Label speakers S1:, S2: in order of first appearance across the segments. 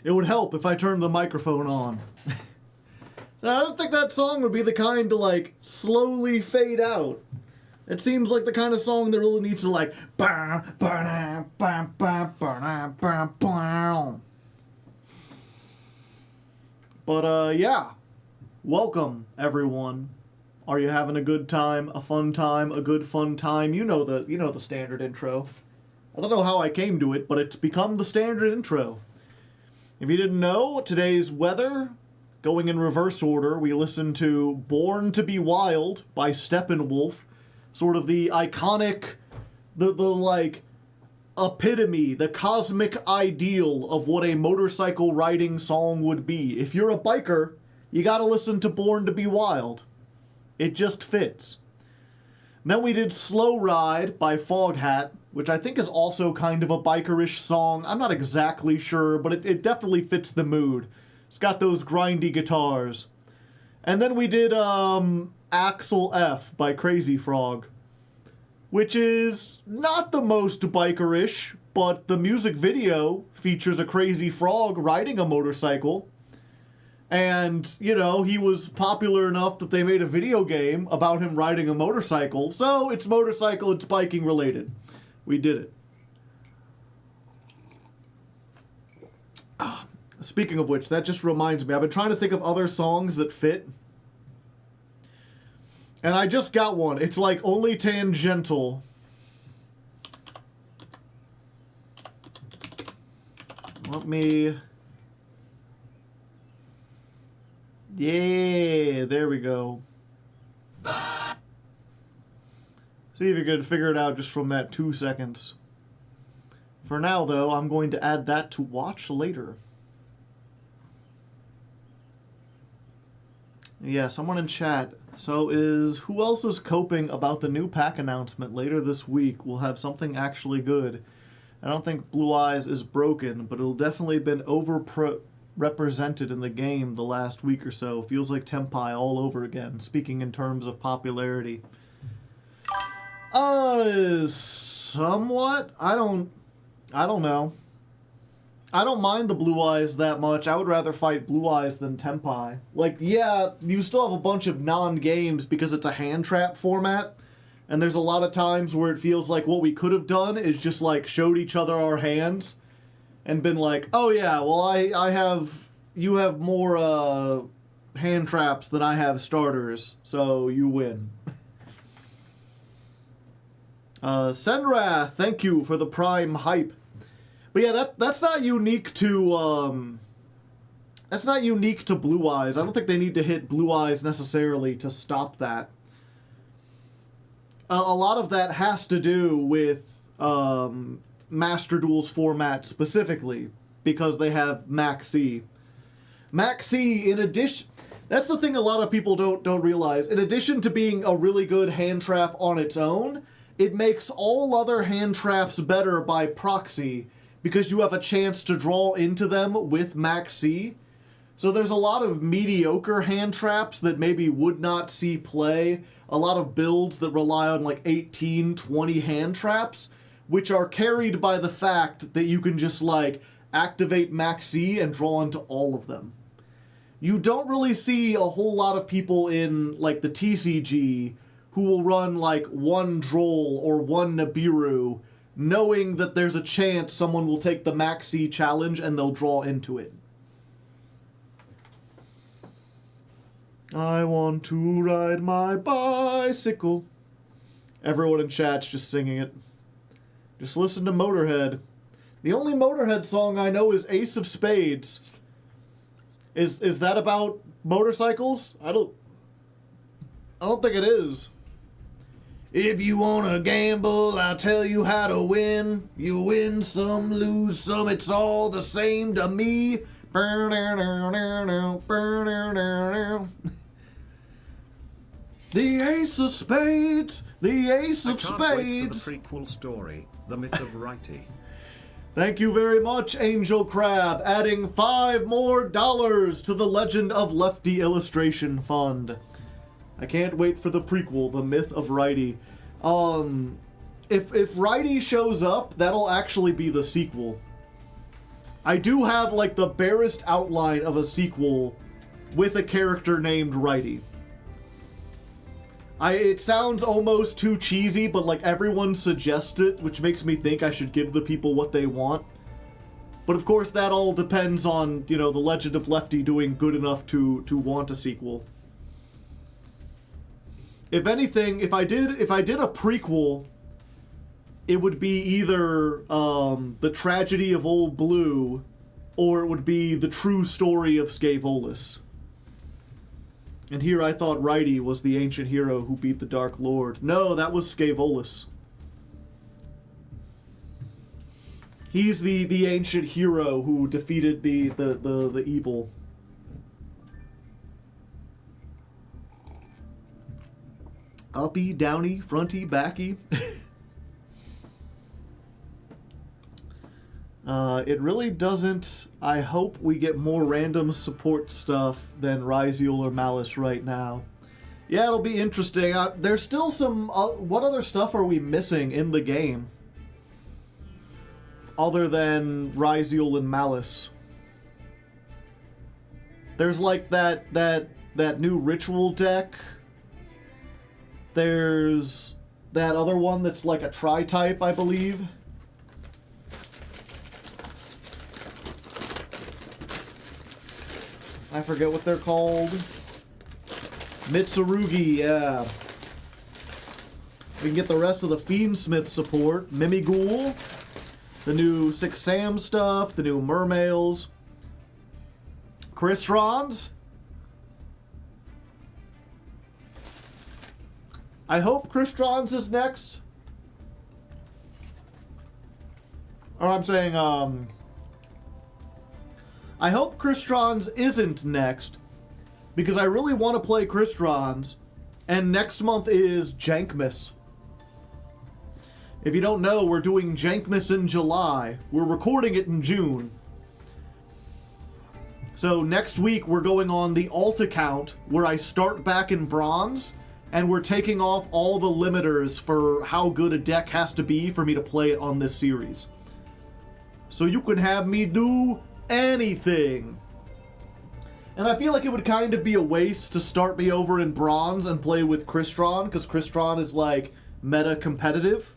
S1: It would help if I turned the microphone on. I don't think that song would be the kind to, like, slowly fade out. It seems like the kind of song that really needs to, like... But, yeah. Welcome, everyone. Are you having a good time, a fun time, a good fun time? You know the standard intro. I don't know how I came to it, but it's become the standard intro. If you didn't know, today's weather, going in reverse order, we listened to Born to Be Wild by Steppenwolf, sort of the iconic, the like, epitome, the cosmic ideal of what a motorcycle riding song would be. If you're a biker, you gotta listen to Born to Be Wild. It just fits. Then we did Slow Ride by Foghat, which I think is also kind of a bikerish song. I'm not exactly sure, but it definitely fits the mood. It's got those grindy guitars. And then we did Axel F by Crazy Frog, which is not the most bikerish, but the music video features a crazy frog riding a motorcycle. And, you know, he was popular enough that they made a video game about him riding a motorcycle. So it's motorcycle, it's biking related. We did it. Speaking of which, that just reminds me, I've been trying to think of other songs that fit. And I just got one. It's like only tangential. Let me... Yeah, there we go. See if you could figure it out just from that 2 seconds. For now, though, I'm going to add that to watch later. Yeah, someone in chat. So who else is coping about the new pack announcement later this week? We'll have something actually good. I don't think Blue Eyes is broken, but it'll definitely been represented in the game the last week or so. Feels like Tenpai all over again, speaking in terms of popularity. Somewhat? I don't know. I don't mind the Blue Eyes that much. I would rather fight Blue Eyes than Tenpai. Like, yeah, you still have a bunch of non-games because it's a hand trap format, and there's a lot of times where it feels like what we could have done is just, like, showed each other our hands and been like, oh yeah, well you have more hand traps than I have starters, so you win. Senrath, thank you for the Prime hype. But yeah, that's not unique to Blue Eyes. I don't think they need to hit Blue Eyes necessarily to stop that. A lot of that has to do with Master Duel's format specifically, because they have Max C. Max C, in addition... That's the thing a lot of people don't realize. In addition to being a really good hand trap on its own, it makes all other hand traps better by proxy, because you have a chance to draw into them with Max C. So there's a lot of mediocre hand traps that maybe would not see play, a lot of builds that rely on like 18, 20 hand traps, which are carried by the fact that you can just, like, activate Max C and draw into all of them. You don't really see a whole lot of people in, like, the TCG who will run, like, one Droll or one Nibiru, knowing that there's a chance someone will take the Max C challenge and they'll draw into it. I want to ride my bicycle. Everyone in chat's just singing it. Just listen to Motorhead. The only Motorhead song I know is Ace of Spades. Is that about motorcycles? I don't think it is. If you wanna gamble, I'll tell you how to win. You win some, lose some, it's all the same to me. The Ace of Spades, the Ace of Spades.
S2: I can't wait for the prequel story, The Myth of Righty.
S1: Thank you very much, Angel Crab, adding $5 more to the Legend of Lefty Illustration Fund. I can't wait for the prequel, The Myth of Righty. If Righty shows up, that'll actually be the sequel. I do have, like, the barest outline of a sequel with a character named Righty. It sounds almost too cheesy, but, like, everyone suggests it, which makes me think I should give the people what they want. But, of course, that all depends on, you know, the Legend of Lefty doing good enough to want a sequel. If anything, if I did a prequel, it would be either The Tragedy of Old Blue, or it would be The True Story of Scaevolas. And here I thought Righty was the ancient hero who beat the Dark Lord. No, that was Scaevolas. He's the ancient hero who defeated the evil. Uppy, downy, fronty, backy. It really doesn't... I hope we get more random support stuff than Ryziel or Malice right now. Yeah, it'll be interesting. There's still some... what other stuff are we missing in the game? Other than Ryziel and Malice. There's like that new ritual deck. There's that other one that's like a tri-type, I believe. I forget what they're called. Mitsurugi, yeah. We can get the rest of the Fiendsmith support. Mimighoul. The new Six Sam stuff. The new Mermails. Kristrons. I hope Kristrons is next. Or I'm saying, I hope Kristrons isn't next, because I really want to play Kristrons, and next month is Jankmiss. If you don't know, we're doing Jankmiss in July. We're recording it in June. So next week we're going on the alt account, where I start back in Bronze, and we're taking off all the limiters for how good a deck has to be for me to play it on this series. So you can have me do anything. And I feel like it would kind of be a waste to start me over in Bronze and play with Crystron, because Crystron is like meta competitive.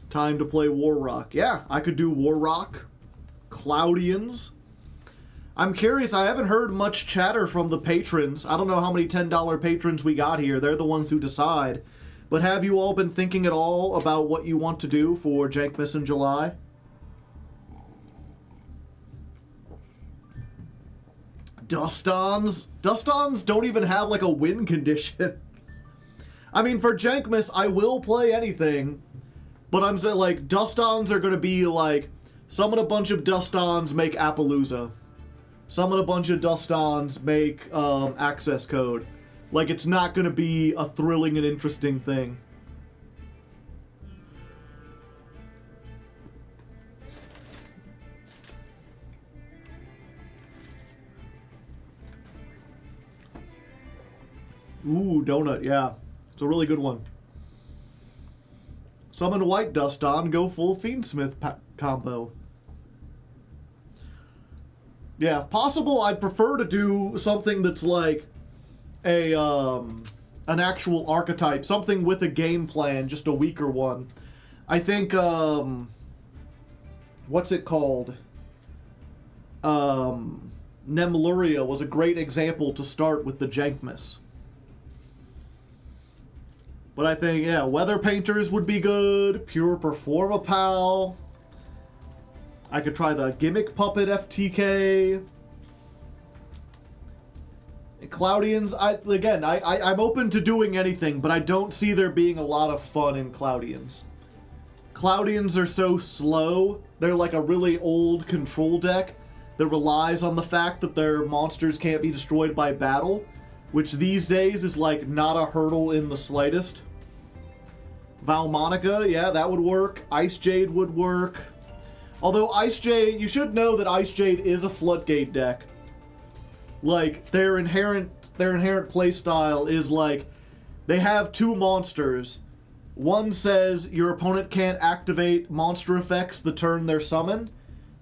S1: Time to play Warrock. Yeah, I could do Warrock. Cloudians. I'm curious, I haven't heard much chatter from the patrons. I don't know how many $10 patrons we got here. They're the ones who decide. But have you all been thinking at all about what you want to do for Jankmiss in July? Dustons? Dustons don't even have like a win condition. I mean, for Jankmiss, I will play anything. But I'm saying, like, Dustons are going to be like, summon a bunch of Dustons, make Appaloosa. Summon a bunch of Dustons, make access code. Like, it's not going to be a thrilling and interesting thing. Ooh, Donut, yeah. It's a really good one. Summon White Duston, go full Fiendsmith combo. Yeah, if possible, I'd prefer to do something that's like an actual archetype, something with a game plan, just a weaker one. I think, what's it called? Nemluria was a great example to start with the Jankmiss. But I think, yeah, Weather Painters would be good, Pure Performapal. I could try the Gimmick Puppet FTK. Cloudians, I'm open to doing anything, but I don't see there being a lot of fun in Cloudians. Cloudians are so slow. They're like a really old control deck that relies on the fact that their monsters can't be destroyed by battle, which these days is like not a hurdle in the slightest. Valmonica, yeah, that would work. Ice Jade would work. Although Ice Jade, you should know that Ice Jade is a Floodgate deck. Like, their inherent playstyle is like, they have two monsters, One says your opponent can't activate monster effects the turn they're summoned,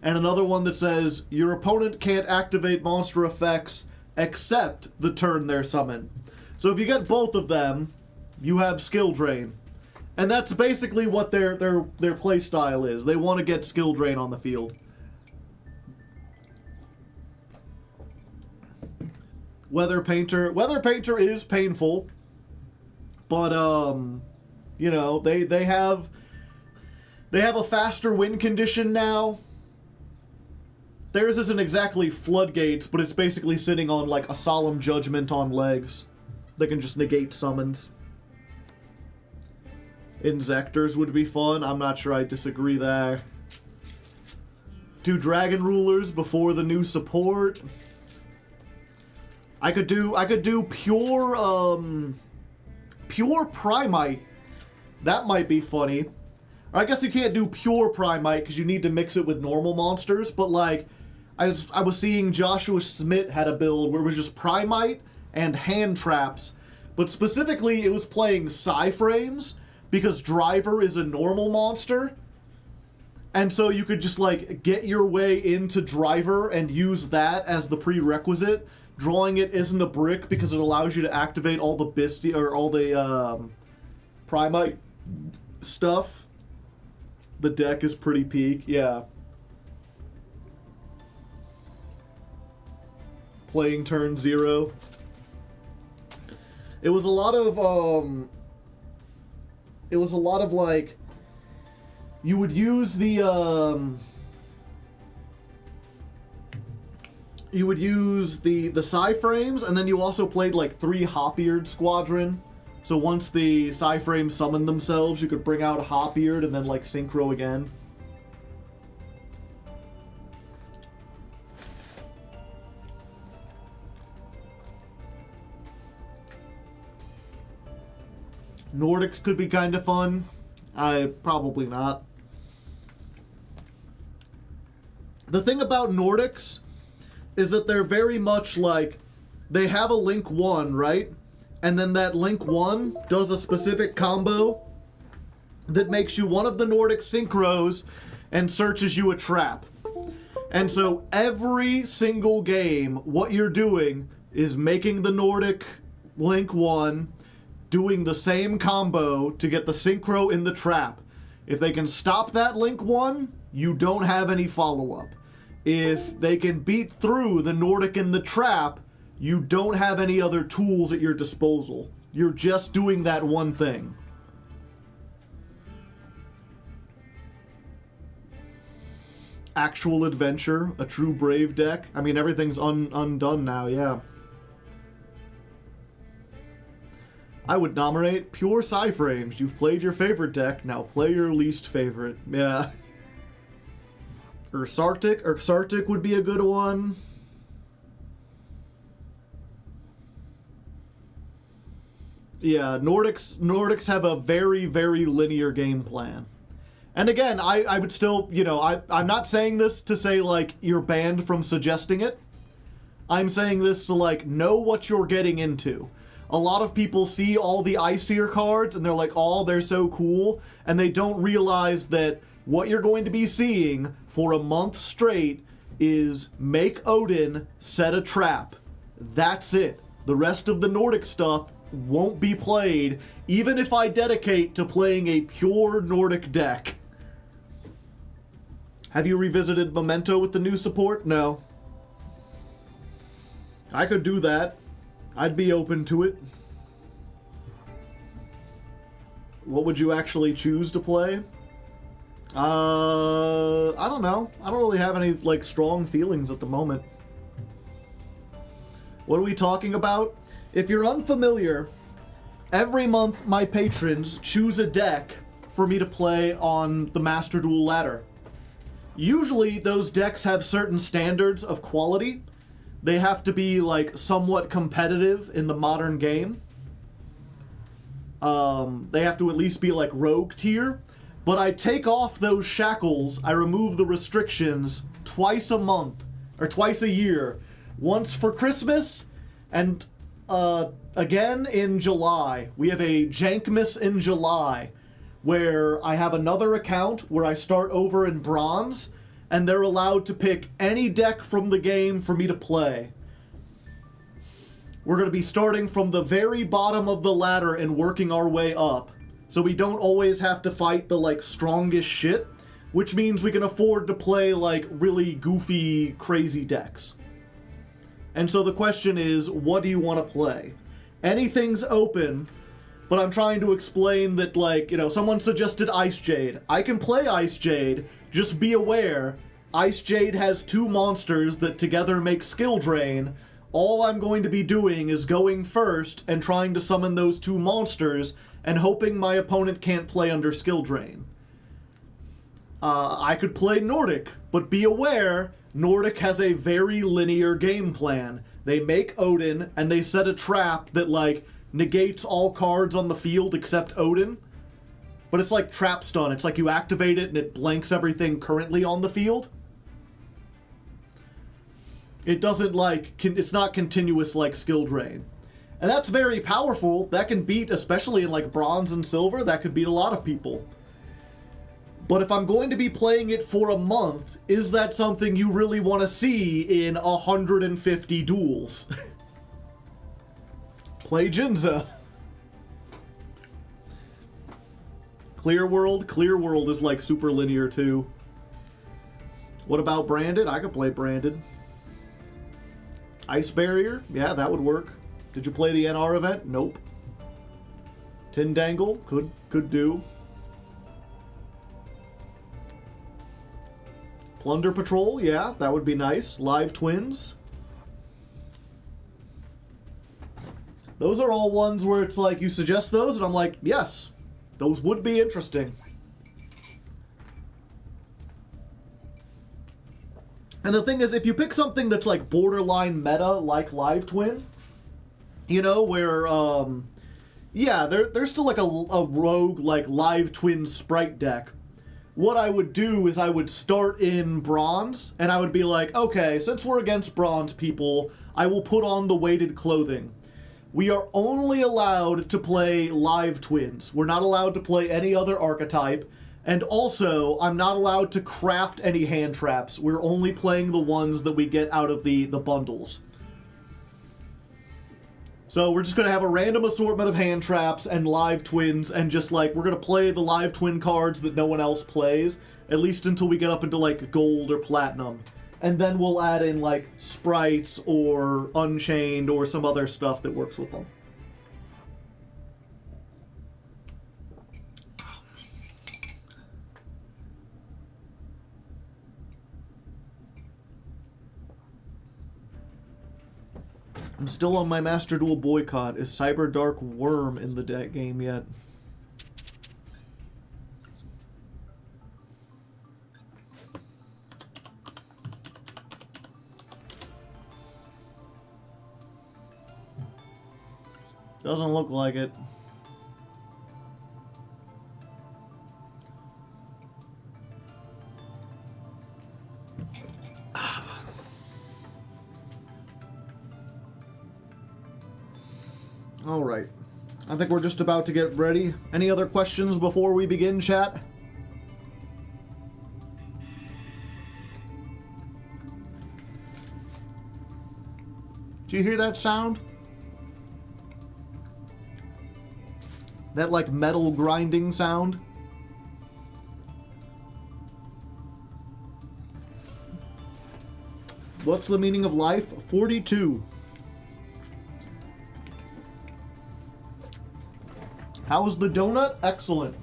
S1: and another one that says your opponent can't activate monster effects except the turn they're summoned. So if you get both of them, you have skill drain. And that's basically what their play style is. They want to get skill drain on the field. Weather Painter is painful, but you know, they have a faster win condition now. Theirs isn't exactly floodgates, but it's basically sitting on like a solemn judgment on legs. They can just negate summons. Inzectors would be fun. I'm not sure I disagree there. 2 Dragon Rulers before the new support. I could do pure Primite. That might be funny. Or I guess you can't do pure Primite because you need to mix it with normal monsters, but like I was seeing Joshua Smith had a build where it was just Primite and hand traps, but specifically it was playing Psy-frames because Driver is a normal monster. And so you could just like get your way into Driver and use that as the prerequisite. Drawing it isn't a brick because it allows you to activate all the Primite stuff. The deck is pretty peak, yeah. Playing turn 0. It was a lot of like you would use the Psy-frames, and then you also played like 3 Hop-eared Squadron. So once the Psy-frames summoned themselves, you could bring out a Hop-eared and then like synchro again. Nordics could be kind of fun. Probably not. The thing about Nordics is that they're very much like, they have a Link 1, right? And then that Link 1 does a specific combo that makes you one of the Nordic synchros and searches you a trap. And so every single game, what you're doing is making the Nordic Link 1, doing the same combo to get the synchro in the trap. If they can stop that Link 1, you don't have any follow-up. If they can beat through the Nordic in the trap, you don't have any other tools at your disposal. You're just doing that one thing. Actual Adventure, a true Brave deck. I mean, everything's undone now, yeah. I would nominate pure Psy-frames. You've played your favorite deck, now play your least favorite. Yeah. Sartic would be a good one. Yeah, Nordics have a very, very linear game plan. And again, I would still, you know, I'm not saying this to say, like, you're banned from suggesting it. I'm saying this to, like, know what you're getting into. A lot of people see all the Iseer cards, and they're like, oh, they're so cool, and they don't realize that what you're going to be seeing for a month straight is make Odin set a trap. That's it. The rest of the Nordic stuff won't be played, even if I dedicate to playing a pure Nordic deck. Have you revisited Momento with the new support? No. I could do that. I'd be open to it. What would you actually choose to play? I don't know. I don't really have any, like, strong feelings at the moment. What are we talking about? If you're unfamiliar, every month my patrons choose a deck for me to play on the Master Duel ladder. Usually those decks have certain standards of quality. They have to be, like, somewhat competitive in the modern game. They have to at least be, like, rogue tier. But I take off those shackles, I remove the restrictions twice a month, or twice a year. Once for Christmas, and again in July. We have a Jankmiss in July, where I have another account where I start over in bronze, and they're allowed to pick any deck from the game for me to play. We're going to be starting from the very bottom of the ladder and working our way up, so we don't always have to fight the, like, strongest shit, which means we can afford to play, like, really goofy, crazy decks. And so the question is, what do you want to play? Anything's open, but I'm trying to explain that, like, you know, someone suggested Ice Jade. I can play Ice Jade, just be aware, Ice Jade has 2 monsters that together make skill drain. All I'm going to be doing is going first and trying to summon those 2 monsters and hoping my opponent can't play under skill drain. I could play Nordic, but be aware, Nordic has a very linear game plan. They make Odin, and they set a trap that, like, negates all cards on the field except Odin. But it's like trap stun. It's like you activate it and it blanks everything currently on the field. It doesn't, like, it's not continuous like skill drain. And that's very powerful. That can beat, especially in, like, bronze and silver, that could beat a lot of people. But if I'm going to be playing it for a month, is that something you really want to see in 150 duels? Play Jinza. Clear World is, like, super linear too. What about Branded? I could play Branded. Ice Barrier? Yeah, that would work. Did you play the NR event? Nope. Tindangle? Could do. Plunder Patrol? Yeah, that would be nice. Live Twins? Those are all ones where it's like, you suggest those, and I'm like, yes, those would be interesting. And the thing is, if you pick something that's, like, borderline meta, like Live Twin, you know, where, yeah, there's still, like, a rogue, like, Live Twin sprite deck. What I would do is I would start in bronze, and I would be like, okay, since we're against bronze people, I will put on the weighted clothing. We are only allowed to play Live Twins. We're not allowed to play any other archetype. And also, I'm not allowed to craft any hand traps. We're only playing the ones that we get out of the bundles. So we're just going to have a random assortment of hand traps and Live Twins, and just, like, we're going to play the Live Twin cards that no one else plays, at least until we get up into, like, gold or platinum. And then we'll add in, like, sprites or Unchained or some other stuff that works with them. I'm still on my Master Duel boycott. Is Cyber Dark Worm in the game yet? Doesn't look like it. All right. I think we're just about to get ready. Any other questions before we begin, chat? Do you hear that sound? That, like, metal grinding sound? What's the meaning of life? 42. How's the donut? Excellent.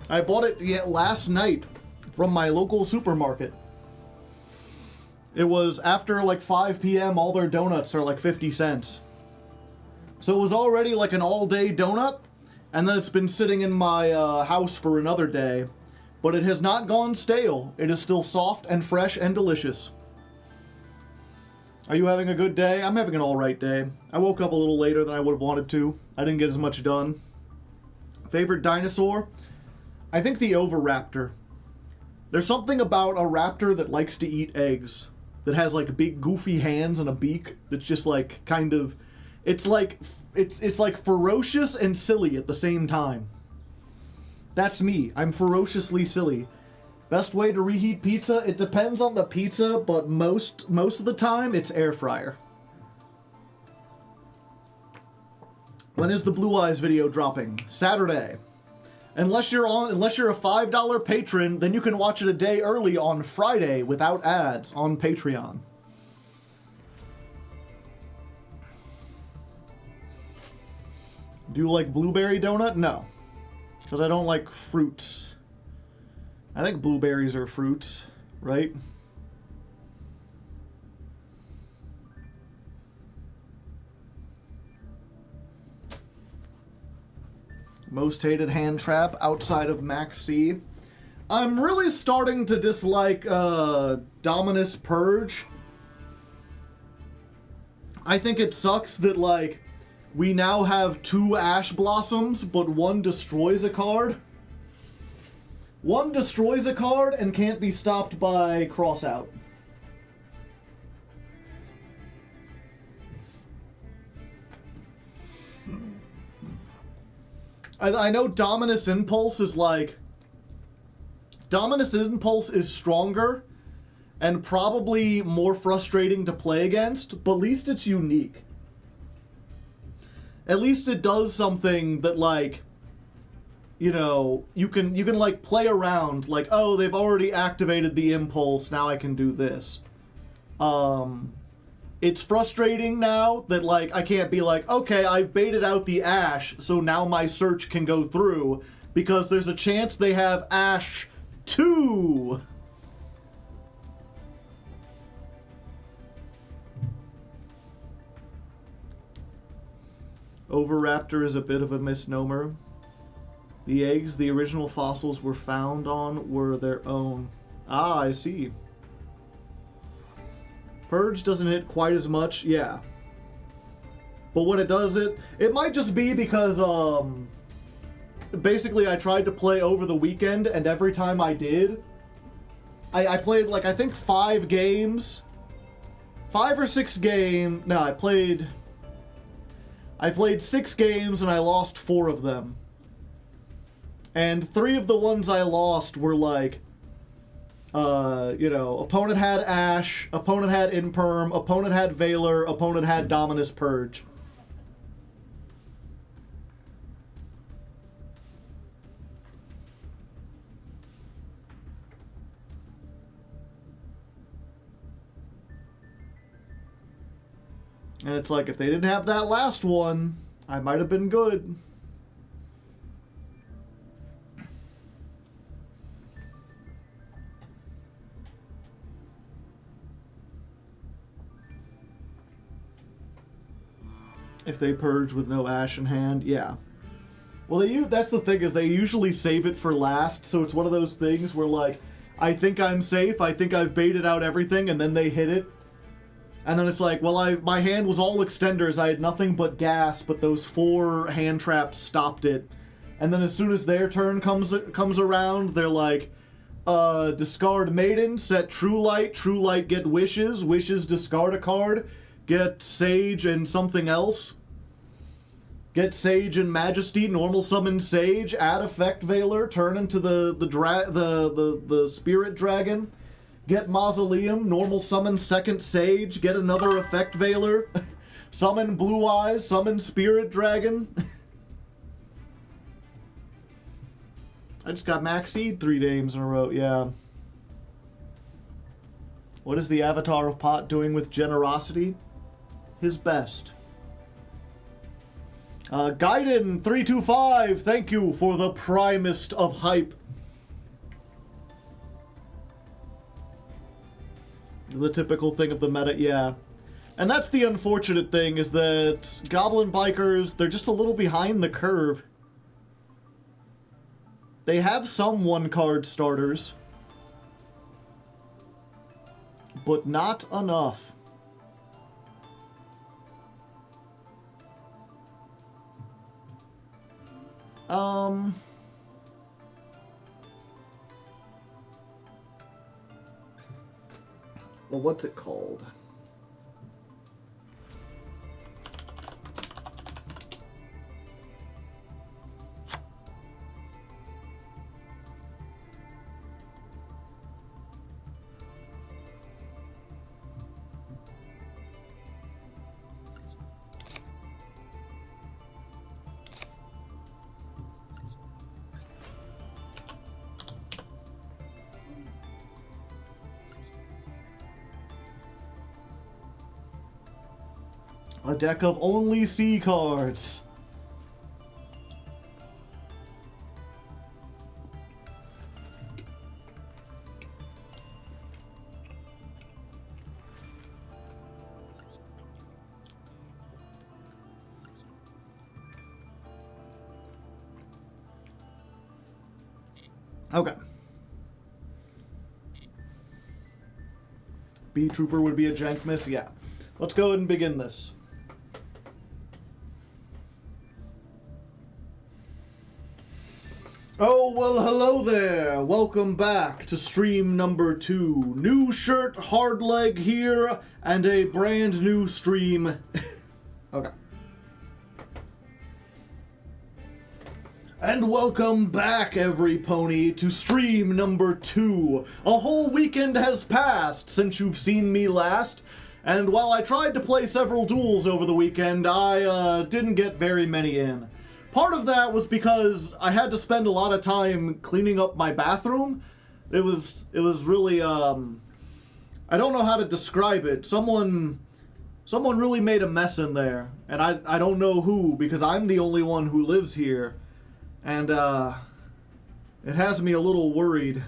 S1: I bought it last night from my local supermarket. It was after like 5 p.m. All their donuts are like 50 cents. So it was already like an all-day donut, and then it's been sitting in my house for another day. But it has not gone stale. It is still soft and fresh and delicious. Are you having a good day? I'm having an alright day. I woke up a little later than I would have wanted to. I didn't get as much done. Favorite dinosaur? I think the Oviraptor. There's something about a raptor that likes to eat eggs that has like big goofy hands and a beak that's just like kind of, it's like ferocious and silly at the same time. That's me. I'm ferociously silly. Best way to reheat pizza? It depends on the pizza, but most of the time it's air fryer. When is the Blue Eyes video dropping? Saturday. Unless you're a $5 patron, then you can watch it a day early on Friday without ads on Patreon. Do you like blueberry donut? No. Because I don't like fruits. I think blueberries are fruits, right? Most hated hand trap outside of Max C. I'm really starting to dislike Dominus Purge. I think it sucks that, like, we now have 2 Ash Blossoms, but one destroys a card. One destroys a card and can't be stopped by Crossout. I know Dominus Impulse is like... Dominus Impulse is stronger and probably more frustrating to play against, but at least it's unique. At least it does something that, like, you know, you can like play around, like, oh, they've already activated the impulse, now I can do this. It's frustrating now that, like, I can't be like, okay, I've baited out the Ash, so now my search can go through, because there's a chance they have Ash 2! Oviraptor is a bit of a misnomer. The eggs the original fossils were found on were their own. Ah, I see. Purge doesn't hit quite as much, yeah. But when it does it might just be because, basically I tried to play over the weekend, and every time I did, I played, like, I think 5 games. 5 or 6 games. No, I played 6 games, and I lost 4 of them. And 3 of the ones I lost were, like, you know, opponent had Ash, opponent had Imperm, opponent had Valor, opponent had Dominus Purge. And it's like, if they didn't have that last one, I might have been good. If they purge with no Ash in hand, yeah. Well, that's the thing, is they usually save it for last, so it's one of those things where, like, I think I'm safe, I think I've baited out everything, and then they hit it. And then it's like, well, my hand was all extenders, I had nothing but gas, but those 4 hand traps stopped it. And then as soon as their turn comes around, they're like, discard Maiden, set True Light get Wishes, Wishes discard a card, get Sage and something else. Get Sage and Majesty, normal summon Sage, add Effect Valor, turn into the Spirit Dragon. Get Mausoleum, normal summon second Sage, get another Effect Valor. Summon Blue Eyes, summon Spirit Dragon. I just got Max Seed 3 games in a row, yeah. What is the Avatar of Pot doing with generosity? His best. Gaiden325, thank you for the primest of hype. The typical thing of the meta, yeah. And that's the unfortunate thing, is that Goblin Bikers, they're just a little behind the curve. They have some one-card starters, but not enough. what's it called? A deck of only C cards. Okay. B Trooper would be a Jankmiss, yeah. Let's go ahead and begin this. Oh, well, hello there. Welcome back to stream number 2. New shirt, Hardleg here, and a brand new stream. Okay. And welcome back, every pony, to stream number 2. A whole weekend has passed since you've seen me last, and while I tried to play several duels over the weekend, I didn't get very many in. Part of that was because I had to spend a lot of time cleaning up my bathroom. It was really, I don't know how to describe it. Someone really made a mess in there, and I don't know who, because I'm the only one who lives here. And, it has me a little worried.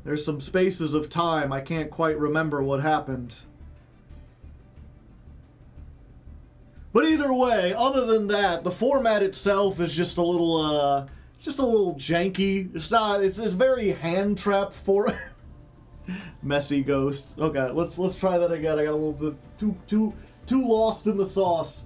S1: There's some spaces of time I can't quite remember what happened. But either way, other than that, the format itself is just a little janky. It's very hand trap for messy ghost. Okay, let's try that again. I got a little bit too lost in the sauce.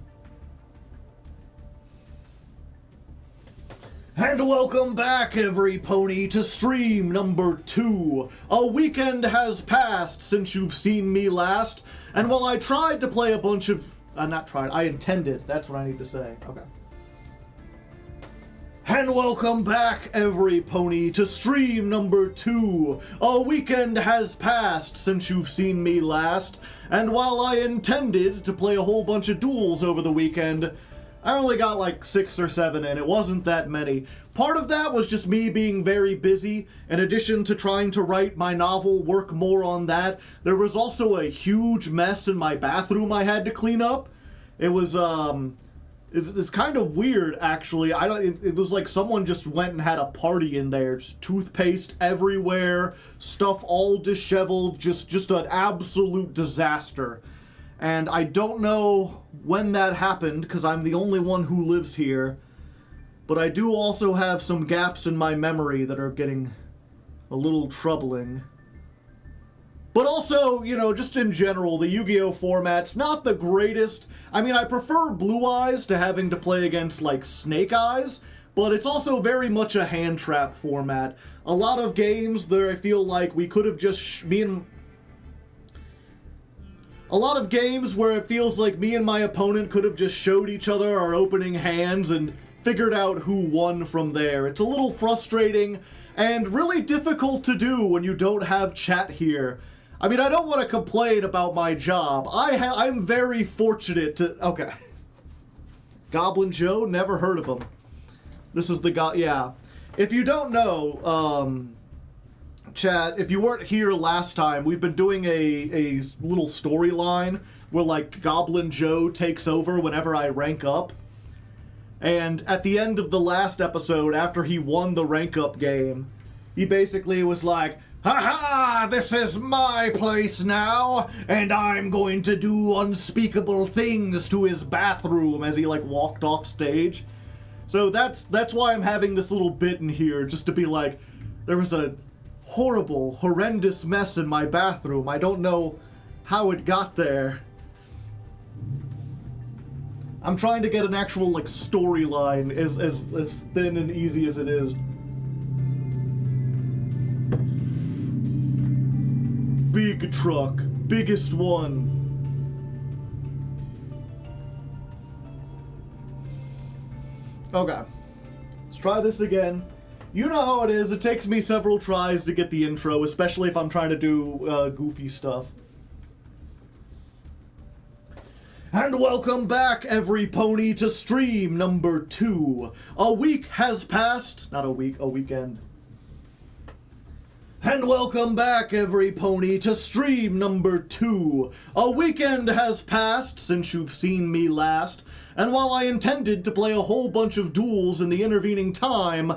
S1: And welcome back, every pony, to stream number 2. A weekend has passed since you've seen me last, and while I tried to play a bunch of I intended. That's what I need to say. Okay. And welcome back, every pony, to stream number 2. A weekend has passed since you've seen me last, and while I intended to play a whole bunch of duels over the weekend, I only got like 6 or 7 in. It wasn't that many. Part of that was just me being very busy. In addition to trying to write my novel, work more on that, there was also a huge mess in my bathroom I had to clean up. It was, it's kind of weird, actually. It was like someone just went and had a party in there. Just toothpaste everywhere, stuff all disheveled, just an absolute disaster. And I don't know when that happened, because I'm the only one who lives here. But I do also have some gaps in my memory that are getting a little troubling. But also, you know, just in general, the Yu-Gi-Oh! Format's not the greatest. I mean, I prefer Blue Eyes to having to play against, like, Snake Eyes, but it's also very much a hand trap format. A lot of games there I feel like we could have just... A lot of games where it feels like me and my opponent could have just showed each other our opening hands and figured out who won from there. It's a little frustrating and really difficult to do when you don't have chat here. I mean, I don't want to complain about my job. I'm very fortunate to... Okay. Goblin Joe? Never heard of him. This is the guy... Yeah. If you don't know, chat, if you weren't here last time, we've been doing a little storyline where, like, Goblin Joe takes over whenever I rank up. And at the end of the last episode, after he won the rank up game, he basically was like, "Ha-ha! This is my place now, and I'm going to do unspeakable things to his bathroom," as he, like, walked off stage. So that's why I'm having this little bit in here, just to be like, there was a horrible, horrendous mess in my bathroom. I don't know how it got there. I'm trying to get an actual, like, storyline as thin and easy as it is. Big truck. biggest one. Okay. Let's try this again. You know how it is. It takes me several tries to get the intro, especially if I'm trying to do goofy stuff. And welcome back, every pony, to stream number 2. A week has passed. Not a week, a weekend. And welcome back, every pony, to stream number 2. A weekend has passed since you've seen me last, and while I intended to play a whole bunch of duels in the intervening time,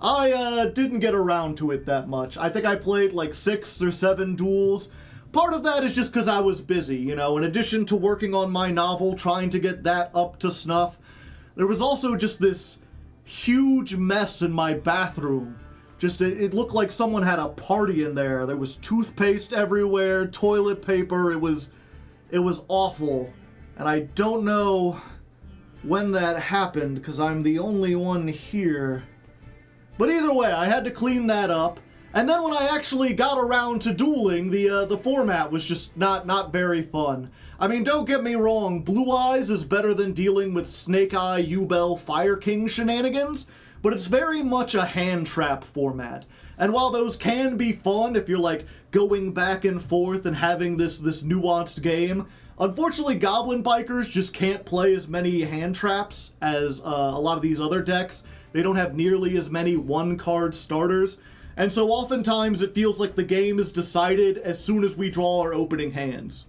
S1: I didn't get around to it that much. I think I played like 6 or 7 duels. Part of that is just because I was busy, you know, in addition to working on my novel, trying to get that up to snuff. There was also just this huge mess in my bathroom. Just, it looked like someone had a party in there. There was toothpaste everywhere, toilet paper. It was awful. And I don't know when that happened, because I'm the only one here. But either way, I had to clean that up. And then when I actually got around to dueling, the format was just not very fun. I mean, don't get me wrong, Blue Eyes is better than dealing with Snake Eye, Yubel, Fire King shenanigans, but it's very much a hand trap format. And while those can be fun if you're like going back and forth and having this nuanced game, unfortunately Goblin Bikers just can't play as many hand traps as a lot of these other decks. They don't have nearly as many one-card starters. And so oftentimes it feels like the game is decided as soon as we draw our opening hands.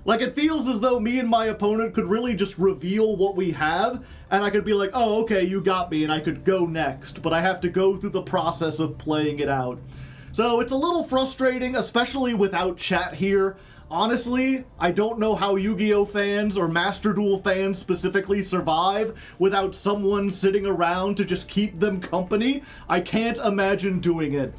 S1: Like, it feels as though me and my opponent could really just reveal what we have, and I could be like, oh, okay, you got me, and I could go next, but I have to go through the process of playing it out. So it's a little frustrating, especially without chat here. Honestly, I don't know how Yu-Gi-Oh fans or Master Duel fans specifically survive without someone sitting around to just keep them company. I can't imagine doing it.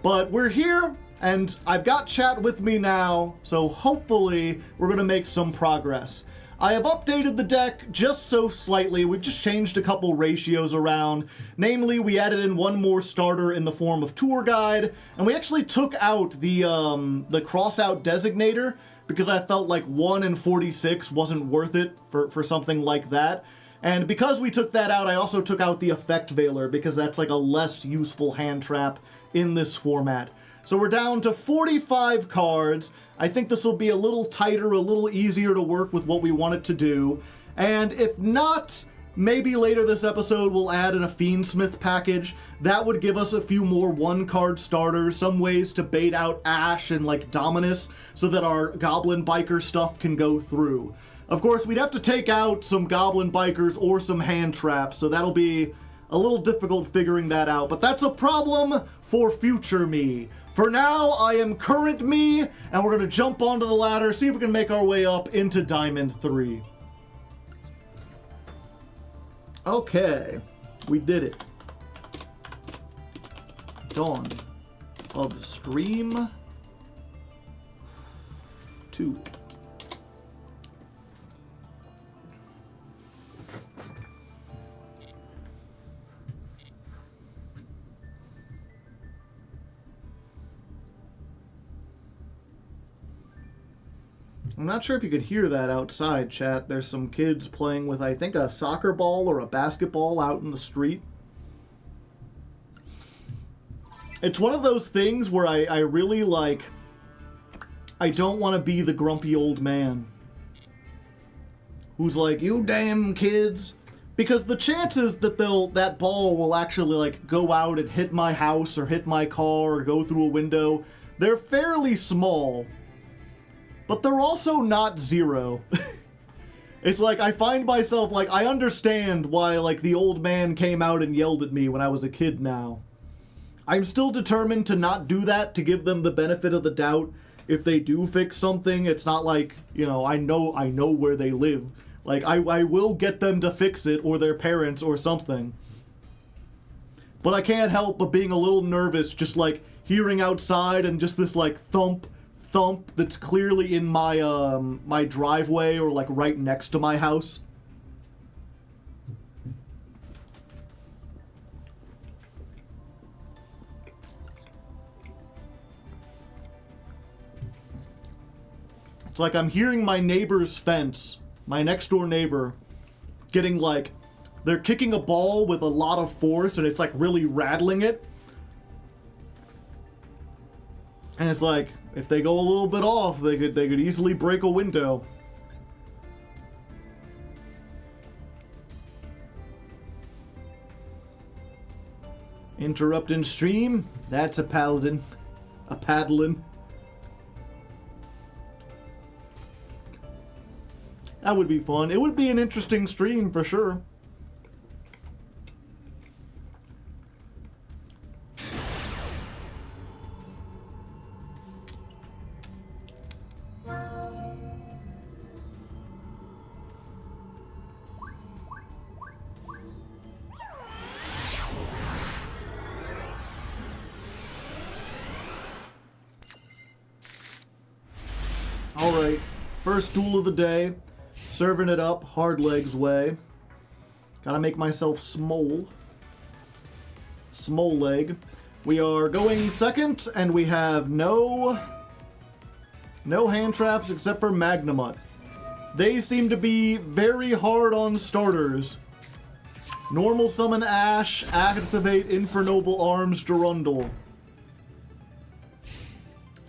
S1: But we're here, and I've got chat with me now, so hopefully we're going to make some progress. I have updated the deck just so slightly. We've just changed a couple ratios around. Namely, we added in one more starter in the form of Tour Guide, and we actually took out the cross-out designator because I felt like 1 in 46 wasn't worth it for something like that. And because we took that out, I also took out the Effect Veiler because that's like a less useful hand trap in this format. So we're down to 45 cards. I think this will be a little tighter, a little easier to work with what we want it to do. And if not, maybe later this episode we'll add in a Fiendsmith package. That would give us a few more one-card starters, some ways to bait out Ash and like Dominus so that our Goblin Biker stuff can go through. Of course, we'd have to take out some Goblin Bikers or some hand traps, so that'll be a little difficult figuring that out. But that's a problem for future me. For now, I am current me, and we're going to jump onto the ladder, see if we can make our way up into Diamond 3. Okay, we did it. Dawn of Stream 2. I'm not sure if you could hear that outside, chat. There's some kids playing with, I think, a soccer ball or a basketball out in the street. It's one of those things where I really, like, I don't want to be the grumpy old man who's like, you damn kids. Because the chances that that ball will actually, like, go out and hit my house or hit my car or go through a window, they're fairly small. But they're also not zero. It's like, I find myself, like, I understand why, like, the old man came out and yelled at me when I was a kid now. I'm still determined to not do that, to give them the benefit of the doubt. If they do fix something, it's not like, you know, I know where they live. Like, I will get them to fix it, or their parents, or something. But I can't help but being a little nervous, just, like, hearing outside and just this, like, thump that's clearly in my my driveway or like right next to my house. It's like I'm hearing my neighbor's fence, my next door neighbor, getting like, they're kicking a ball with a lot of force and it's like really rattling it. And it's like, if they go a little bit off, they could easily break a window. Interrupting stream? That's a paladin. A paddlin'. That would be fun. It would be an interesting stream for sure. Alright, first duel of the day. Serving it up, Hardleg's way. Gotta make myself small. Small leg. We are going second, and we have no hand traps except for Magnamut. They seem to be very hard on starters. Normal summon Ash, activate Infernoble Arms Durundle.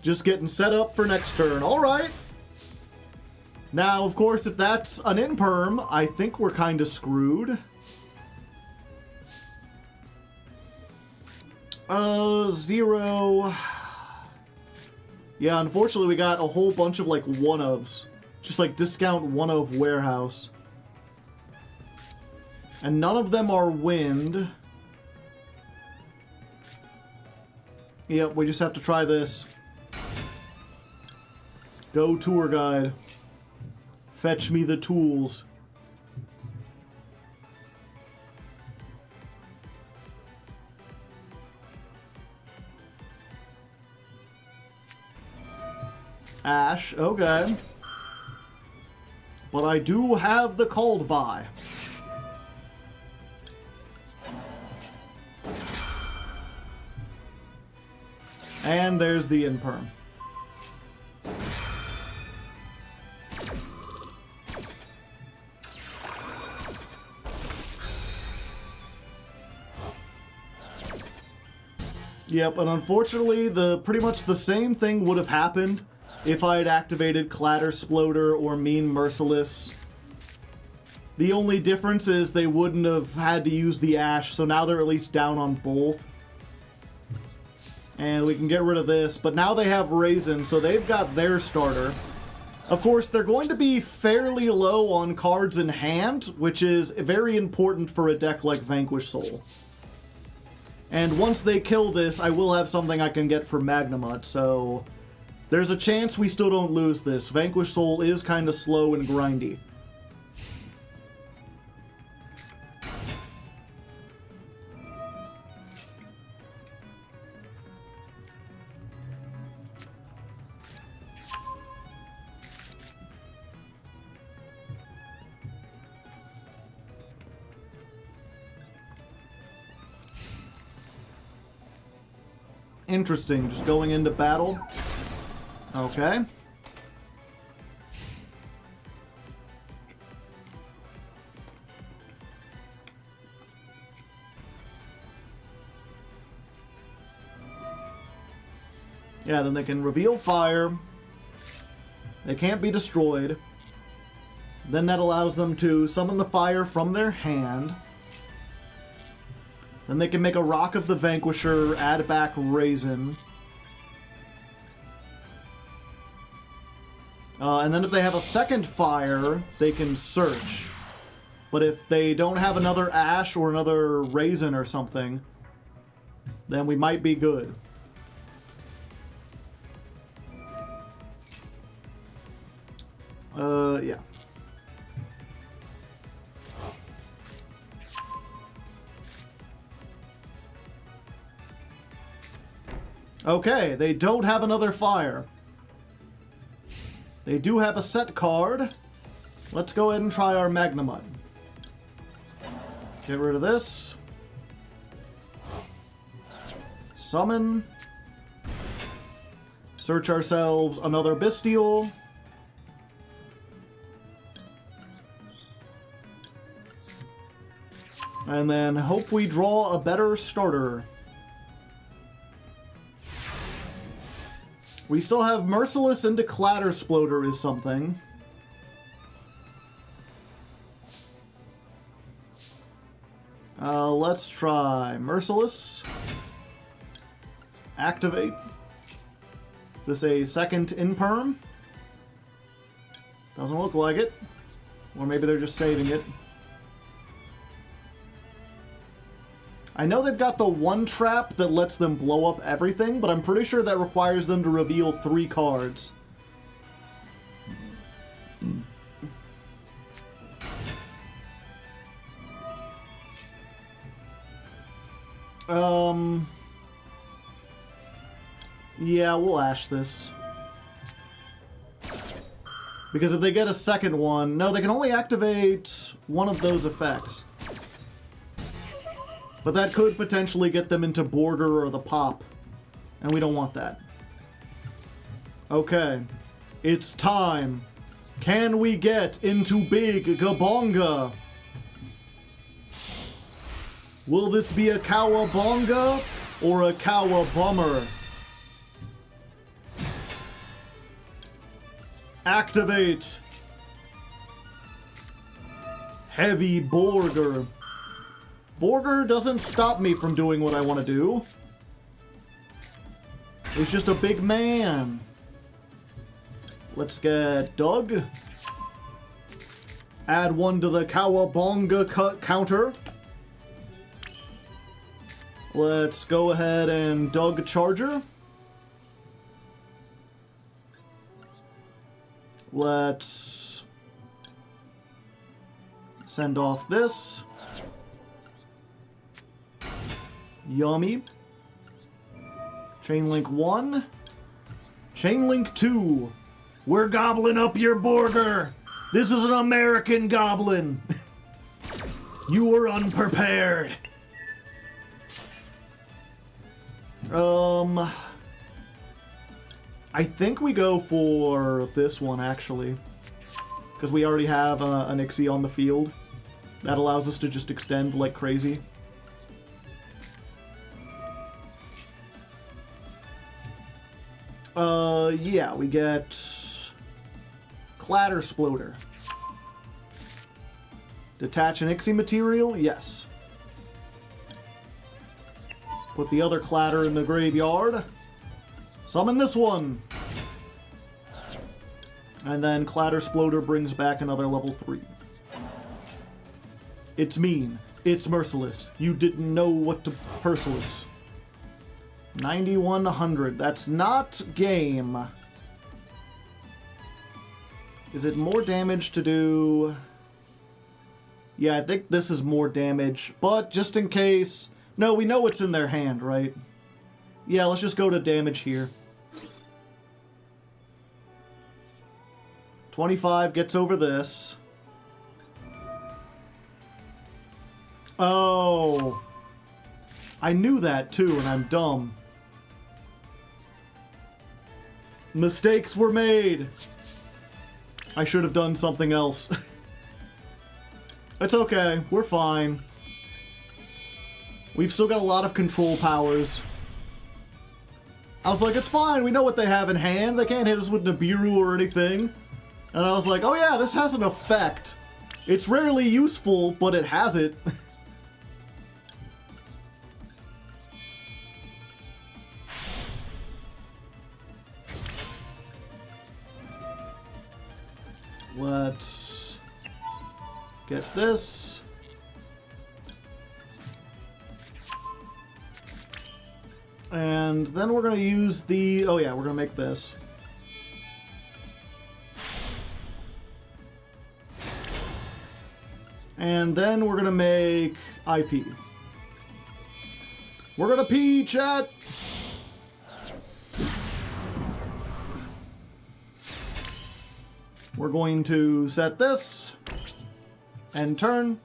S1: Just getting set up for next turn. Alright. Now, of course, if that's an imperm, I think we're kind of screwed. Zero. Yeah, unfortunately, we got a whole bunch of, like, one-ofs. Just, like, discount one-of warehouse. And none of them are wind. Yep, we just have to try this. Go tour guide. Fetch me the tools. Ash, okay. But I do have the called by. And there's the imperm. Yep, and unfortunately, pretty much the same thing would have happened if I had activated Clatter Sploder or Mean Merciless. The only difference is they wouldn't have had to use the Ash, so now they're at least down on both. And we can get rid of this, but now they have Raisin, so they've got their starter. Of course, they're going to be fairly low on cards in hand, which is very important for a deck like Vanquish Soul. And once they kill this, I will have something I can get for Magnamut, so there's a chance we still don't lose this. Vanquish Soul is kind of slow and grindy. Interesting, just going into battle. Okay. Yeah, then they can reveal fire. They can't be destroyed. Then that allows them to summon the fire from their hand. Then they can make a Rock of the Vanquisher, add back Raisin. And then if they have a second fire, they can search. But if they don't have another Ash or another Raisin or something, then we might be good. Yeah. Okay, they don't have another fire. They do have a set card. Let's go ahead and try our Magnamut. Get rid of this. Summon. Search ourselves another Bestial. And then hope we draw a better starter. We still have Merciless into Clattersploder is something. Let's try Merciless. Activate. Is this a second Imperm? Doesn't look like it. Or maybe they're just saving it. I know they've got the one trap that lets them blow up everything, but I'm pretty sure that requires them to reveal 3 cards. Yeah, we'll Ash this. Because if they get a second one... No, they can only activate one of those effects. But that could potentially get them into Border or the Pop. And we don't want that. Okay. It's time. Can we get into Big Gabonga? Will this be a Cowabonga or a Cowabummer? Activate. Heavy Borger. Borger doesn't stop me from doing what I want to do. He's just a big man. Let's get Doug. Add 1 to the Cowabonga counter. Let's go ahead and Doug Charger. Let's send off this. Yummy. Chainlink 1. Chainlink 2. We're gobbling up your border. This is an American goblin. You were unprepared. I think we go for this one, actually. Because we already have an Ixie on the field. That allows us to just extend like crazy. Yeah, we get Clattersploder. Detach an Ixie material? Yes. Put the other Clatter in the graveyard. Summon this one. And then Clattersploder brings back another level 3. It's mean. It's merciless. You didn't know what to Persilis. 9100. That's not game. Is it more damage to do... Yeah, I think this is more damage. But just in case... No, we know what's in their hand, right? Yeah, let's just go to damage here. 25 gets over this. Oh. I knew that too, and I'm dumb. Mistakes were made. I should have done something else. It's okay. We're fine. We've still got a lot of control powers. I was like, it's fine. We know what they have in hand. They can't hit us with Nibiru or anything. And I was like, oh yeah, this has an effect. It's rarely useful, but it has it. Let's get this. And then we're going to use the... Oh yeah, we're going to make this. And then we're going to make IP. We're going to pee, chat! We're going to set this. And turn.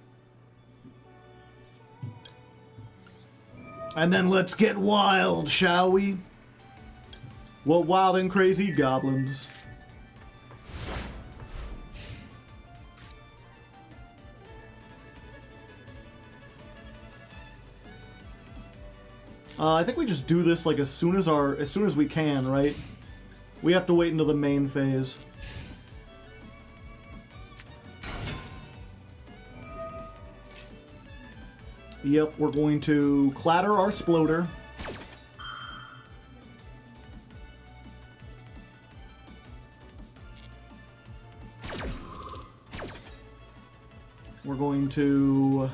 S1: And then let's get wild, shall we? What wild and crazy goblins. I think we just do this like as soon as we can, right? We have to wait until the main phase. Yep, we're going to clatter our Sploder. We're going to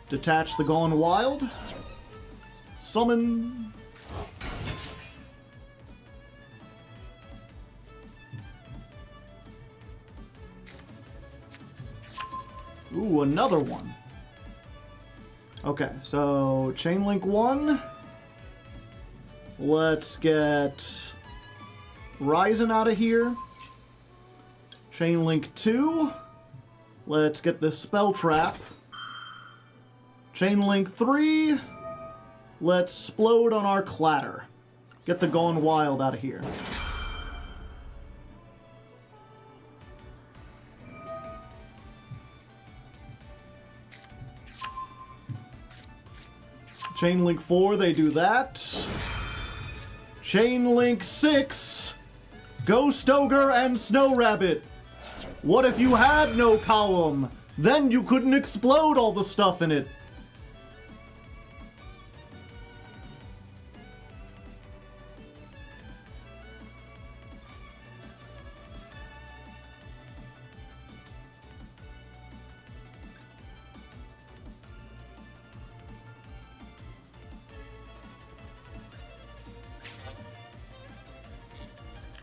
S1: detach the Gone Wild. Summon. Ooh, another one. Okay, so Chain Link 1. Let's get Ryzen out of here. Chain Link 2. Let's get this Spell Trap. Chain Link 3. Let's Splode on our Clatter. Get the Gone Wild out of here. Chain Link 4, they do that. Chain Link 6, Ghost Ogre and Snow Rabbit. What if you had no column? Then you couldn't explode all the stuff in it.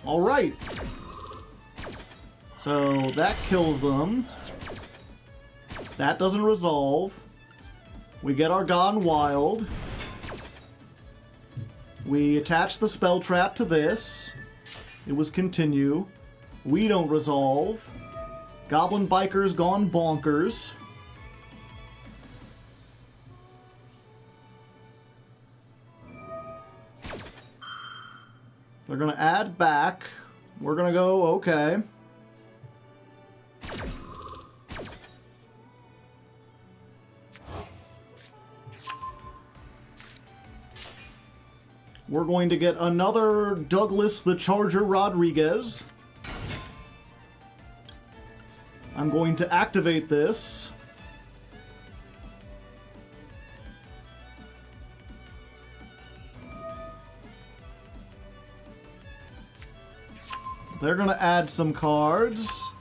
S1: Alright. So that kills them. That doesn't resolve. We get our Gone Wild. We attach the Spell Trap to this. It was continue. We don't resolve. Goblin Biker's gone bonkers. They're gonna add back. We're gonna go, okay. We're going to get another Douglas the Charger Rodriguez. I'm going to activate this. They're gonna add some cards.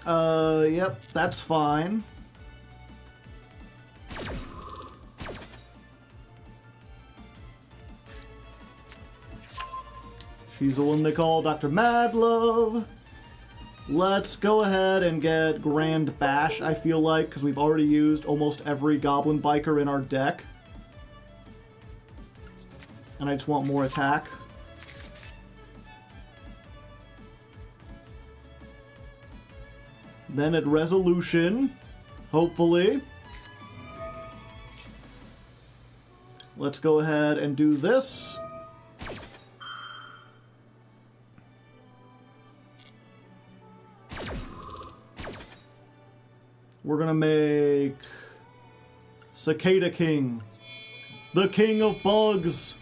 S1: Yep, that's fine. She's the one they call Dr. Madlove. Let's go ahead and get Grand Bash, I feel like, because we've already used almost every Goblin Biker in our deck. And I just want more attack. Then at Resolution, hopefully. Let's go ahead and do this. We're gonna make Cicada King, the King of Bugs.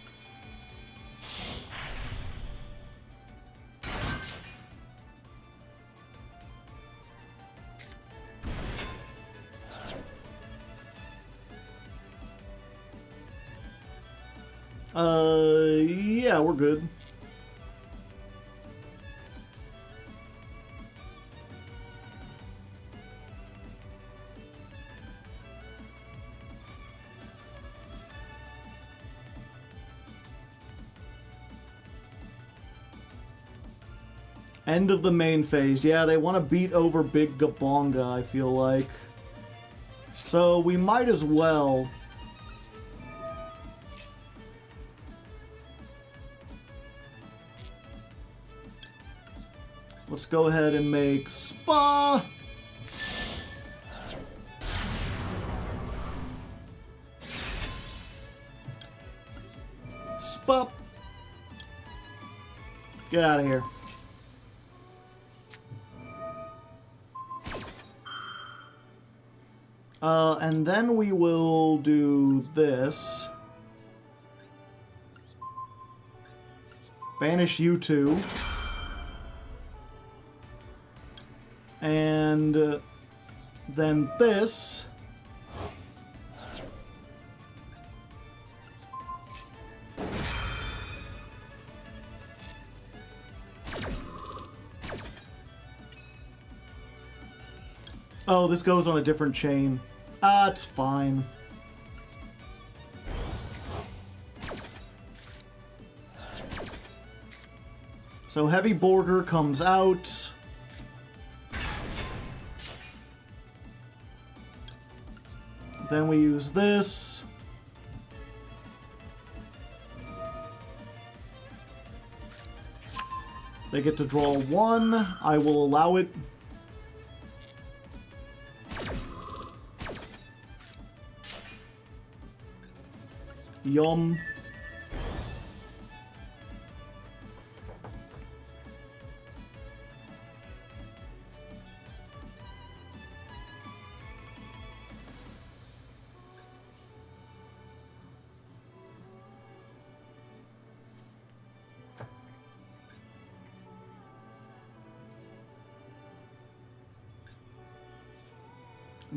S1: Yeah, we're good. End of the main phase. Yeah, they want to beat over Big Gabonga, I feel like. So we might as well. Let's go ahead and make Spa. Spa. Get out of here. And then we will do this. Banish you two. And then this. Oh, this goes on a different chain. Ah, it's fine. So Heavy Border comes out. Then we use this. They get to draw one. I will allow it. Yum.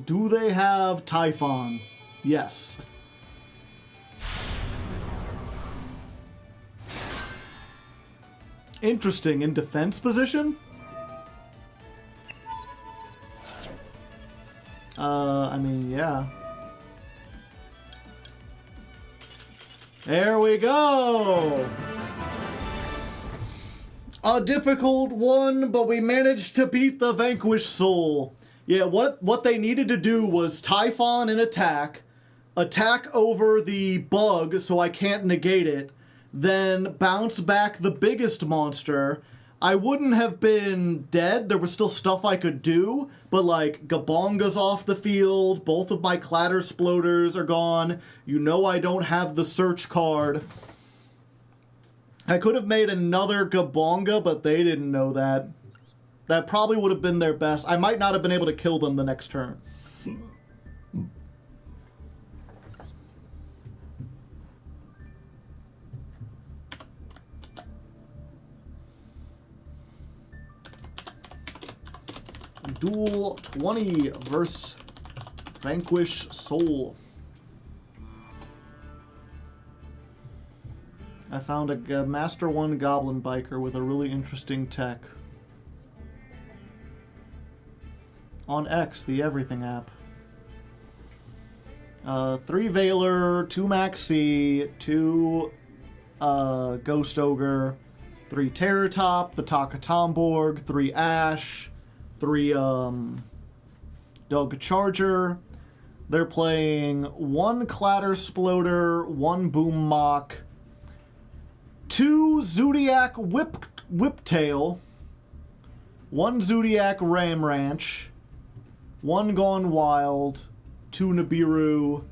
S1: Do they have Typhon? Yes. Interesting. In defense position? I mean, yeah. There we go! A difficult one, but we managed to beat the Vanquish Soul. Yeah, what they needed to do was Typhon and attack over the bug so I can't negate it, then bounce back the biggest monster. I wouldn't have been dead. There was still stuff I could do, but like Gabonga's off the field, both of my Clatter Sploders are gone. You know I don't have the search card. I could have made another Gabonga, but they didn't know that. That probably would have been their best. I might not have been able to kill them the next turn. Duel 20 versus Vanquish Soul. I found a Master 1 Goblin Biker with a really interesting tech. On X, the Everything app. 3 Veiler, 2 Maxi, 2 Ghost Ogre, 3 Terratop, the Taka Tomborg, 3 Ash, 3 Doug Charger. They're playing 1 Clatter Sploder, 1 Boom Mock, 2 Zodiac Whiptail, 1 Zodiac Ram Ranch, 1 Gone Wild, 2 Nibiru,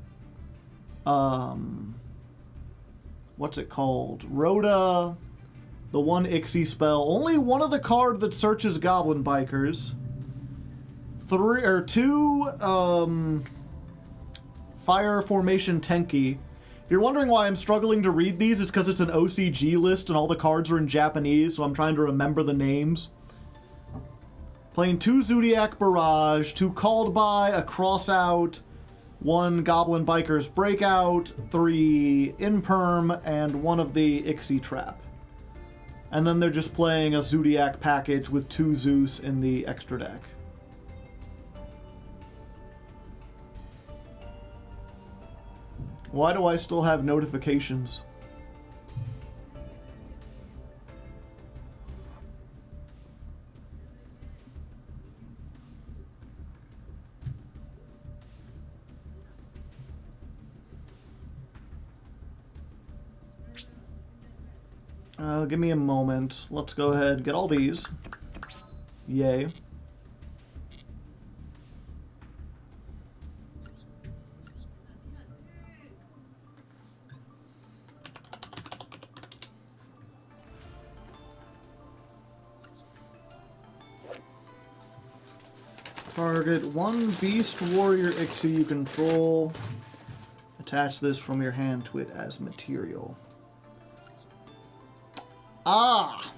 S1: what's it called? Rhoda, the 1 Ixie spell. Only one of the card that searches Goblin Bikers. 2 Fire Formation Tenki. If you're wondering why I'm struggling to read these, it's because it's an OCG list and all the cards are in Japanese, so I'm trying to remember the names. Playing 2 Zodiac Barrage, 2 Called By, a Cross Out, 1 Goblin Biker's Breakout, 3 Imperm, and 1 of the Ixie Trap. And then they're just playing a Zodiac package with 2 Zeus in the extra deck. Why do I still have notifications? Give me a moment. Let's go ahead and get all these. Yay. Target one Beast Warrior Ixie you control. Attach this from your hand to it as material. Ah!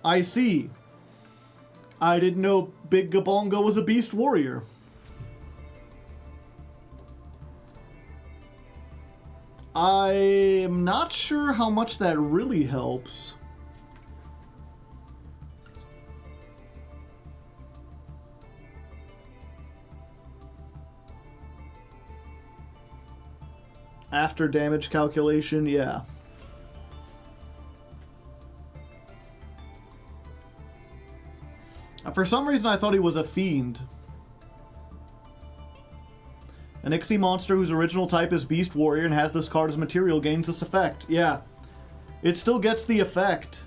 S1: I see. I didn't know Big Gabonga was a Beast Warrior. I'm not sure how much that really helps. After damage calculation, yeah. For some reason, I thought he was a fiend. An Ixie monster whose original type is Beast Warrior and has this card as material gains this effect. Yeah. It still gets the effect.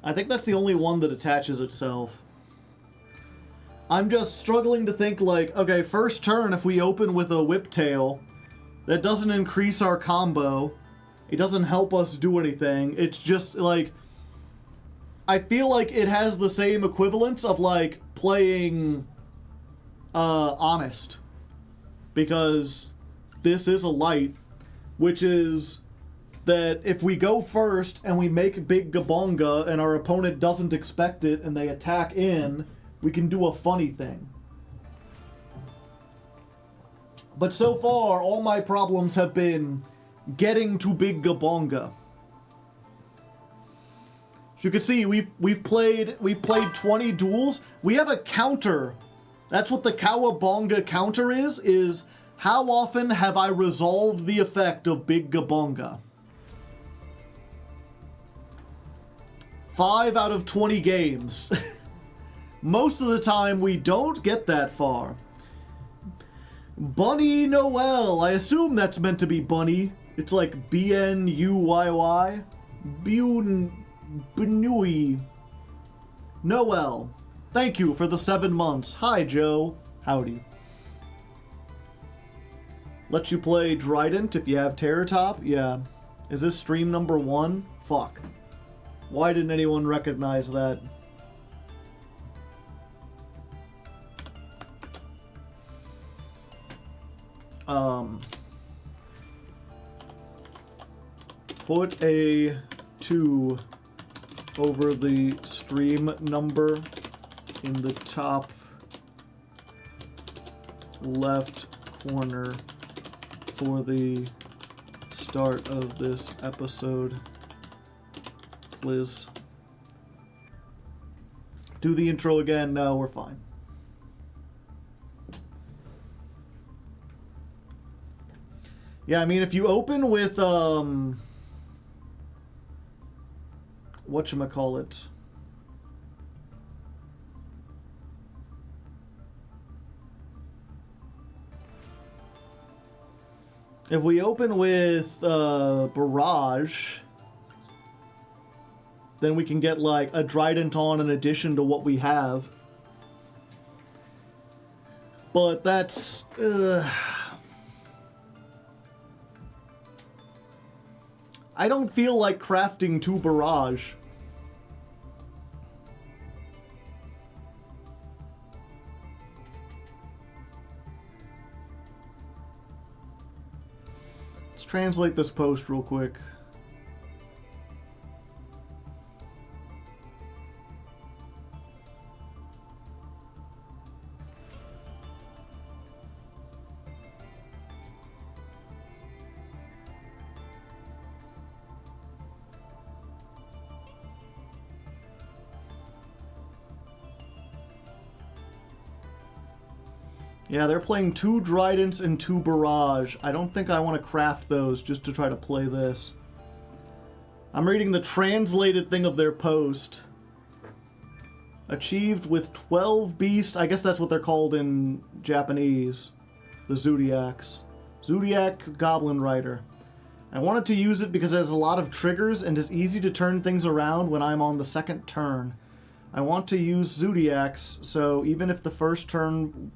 S1: I think that's the only one that attaches itself. I'm just struggling to think, like, okay, first turn, if we open with a Whiptail, that doesn't increase our combo. It doesn't help us do anything. It's just, like, I feel like it has the same equivalence of, like, playing Honest. Because this is a light, which is that if we go first and we make Big Gabonga and our opponent doesn't expect it and they attack in, we can do a funny thing. But so far, all my problems have been getting to Big Gabonga. As you can see, we've played 20 duels. We have a counter. That's what the Cowabonga counter is how often have I resolved the effect of Big Gabonga? 5 out of 20 games. Most of the time, we don't get that far. Bunny Noel. I assume that's meant to be bunny. It's like B-N-U-Y-Y. Bunui. Noel. Thank you for the 7 months. Hi, Joe. Howdy. Let you play Trident if you have Terror Top? Yeah. Is this stream number 1? Fuck. Why didn't anyone recognize that? Put a 2 over the stream number in the top left corner for the start of this episode, please. Do the intro again? No, we're fine. Yeah, I mean, if you open with, whatchamacallit? If we open with, Barrage, then we can get, like, a Trident on in addition to what we have. But that's, I don't feel like crafting 2 Barrage. Let's translate this post real quick. Yeah, they're playing 2 Tridents and 2 Barrage. I don't think I want to craft those just to try to play this. I'm reading the translated thing of their post. Achieved with 12 Beast. I guess that's what they're called in Japanese. The Zodiacs. Zodiac Goblin Rider. I wanted to use it because it has a lot of triggers and is easy to turn things around when I'm on the second turn. I want to use Zodiacs, so even if the first turn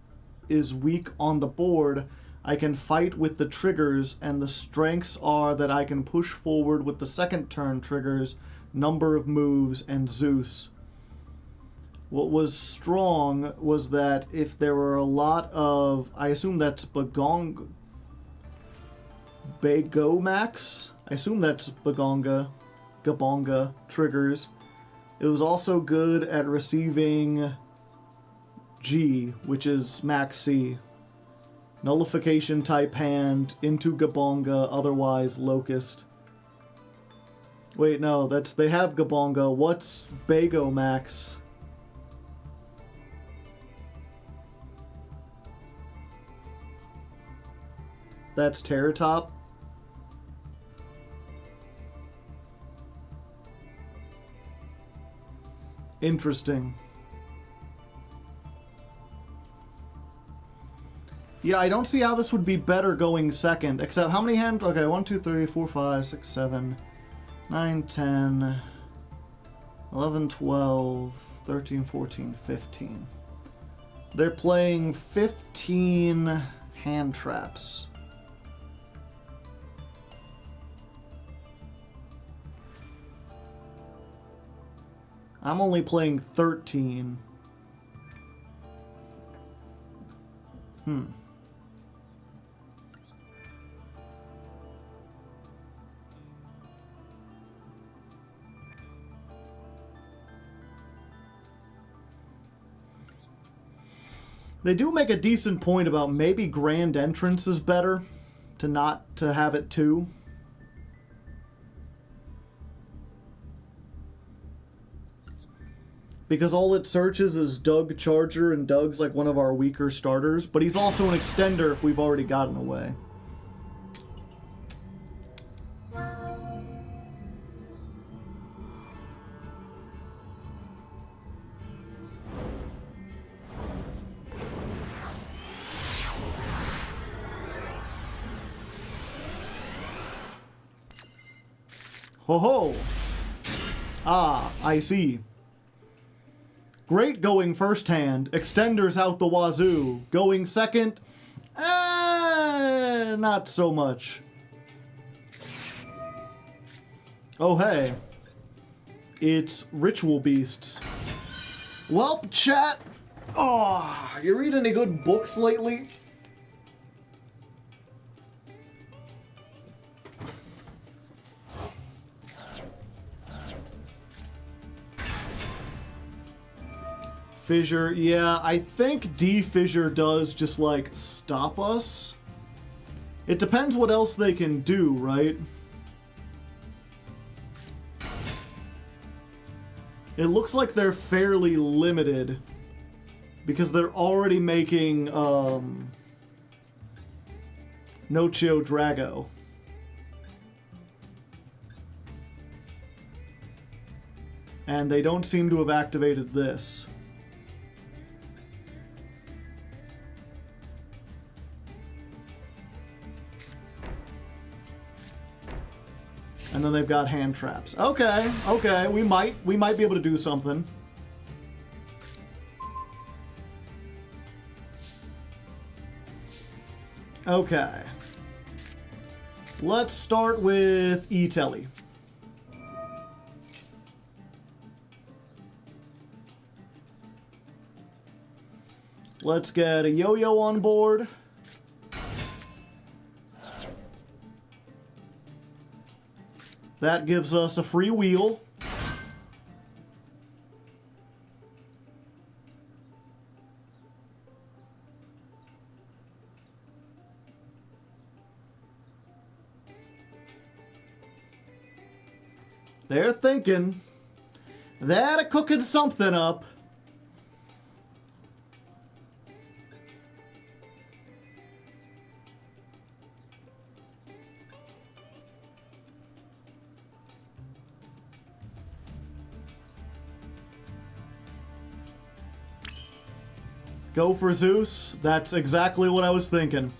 S1: is weak on the board, I can fight with the triggers, and the strengths are that I can push forward with the second turn triggers, number of moves, and Zeus. What was strong was that if there were a lot of, I assume that's Bagomax? I assume that's Gabonga triggers. It was also good at receiving G, which is Max C. Nullification type hand into Gabonga, otherwise Locust. Wait, no, they have Gabonga. What's Bago Max? That's Terratop. Interesting. Yeah, I don't see how this would be better going second, except how many hand... Okay, 1, 2, 3, 4, 5, 6, 7, 9, 10, 11, 12, 13, 14, 15. They're playing 15 hand traps. I'm only playing 13. They do make a decent point about maybe Grand Entrance is better to not to have it too. Because all it searches is Doug Charger, and Doug's like one of our weaker starters, but he's also an extender if we've already gotten away. Ho ho! Ah, I see. Great going first hand. Extenders out the wazoo. Going second, not so much. Oh hey. It's Ritual Beasts. Welp, chat! Oh, you read any good books lately? Fissure, yeah, I think D-Fissure does just, like, stop us. It depends what else they can do, right? It looks like they're fairly limited, because they're already making, Nochio Drago. And they don't seem to have activated this. And then they've got hand traps. Okay, okay, we might be able to do something. Okay. Let's start with E-Telly. Let's get a Yo-Yo on board. That gives us a free wheel. They're thinking. They're cooking something up. Go for Zeus. That's exactly what I was thinking.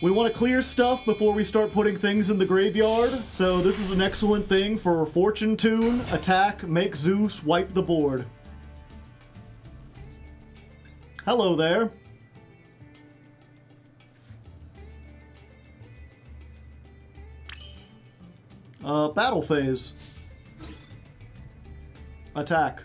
S1: We want to clear stuff before we start putting things in the graveyard, so this is an excellent thing for Fortune Tune, attack, make Zeus, wipe the board. Hello there. Battle phase. Attack.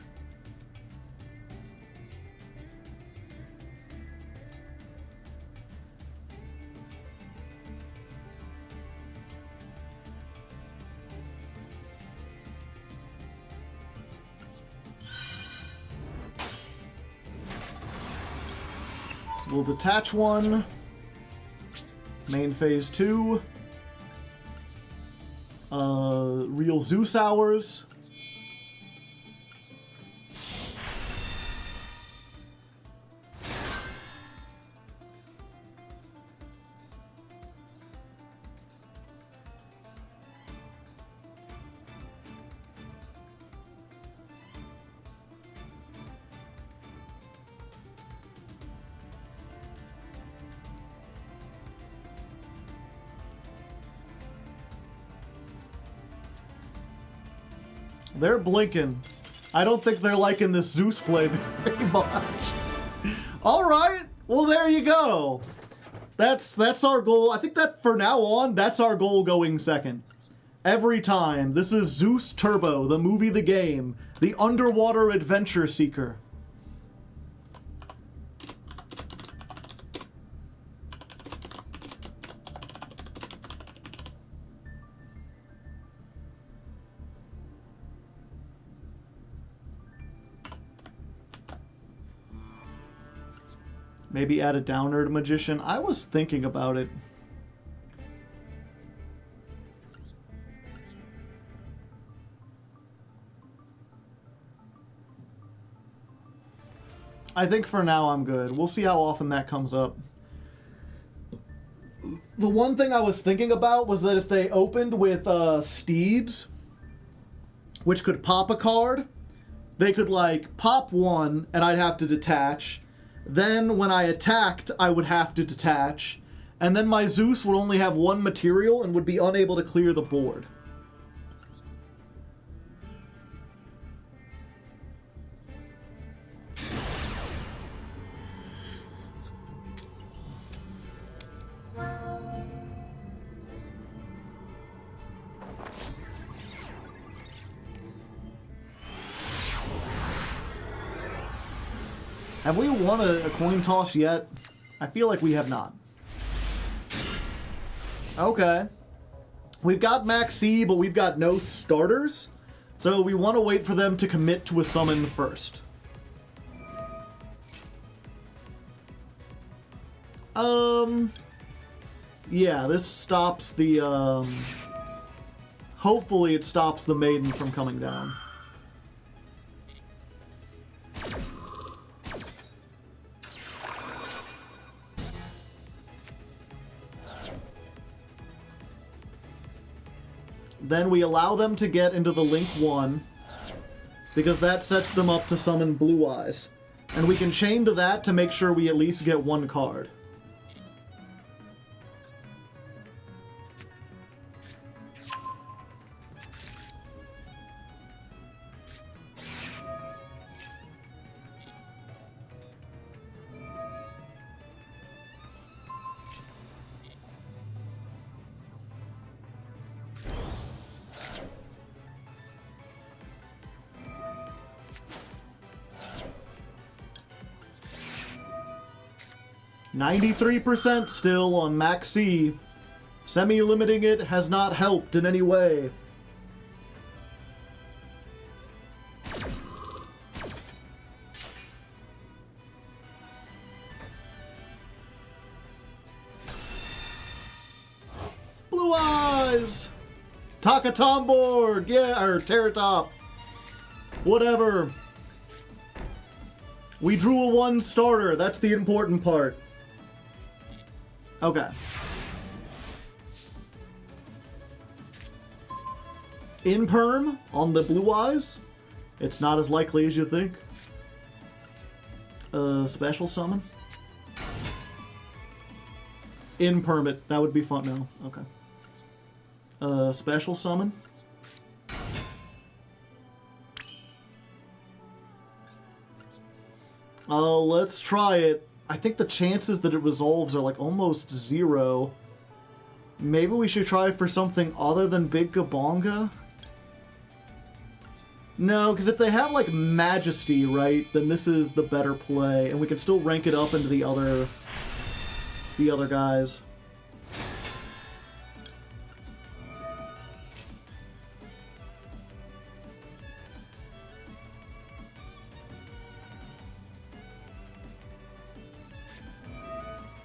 S1: We'll detach one. Main phase 2. Real Zeus hours. They're blinking. I don't think they're liking this Zeus play very much. Alright, well there you go. That's our goal. I think that for now on, that's our goal going second. Every time. This is Zeus Turbo, the movie, the game. The underwater adventure seeker. Maybe add a downer to Magician. I was thinking about it. I think for now I'm good. We'll see how often that comes up. The one thing I was thinking about was that if they opened with Steeds, which could pop a card, they could like pop one and I'd have to detach. Then when I attacked, I would have to detach. And then my Zeus would only have one material and would be unable to clear the board. Have we won a coin toss yet? I feel like we have not. Okay. We've got Max C, but we've got no starters. So we want to wait for them to commit to a summon first. Yeah, this stops the, hopefully it stops the Maiden from coming down. Then we allow them to get into the Link 1, because that sets them up to summon Blue Eyes. And we can chain to that to make sure we at least get one card. %, still on Max C. Semi-limiting it has not helped in any way. Blue Eyes! Takatomborg! Yeah, or Terratop. Whatever. We drew a 1 starter. That's the important part. Okay. Imperm on the Blue Eyes. It's not as likely as you think. Special summon. Imperm it. That would be fun. No. Okay. Special summon. Let's try it. I think the chances that it resolves are like almost 0. Maybe we should try for something other than Big Gabonga? No, because if they have, like, Majesty, right, then this is the better play, and we can still rank it up into the other guys.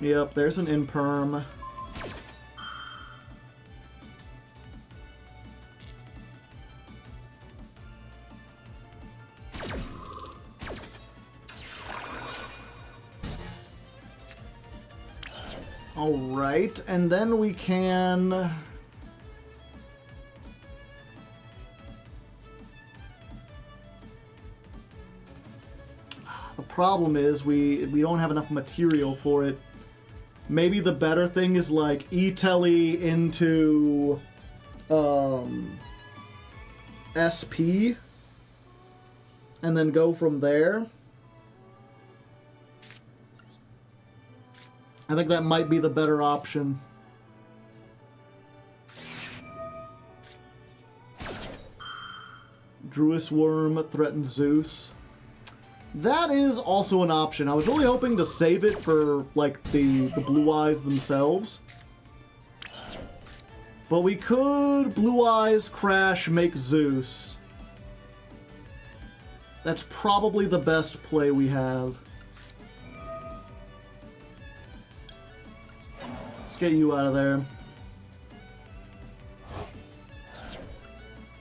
S1: Yep, there's an Imperm. Alright, and then we can... The problem is we don't have enough material for it. Maybe the better thing is like E-Telly into SP and then go from there. I think that might be the better option. Druis Worm threatens Zeus. That is also an option. I was really hoping to save it for, like, the Blue Eyes themselves. But we could Blue Eyes, Crash, make Zeus. That's probably the best play we have. Let's get you out of there.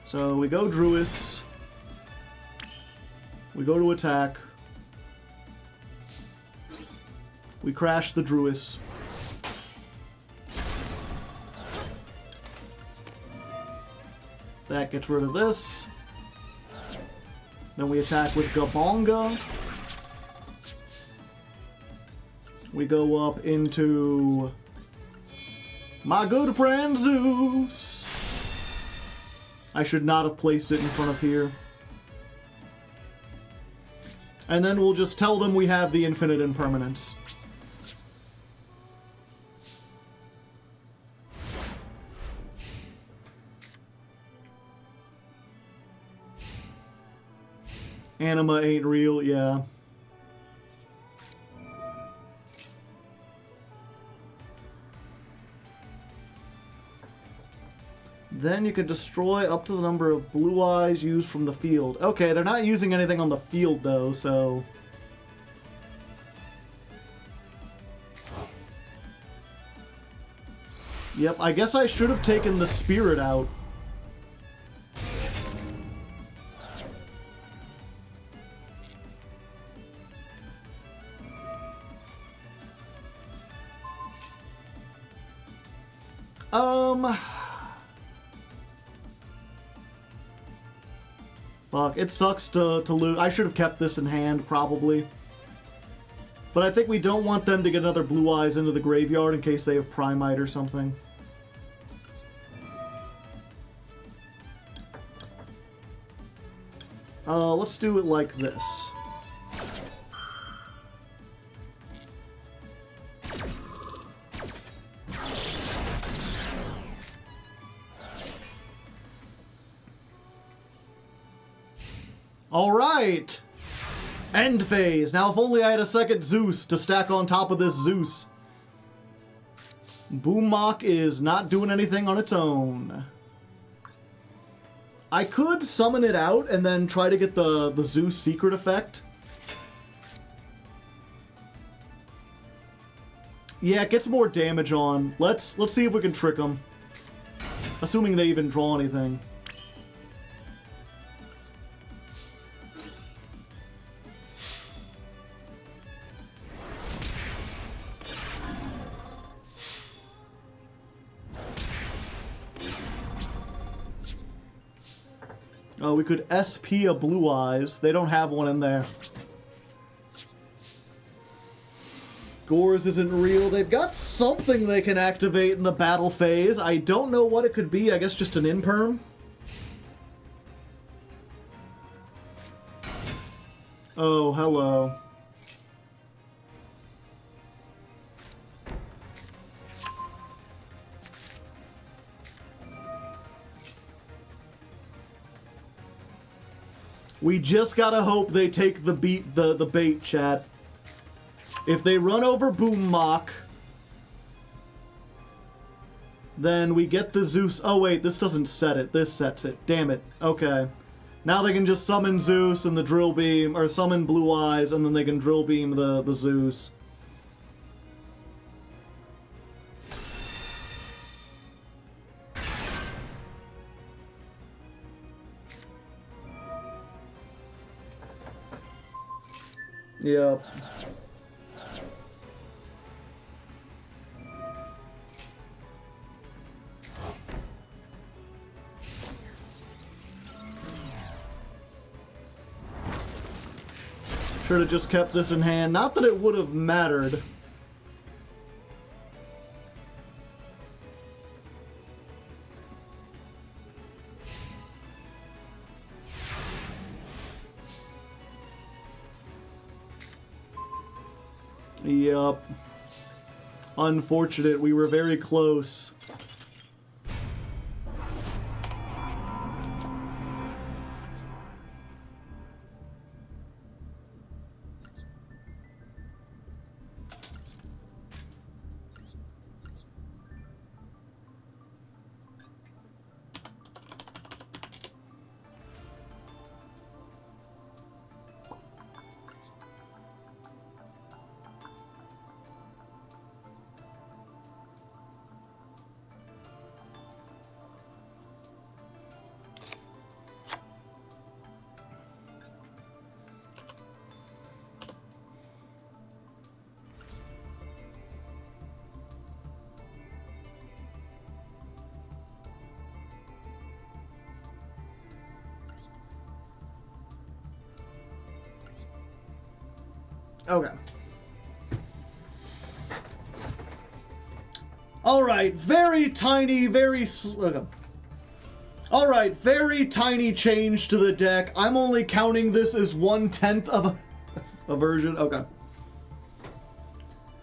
S1: So we go Druis. We go to attack. We crash the Druis. That gets rid of this. Then we attack with Gabonga. We go up into my good friend Zeus. I should not have placed it in front of here. And then we'll just tell them we have the infinite impermanence. Anima ain't real, yeah. Then you can destroy up to the number of blue eyes used from the field. Okay, they're not using anything on the field, though, so... Yep, I guess I should have taken the spirit out. Fuck, it sucks to lose. I should have kept this in hand, probably. But I think we don't want them to get another Blue Eyes into the graveyard in case they have Primite or something. Let's do it like this. Alright! End phase. Now, if only I had a second Zeus to stack on top of this Zeus. Boom Mock is not doing anything on its own. I could summon it out and then try to get the Zeus secret effect. Yeah, it gets more damage on. Let's see if we can trick them. Assuming they even draw anything. Oh, we could SP a Blue Eyes. They don't have one in there. Gores isn't real. They've got something they can activate in the battle phase. I don't know what it could be. I guess just an Imperm. Oh, hello. We just gotta hope they take the bait, chat. If they run over Boom Mock, then we get the Zeus. Oh wait, this doesn't set it. This sets it. Damn it. Okay. Now they can just summon Zeus and the Drill Beam, or summon Blue Eyes, and then they can Drill Beam the Zeus. Yep. Should have just kept this in hand. Not that it would have mattered. Yup. Unfortunate. We were very close. Okay. Alright, very tiny, okay. Alright, very tiny change to the deck. I'm only counting this as 1/10 of a version. Okay.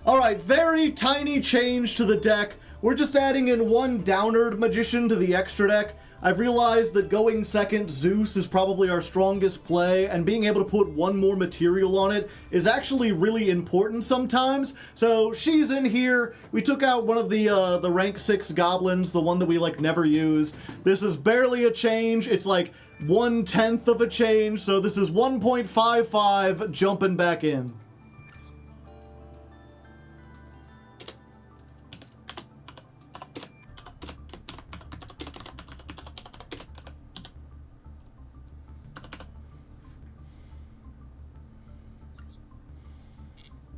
S1: Alright, very tiny change to the deck. We're just adding in one Downerd Magician to the extra deck. I've realized that going second Zeus is probably our strongest play, and being able to put one more material on it is actually really important sometimes. So she's in here. We took out one of the rank 6 goblins, the one that we like never use. This is barely a change. It's like 1/10 of a change, so this is 1.55 jumping back in.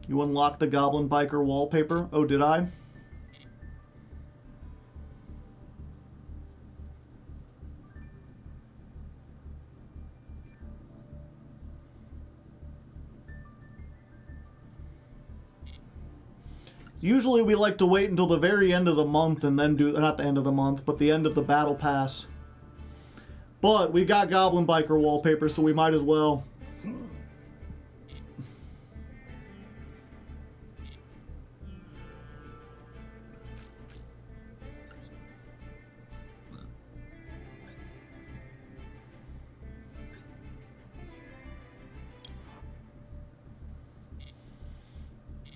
S1: You unlocked the Goblin Biker wallpaper? Oh, did I? Usually we like to wait until the very end of the month and then do, not the end of the month, but the end of the battle pass. But we got Goblin Biker wallpaper, so we might as well.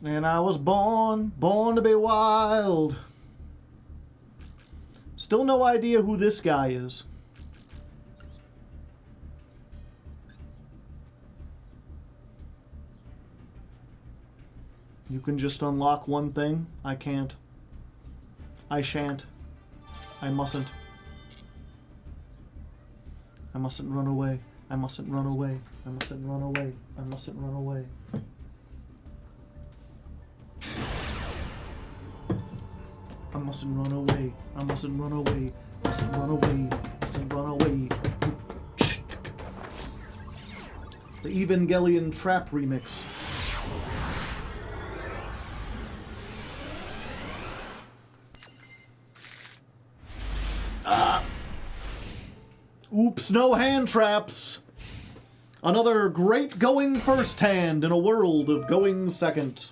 S1: And I was born to be wild. Still no idea who this guy is. You can just unlock one thing? I can't. I shan't. I mustn't. I mustn't run away. I mustn't run away. I mustn't run away. I mustn't run away. I mustn't run away. I mustn't run away. I mustn't run away. I mustn't run away. The Evangelion Trap Remix. Oops, no hand traps. Another great going first hand in a world of going second.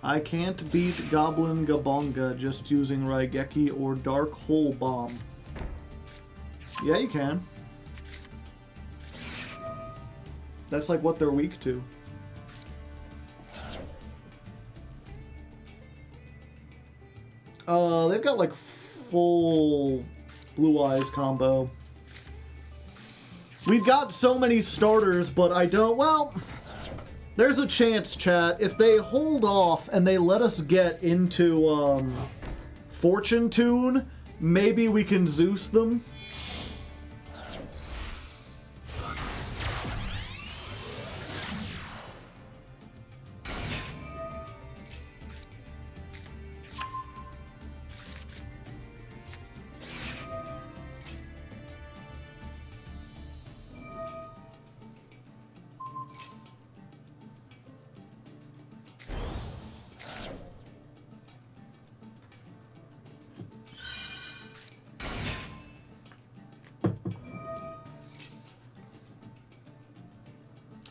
S1: I can't beat Goblin Gabonga just using Raigeki or Dark Hole Bomb. Yeah, you can. That's like what they're weak to. They've got like full Blue Eyes combo. We've got so many starters, but I don't... Well, there's a chance, chat. If they hold off and they let us get into Fortune Tune, maybe we can Zeus them.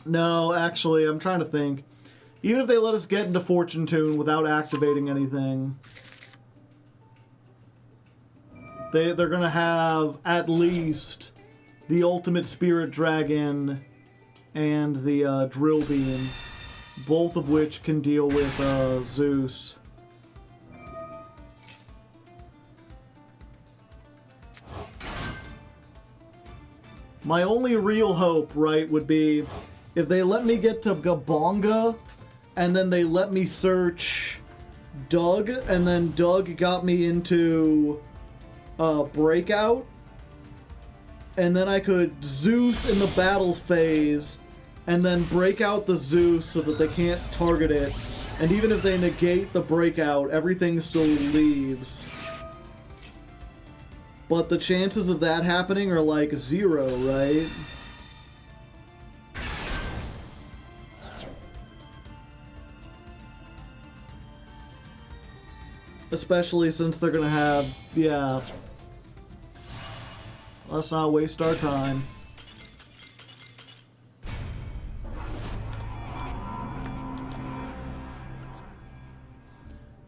S1: No, actually, I'm trying to think. Even if they let us get into Fortune Tune without activating anything, they're gonna have at least the Ultimate Spirit Dragon and the Drill Beam, both of which can deal with Zeus. My only real hope, right, would be if they let me get to Gabonga, and then they let me search Doug, and then Doug got me into Breakout, and then I could Zeus in the battle phase, and then break out the Zeus so that they can't target it, and even if they negate the Breakout, everything still leaves. But the chances of that happening are like 0, right? Especially since they're gonna have, yeah. Let's not waste our time.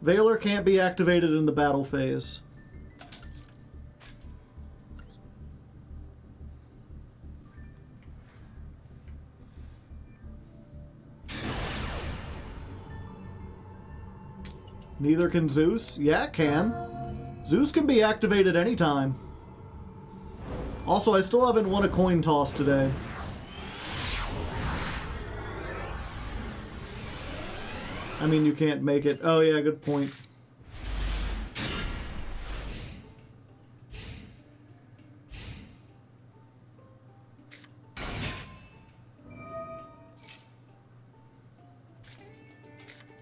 S1: Valor can't be activated in the battle phase. Neither can Zeus? Yeah, it can. Zeus can be activated anytime. Also, I still haven't won a coin toss today. I mean, you can't make it. Oh yeah, good point.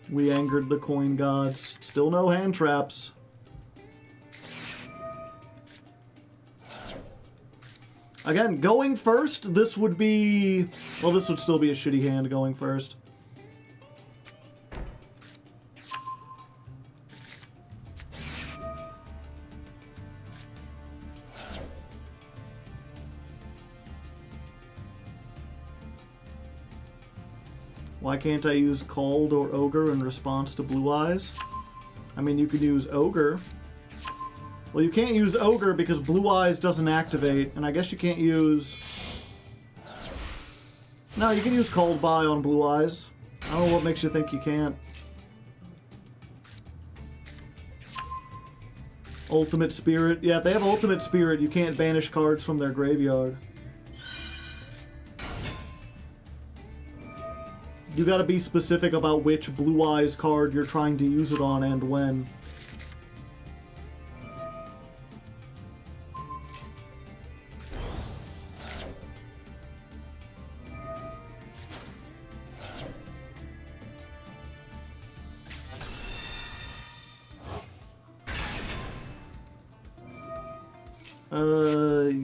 S1: We angered the coin gods. Still no hand traps. Again, going first, this would be... Well, this would still be a shitty hand going first. Why can't I use Called or Ogre in response to Blue Eyes? I mean, you could use Ogre. Well, you can't use Ogre because Blue Eyes doesn't activate, and I guess you can't use... No, you can use Called By on Blue Eyes. I don't know what makes you think you can't. Ultimate Spirit. Yeah, if they have Ultimate Spirit, you can't banish cards from their graveyard. You gotta be specific about which Blue Eyes card you're trying to use it on and when.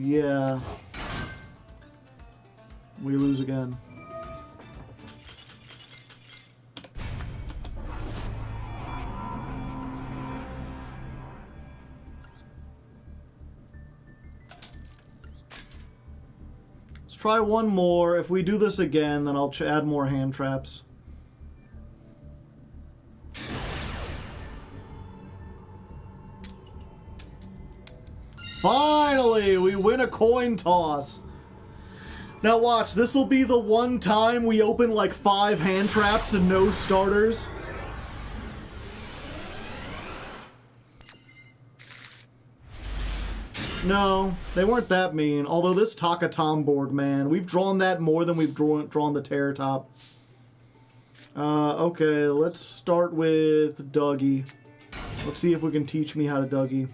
S1: Yeah. We lose again. Let's try one more. If we do this again, then I'll add more hand traps. Finally, we win a coin toss. Now watch, this will be the one time we open like 5 hand traps and no starters. No, they weren't that mean. Although this Takatom board, man, we've drawn that more than we've drawn the Terror Top. Okay, let's start with Dougie. Let's see if we can teach me how to Dougie.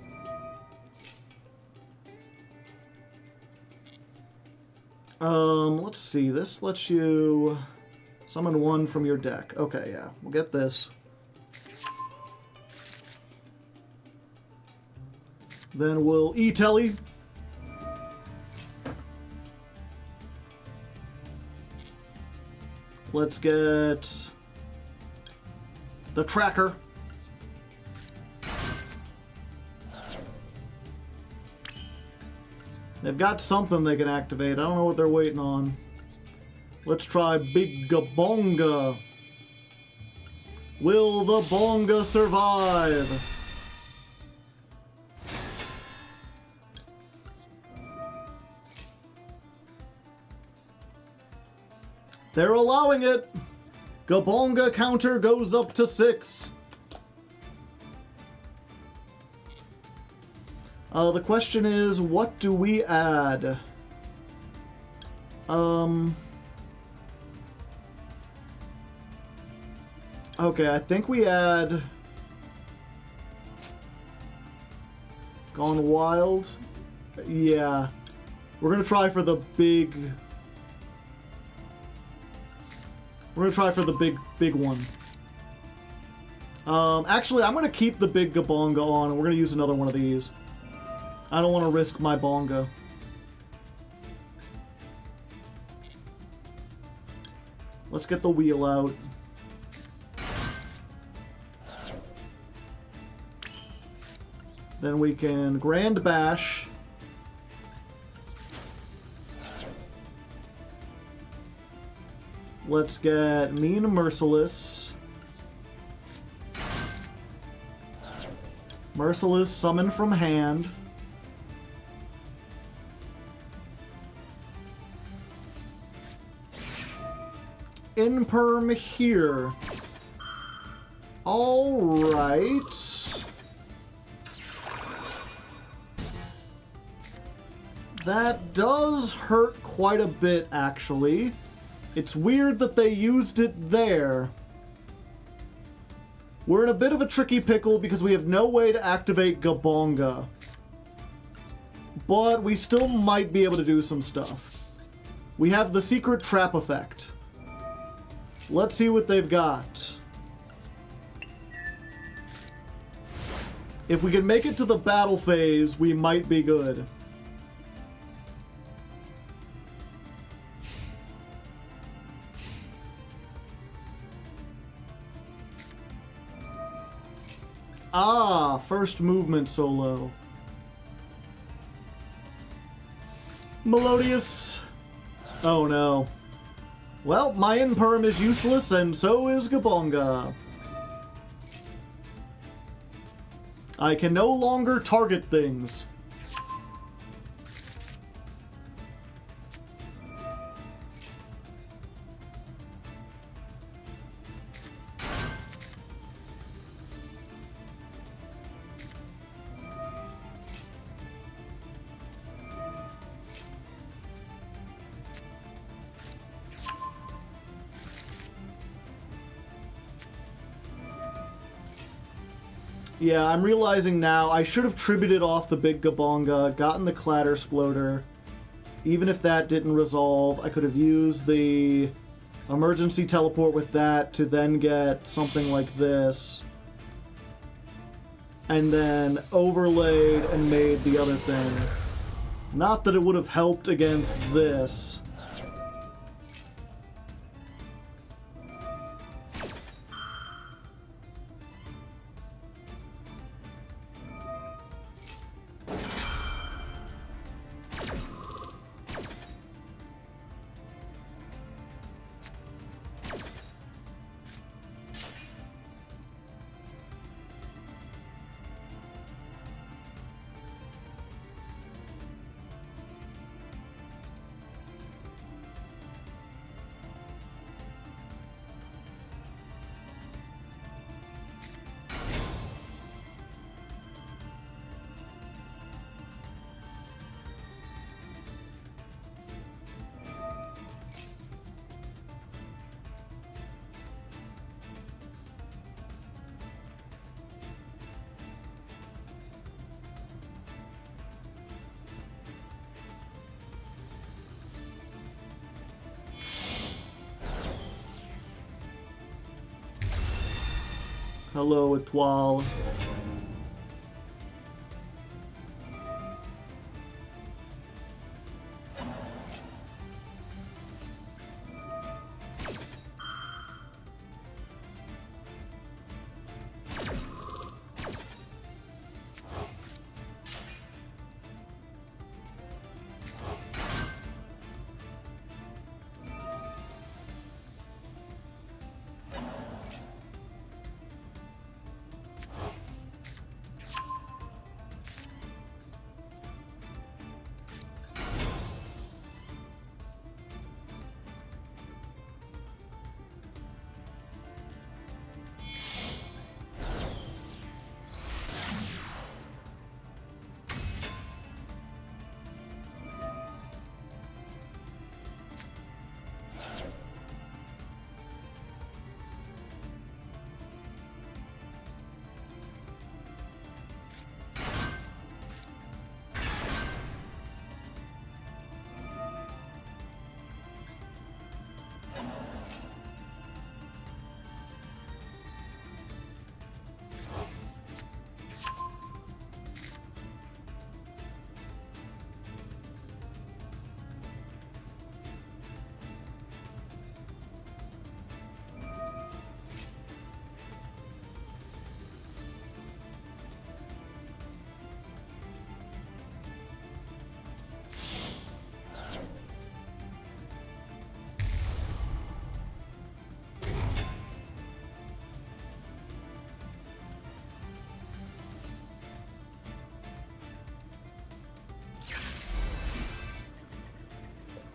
S1: Let's see. This lets you summon 1 from your deck. Okay, yeah, we'll get this. Then we'll E-Telly. Let's get the Tracker. They've got something they can activate. I don't know what they're waiting on. Let's try Big Gabonga. Will the Bonga survive? They're allowing it. Gabonga counter goes up to 6. The question is, what do we add? Okay, I think we add Gone Wild. Yeah. We're gonna try for the big... We're gonna try for the big one. Actually, I'm gonna keep the big Gabonga on, and we're gonna use another one of these. I don't want to risk my Bonga. Let's get the wheel out. Then we can Grand Bash. Let's get Mean Merciless. Merciless summon from hand. Imperm here. Alright. That does hurt quite a bit, actually. It's weird that they used it there. We're in a bit of a tricky pickle because we have no way to activate Gabonga. But we still might be able to do some stuff. We have the secret trap effect. Let's see what they've got. If we can make it to the battle phase, we might be good. Ah, first movement solo. Melodious. Oh no. Well, my Imperm is useless, and so is Gabonga. I can no longer target things. Yeah, I'm realizing now I should have tributed off the big Gabonga, gotten the Clatter Sploder. Even if that didn't resolve, I could have used the emergency teleport with that to then get something like this. And then overlaid and made the other thing. Not that it would have helped against this. Hello, Etoile.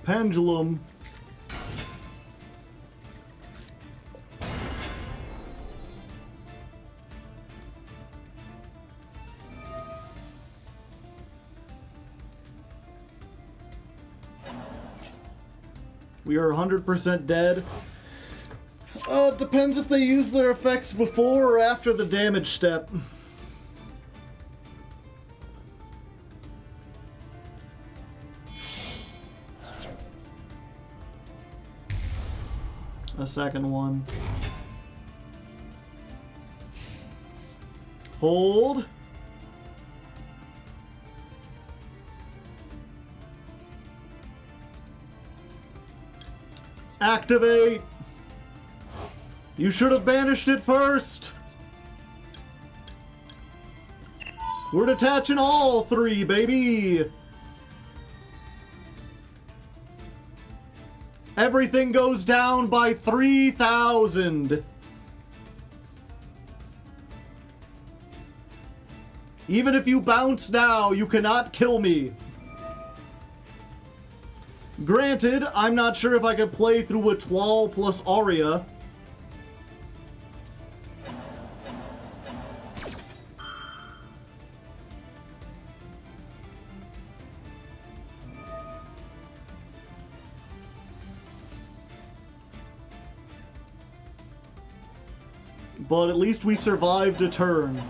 S1: Pendulum. We are 100% dead. It depends if they use their effects before or after the damage step. A second one. Hold. Activate. You should have banished it first. We're detaching all three, baby. Everything goes down by 3,000. Even if you bounce now, you cannot kill me. Granted, I'm not sure if I could play through a Twal plus Aria. But at least we survived a turn.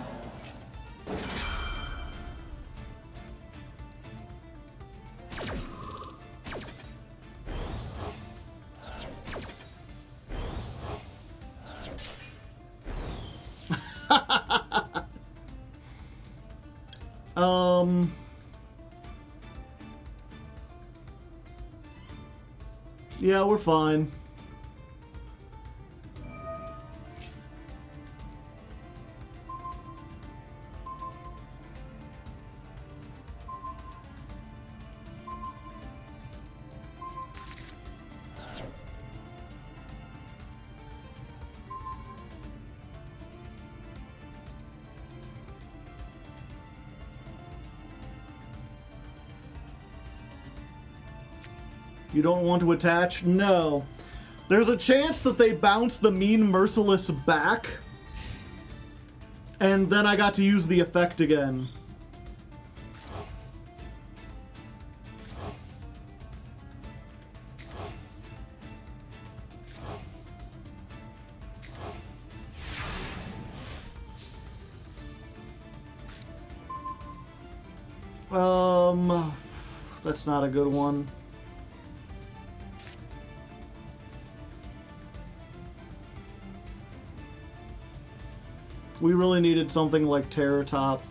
S1: Yeah, we're fine. You don't want to attach? No. There's a chance that they bounce the Mean Merciless back. And then I got to use the effect again. That's not a good one. We really needed something like Terror Top.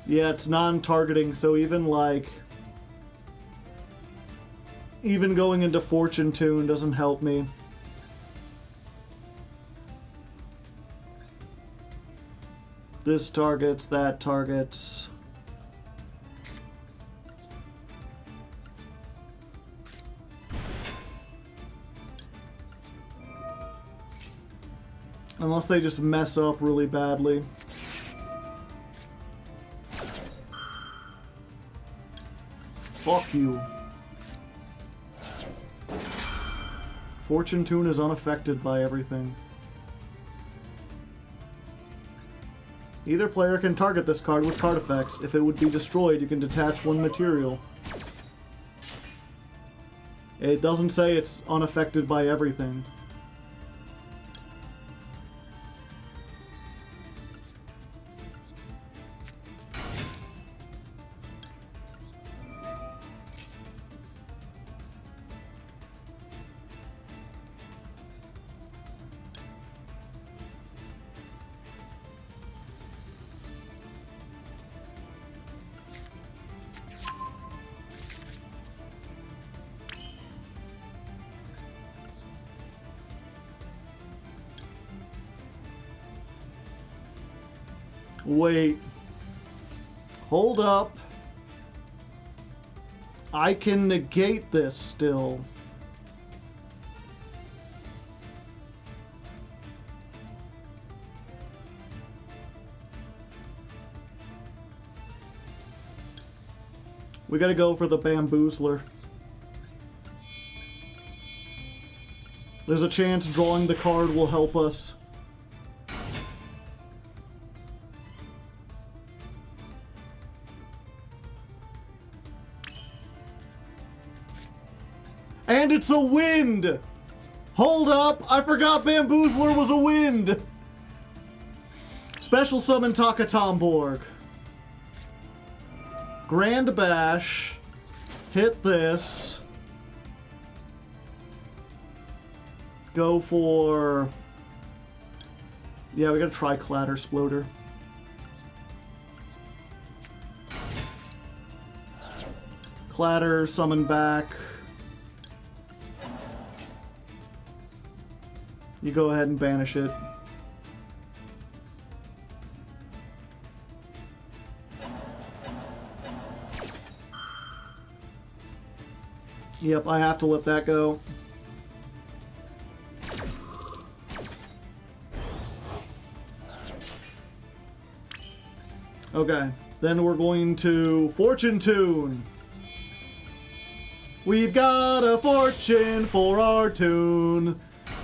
S1: Yeah, it's non-targeting, so even like... Even going into Fortune Tune doesn't help me. This targets, that targets. Unless they just mess up really badly. Fuck you. Fortune Tune is unaffected by everything. Either player can target this card with card effects. If it would be destroyed, you can detach one material. It doesn't say it's unaffected by everything. Wait. Hold up. I can negate this still. We gotta go for the Bamboozler. There's a chance drawing the card will help us. And it's a wind! Hold up! I forgot Bamboozler was a wind! Special summon Takatomborg. Grand Bash. Hit this. Go for... Yeah, we gotta try Clatter Sploder. Clatter, summon back. You go ahead and banish it. Yep, I have to let that go. Okay, then we're going to Fortune Tune. We've got a fortune for our tune.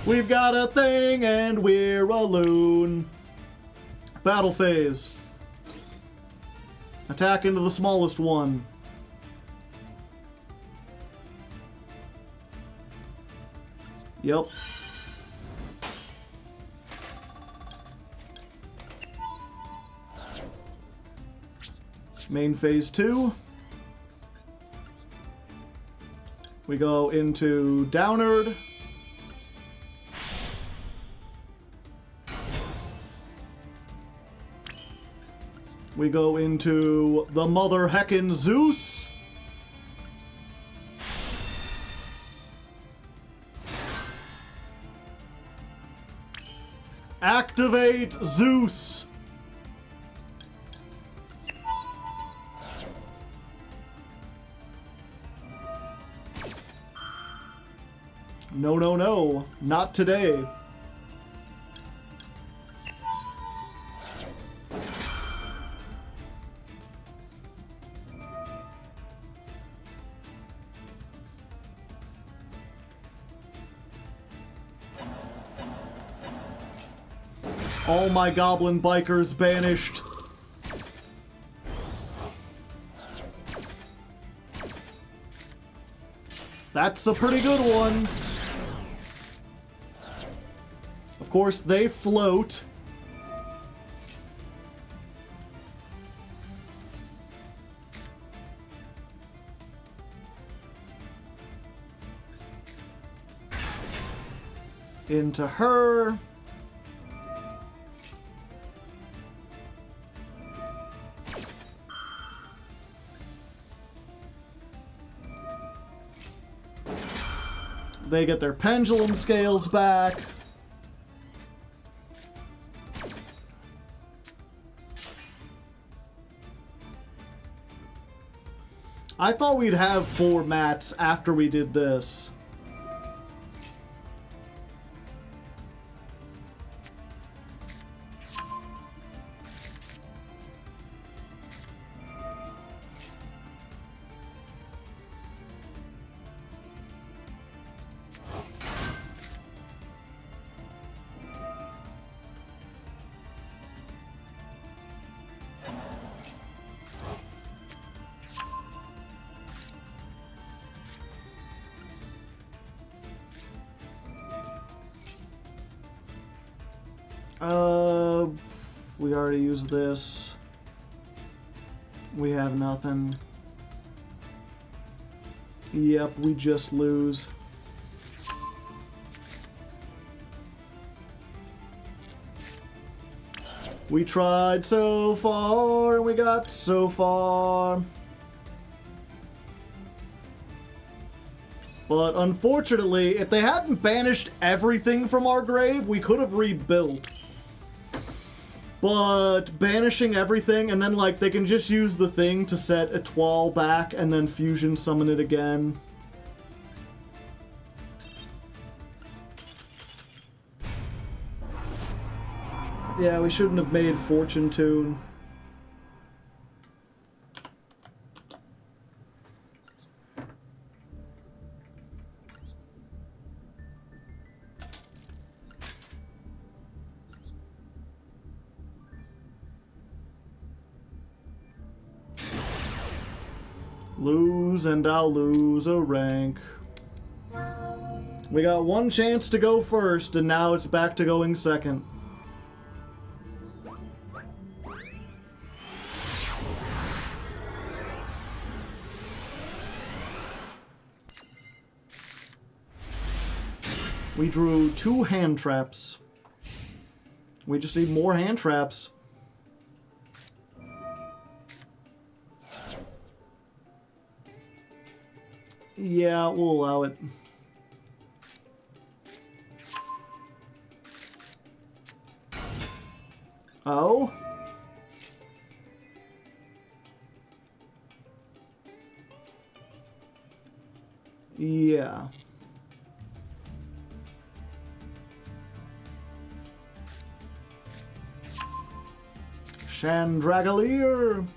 S1: We've got a thing and we're a loon. Battle phase. Attack into the smallest one. Yep. Main phase 2. We go into Downard. We go into the Mother Heckin' Zeus. Activate Zeus. No, no, no. Not today. All my goblin bikers banished. That's a pretty good one. Of course, they float. Into her. They get their pendulum scales back. I thought we'd have 4 mats after we did this. We already used this. We have nothing. Yep, we just lose. We tried so far, and we got so far. But unfortunately, if they hadn't banished everything from our grave, we could have rebuilt. But banishing everything, and then, like, they can just use the thing to set Étoile back and then fusion summon it again. Yeah, we shouldn't have made Fortune Tune. Lose and I'll lose a rank. We got one chance to go first, and now it's back to going second. We drew 2 hand traps. We just need more hand traps. Yeah, we'll allow it. Oh? Yeah. Chandragalier.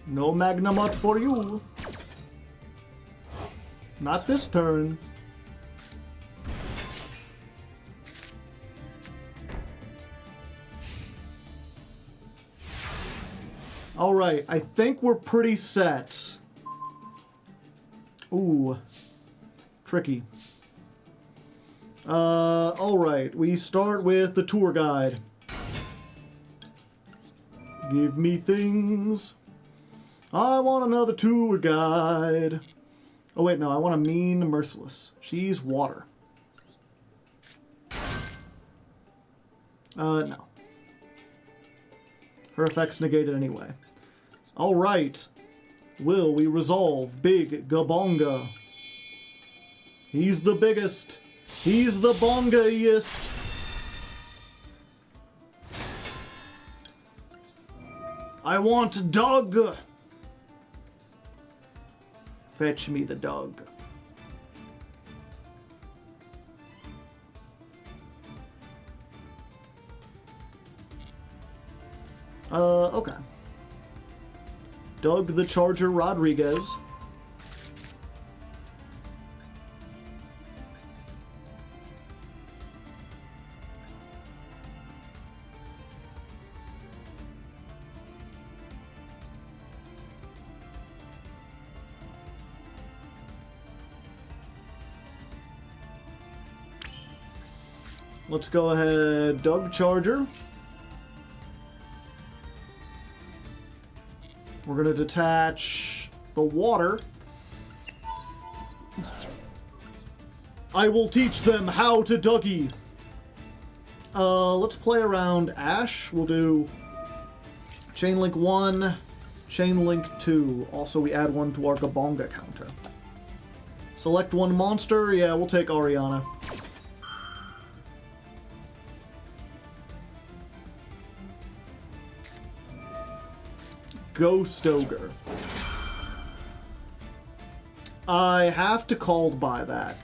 S1: No Magnamut for you. Not this turn. Alright, I think we're pretty set. Ooh. Tricky. Alright, we start with the tour guide. Give me things. I want another tour guide. Oh wait, no, I want a mean merciless. She's water. No. Her effect's negated anyway. Alright. Will we resolve Big Gabonga? He's the biggest. He's the bongaiest. I want dog. Fetch me the dog. Okay. Doug the Charger Rodriguez. Let's go ahead, Doug Charger. We're going to detach the water. I will teach them how to Dougie. Let's play around Ash. We'll do Chain Link 1, Chain Link 2. Also, we add one to our Gabonga counter. Select one monster. Yeah, we'll take Ariana. Ghost Ogre. I have to called by that.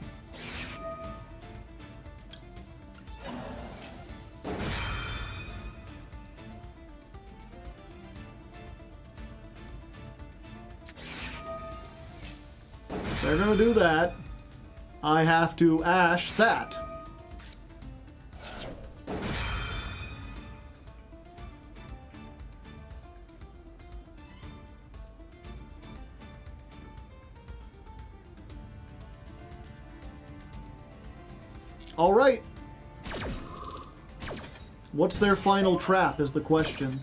S1: They're gonna do that. I have to Ash that. All right. What's their final trap is the question.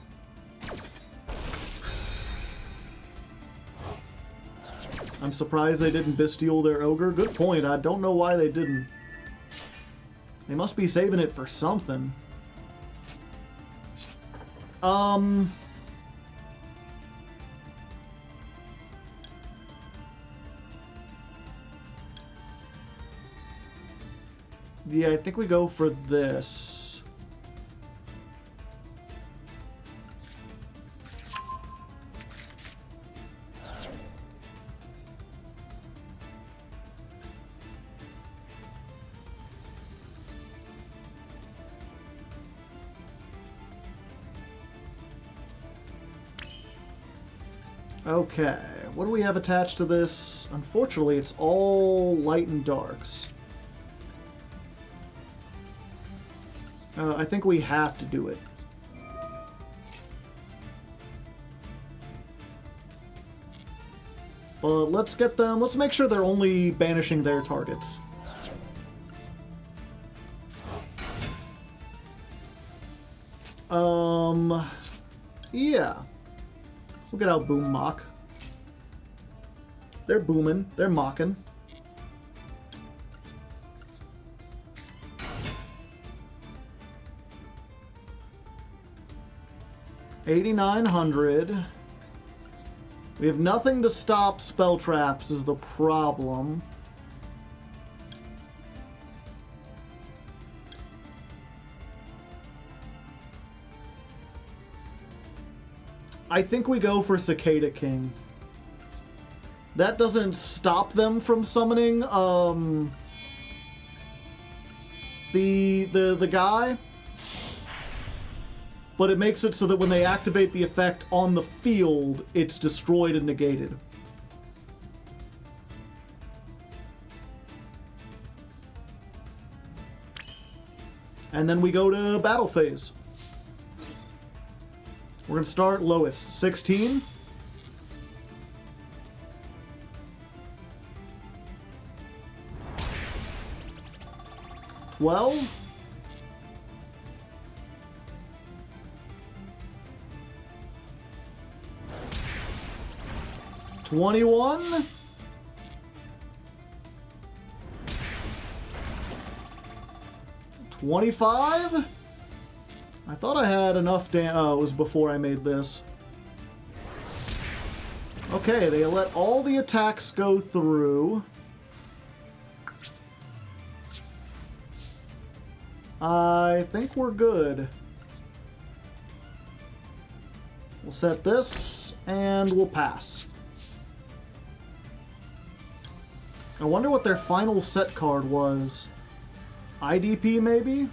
S1: I'm surprised they didn't bestial their ogre. Good point. I don't know why they didn't. They must be saving it for something. Yeah, I think we go for this. Okay, what do we have attached to this? Unfortunately, it's all light and darks. I think we have to do it. But let's get them, let's make sure they're only banishing their targets. Yeah. We'll get out Boom Mock. They're booming, they're mocking. $8,900. We have nothing to stop spell traps is the problem. I think we go for Cicada King. That doesn't stop them from summoning the guy, but it makes it so that when they activate the effect on the field, it's destroyed and negated. And then we go to battle phase. We're going to start lowest, 16. $12. $21. $25. I thought I had enough oh, it was before I made this. Okay, they let all the attacks go through. I think we're good. We'll set this, and we'll pass. I wonder what their final set card was. IDP, maybe?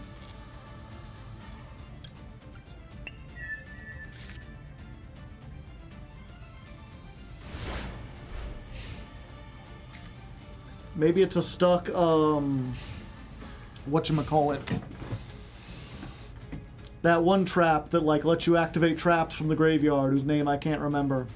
S1: Maybe it's a stuck, whatchamacallit. That one trap that, like, lets you activate traps from the graveyard, whose name I can't remember.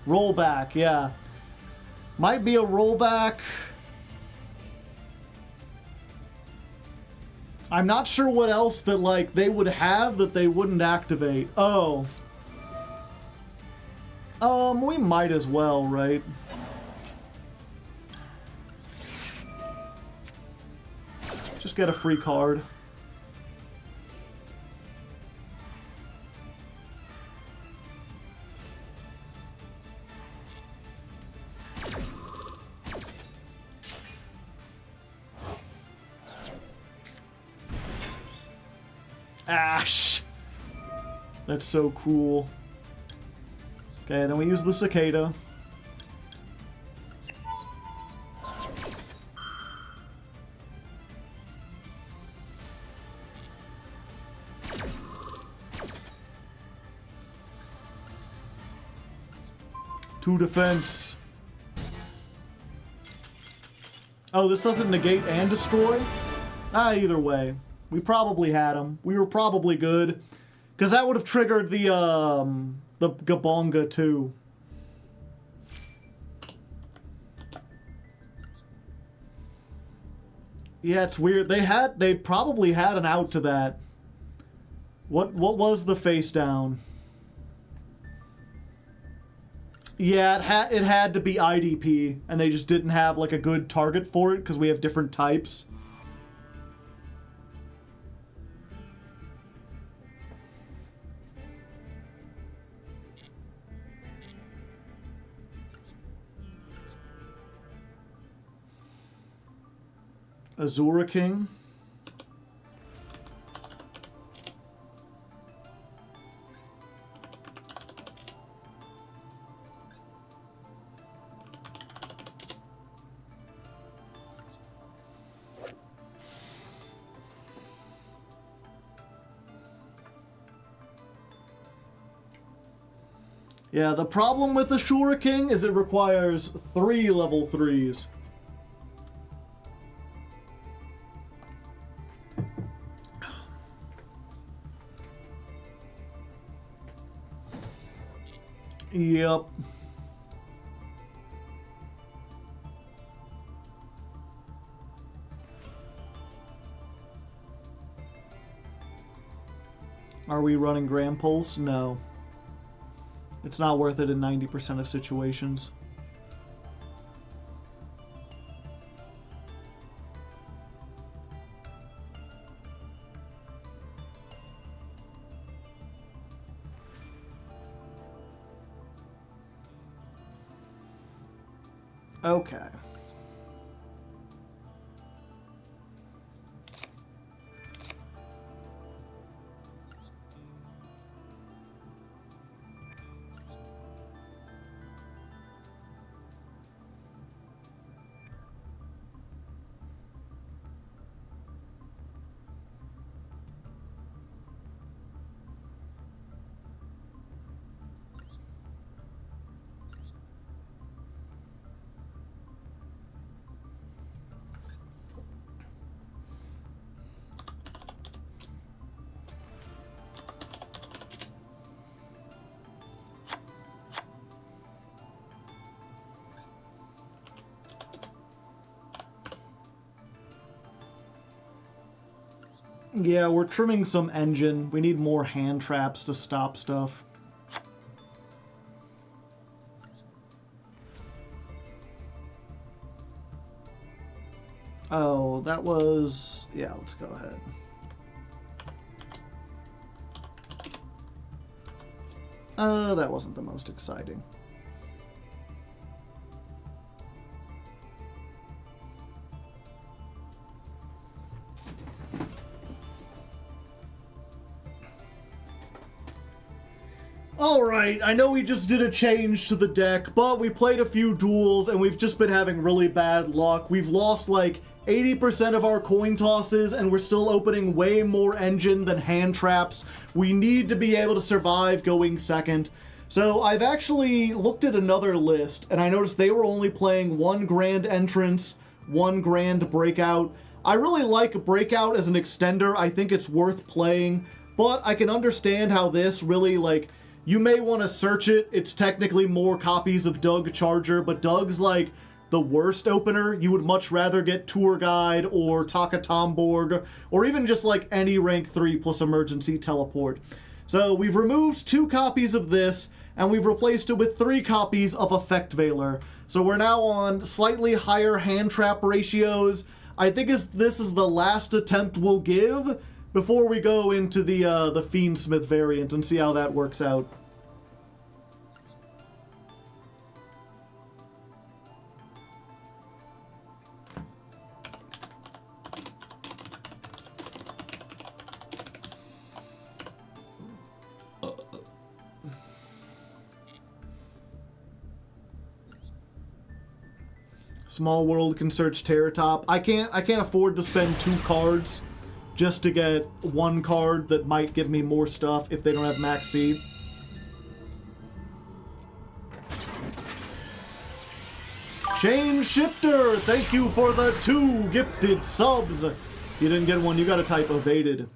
S1: Rollback, yeah. Might be a rollback. I'm not sure what else that, like, they would have that they wouldn't activate. Oh. We might as well, right? Just get a free card. Ash! That's so cool. Okay, then we use the cicada. Two defense. Oh, this doesn't negate and destroy? Either way. We probably had him. We were probably good. Because that would have triggered the Gabonga too. Yeah, it's weird. They probably had an out to that. What was the face down? Yeah, it had to be IDP, and they just didn't have like a good target for it because we have different types. Azura King. Yeah, the problem with the Ashura King is it requires 3 level 3s. Yep. Are we running Grand Pulse? No. It's not worth it in 90% of situations. Okay. Yeah, we're trimming some engine. We need more hand traps to stop stuff. Oh, that was... Yeah, let's go ahead. That wasn't the most exciting. Alright, I know we just did a change to the deck, but we played a few duels and we've just been having really bad luck. We've lost like 80% of our coin tosses, and we're still opening way more engine than hand traps. We need to be able to survive going second. So I've actually looked at another list, and I noticed they were only playing 1 grand entrance, 1 grand breakout. I really like breakout as an extender. I think it's worth playing, but I can understand how this really, like, you may want to search it. It's technically more copies of Doug Charger, but Doug's like the worst opener. You would much rather get Tour Guide or Taka Tomborg, or even just like any rank 3 plus emergency teleport. So we've removed 2 copies of this, and we've replaced it with 3 copies of Effect Veiler. So we're now on slightly higher hand trap ratios. I think this is the last attempt we'll give before we go into the Fiendsmith variant and see how that works out. Small World can search Terror Top. I can't afford to spend 2 cards just to get 1 card that might give me more stuff if they don't have Max C. Shane Shifter, thank you for the 2 gifted subs. You didn't get one, you got to type evaded.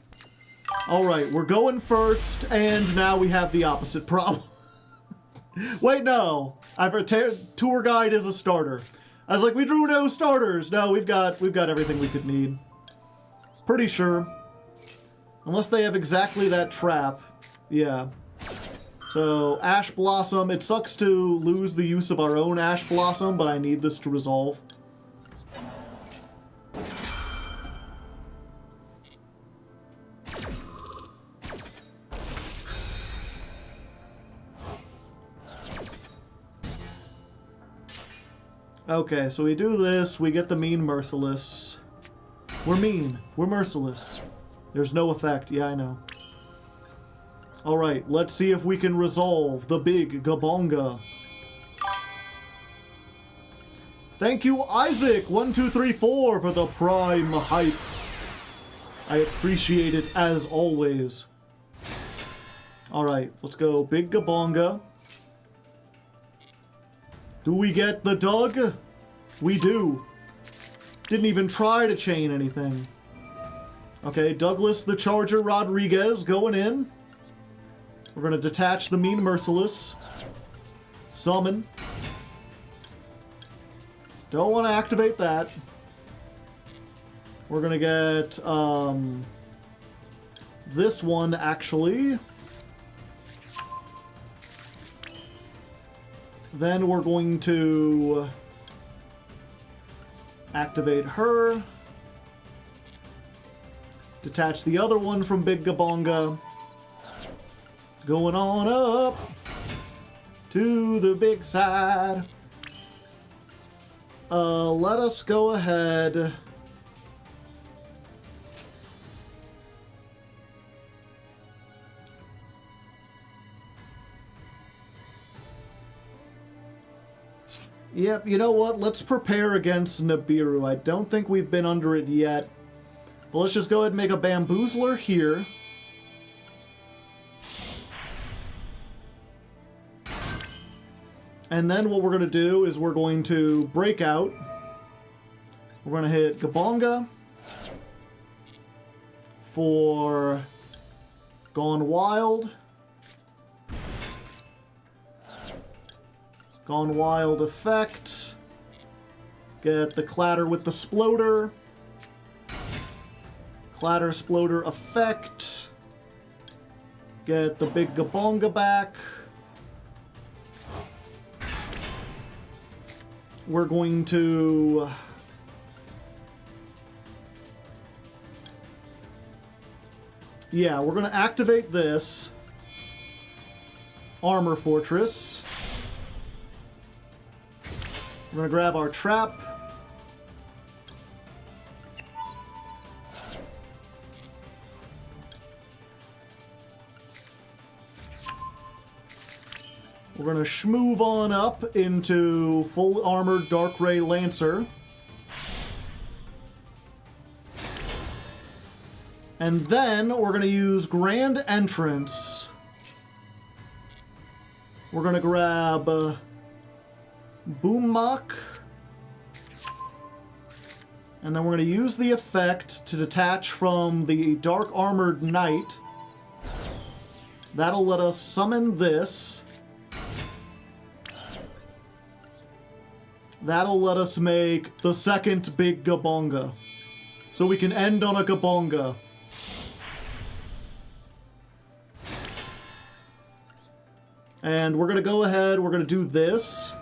S1: Alright, we're going first, and now we have the opposite problem. Wait, no. I've heard Tour Guide is a starter. I was like, we drew no starters. No, we've got everything we could need. Pretty sure. Unless they have exactly that trap. Yeah. So, Ash Blossom. It sucks to lose the use of our own Ash Blossom, but I need this to resolve. Okay, so we do this, we get the Mean Merciless. We're mean, we're merciless. There's no effect, yeah, I know. Alright, let's see if we can resolve the big Gabonga. Thank you, Isaac1234 for the Prime Hype. I appreciate it as always. Alright, let's go big Gabonga. Do we get the Doug? We do. Didn't even try to chain anything. Okay, Douglas the Charger Rodriguez going in. We're going to detach the Mean Merciless. Summon. Don't want to activate that. We're going to get this one, actually. Then we're going to activate her. Detach the other one from Big Gabonga. Going on up to the big side. Let us go ahead. Yep, you know what? Let's prepare against Nibiru. I don't think we've been under it yet. But let's just go ahead and make a Bamboozler here. And then what we're going to do is we're going to break out. We're going to hit Gabonga for Gone Wild. Gone Wild effect. Get the Clatter with the Sploder. Clatter Sploder effect. Get the big Gabonga back. We're going to... Yeah, we're going to activate this. Armor Fortress. We're going to grab our trap. We're going to schmoove on up into full armored Dark Ray Lancer. And then we're going to use Grand Entrance. We're going to grab Boom Mock. And then we're going to use the effect to detach from the Dark Armored Knight. That'll let us summon this. That'll let us make the second big Gabonga. So we can end on a Gabonga. And we're going to go ahead, we're going to do this.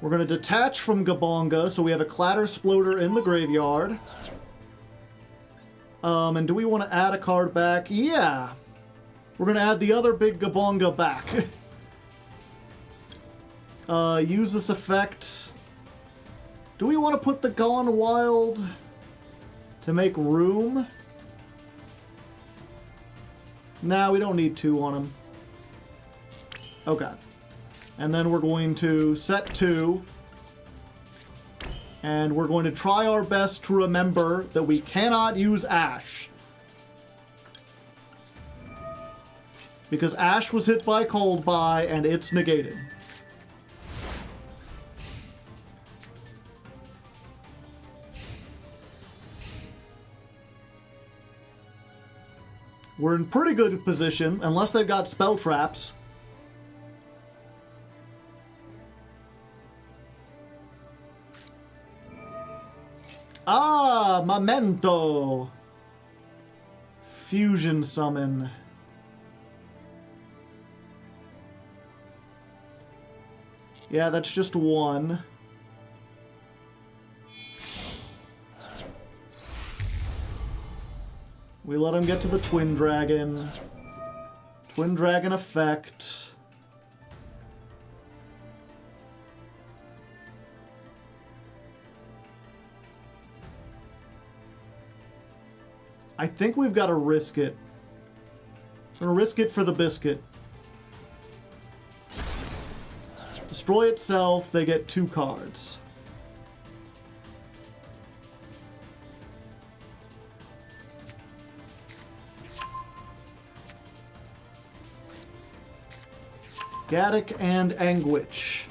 S1: We're going to detach from Gabonga, so we have a Clatter Sploder in the graveyard. And do we want to add a card back? Yeah. We're going to add the other big Gabonga back. Use this effect. Do we want to put the Gone Wild to make room? Nah, we don't need 2 on him. Okay. And then we're going to set 2. And we're going to try our best to remember that we cannot use Ash. Because Ash was hit by Cold Buy and it's negated. We're in pretty good position, unless they've got spell traps. Ah, Momento. Fusion Summon. Yeah, that's just 1. We let him get to the Twin Dragon. Twin Dragon effect. I think we've got to risk it. We're gonna risk it for the biscuit. Destroy itself, they get 2 cards. Gaddock and Anguish.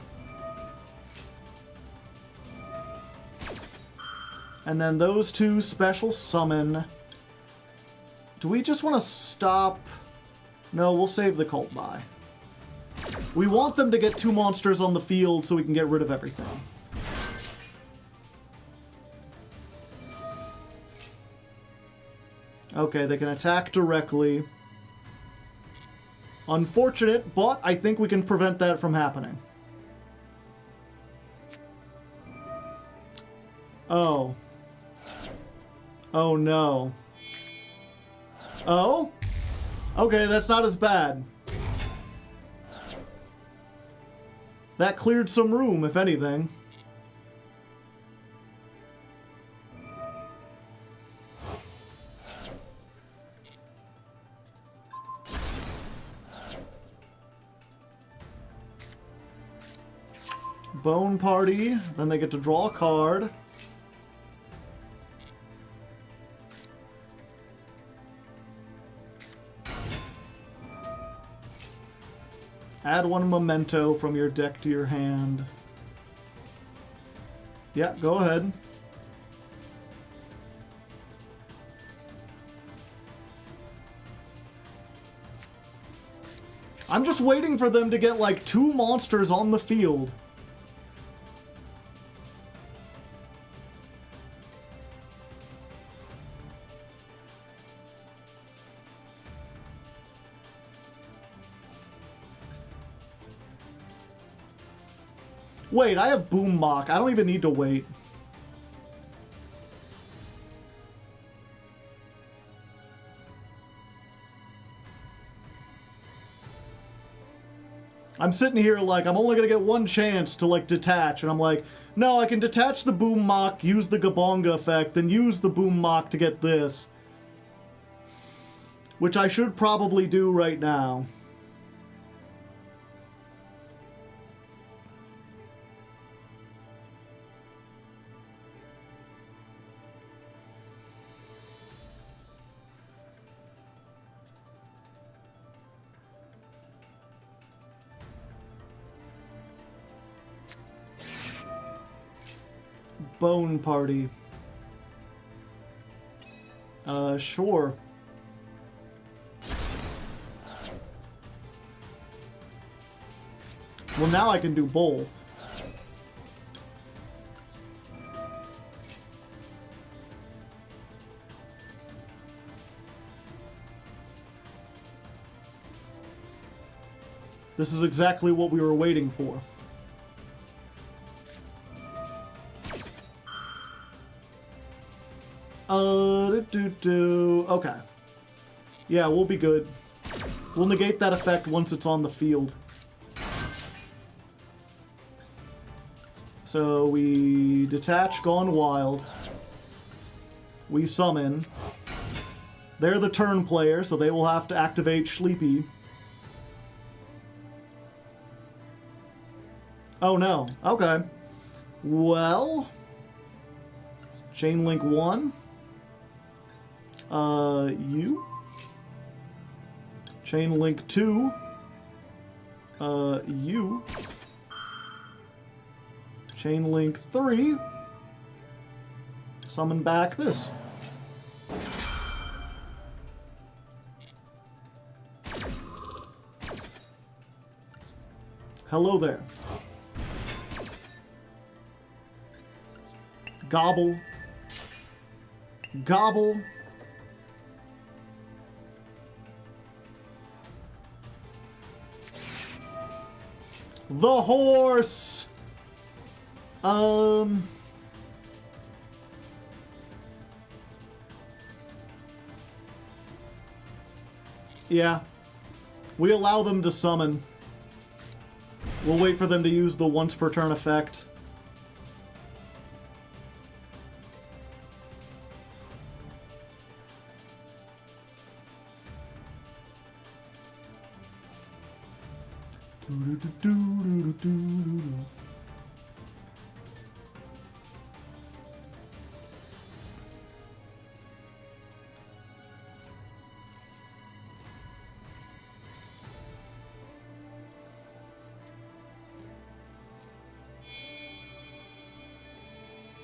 S1: And then those 2 special summon. Do we just want to stop? No, we'll save the Cult Buy. We want them to get 2 monsters on the field so we can get rid of everything. Okay, they can attack directly. Unfortunate, but I think we can prevent that from happening. Oh. Oh no. Oh? Okay, that's not as bad. That cleared some room, if anything. Bone Party, then they get to draw a card. Add 1 Memento from your deck to your hand. Yeah, go ahead. I'm just waiting for them to get like 2 monsters on the field. Wait, I have Boom Mock. I don't even need to wait. I'm sitting here like, I'm only going to get 1 chance to like detach. And I'm like, no, I can detach the Boom Mock, use the Gabonga effect, then use the Boom Mock to get this. Which I should probably do right now. Bone Party. Sure. Well, now I can do both. This is exactly what we were waiting for. Okay. Yeah, we'll be good. We'll negate that effect once it's on the field. So we detach Gone Wild. We summon. They're the turn player, so they will have to activate Sleepy. Oh no. Okay. Well, Chain Link 1. You. Chain Link 2. You. Chain Link 3. Summon back this. Hello there. Gobble. Gobble. The horse! Yeah. We allow them to summon. We'll wait for them to use the once per turn effect.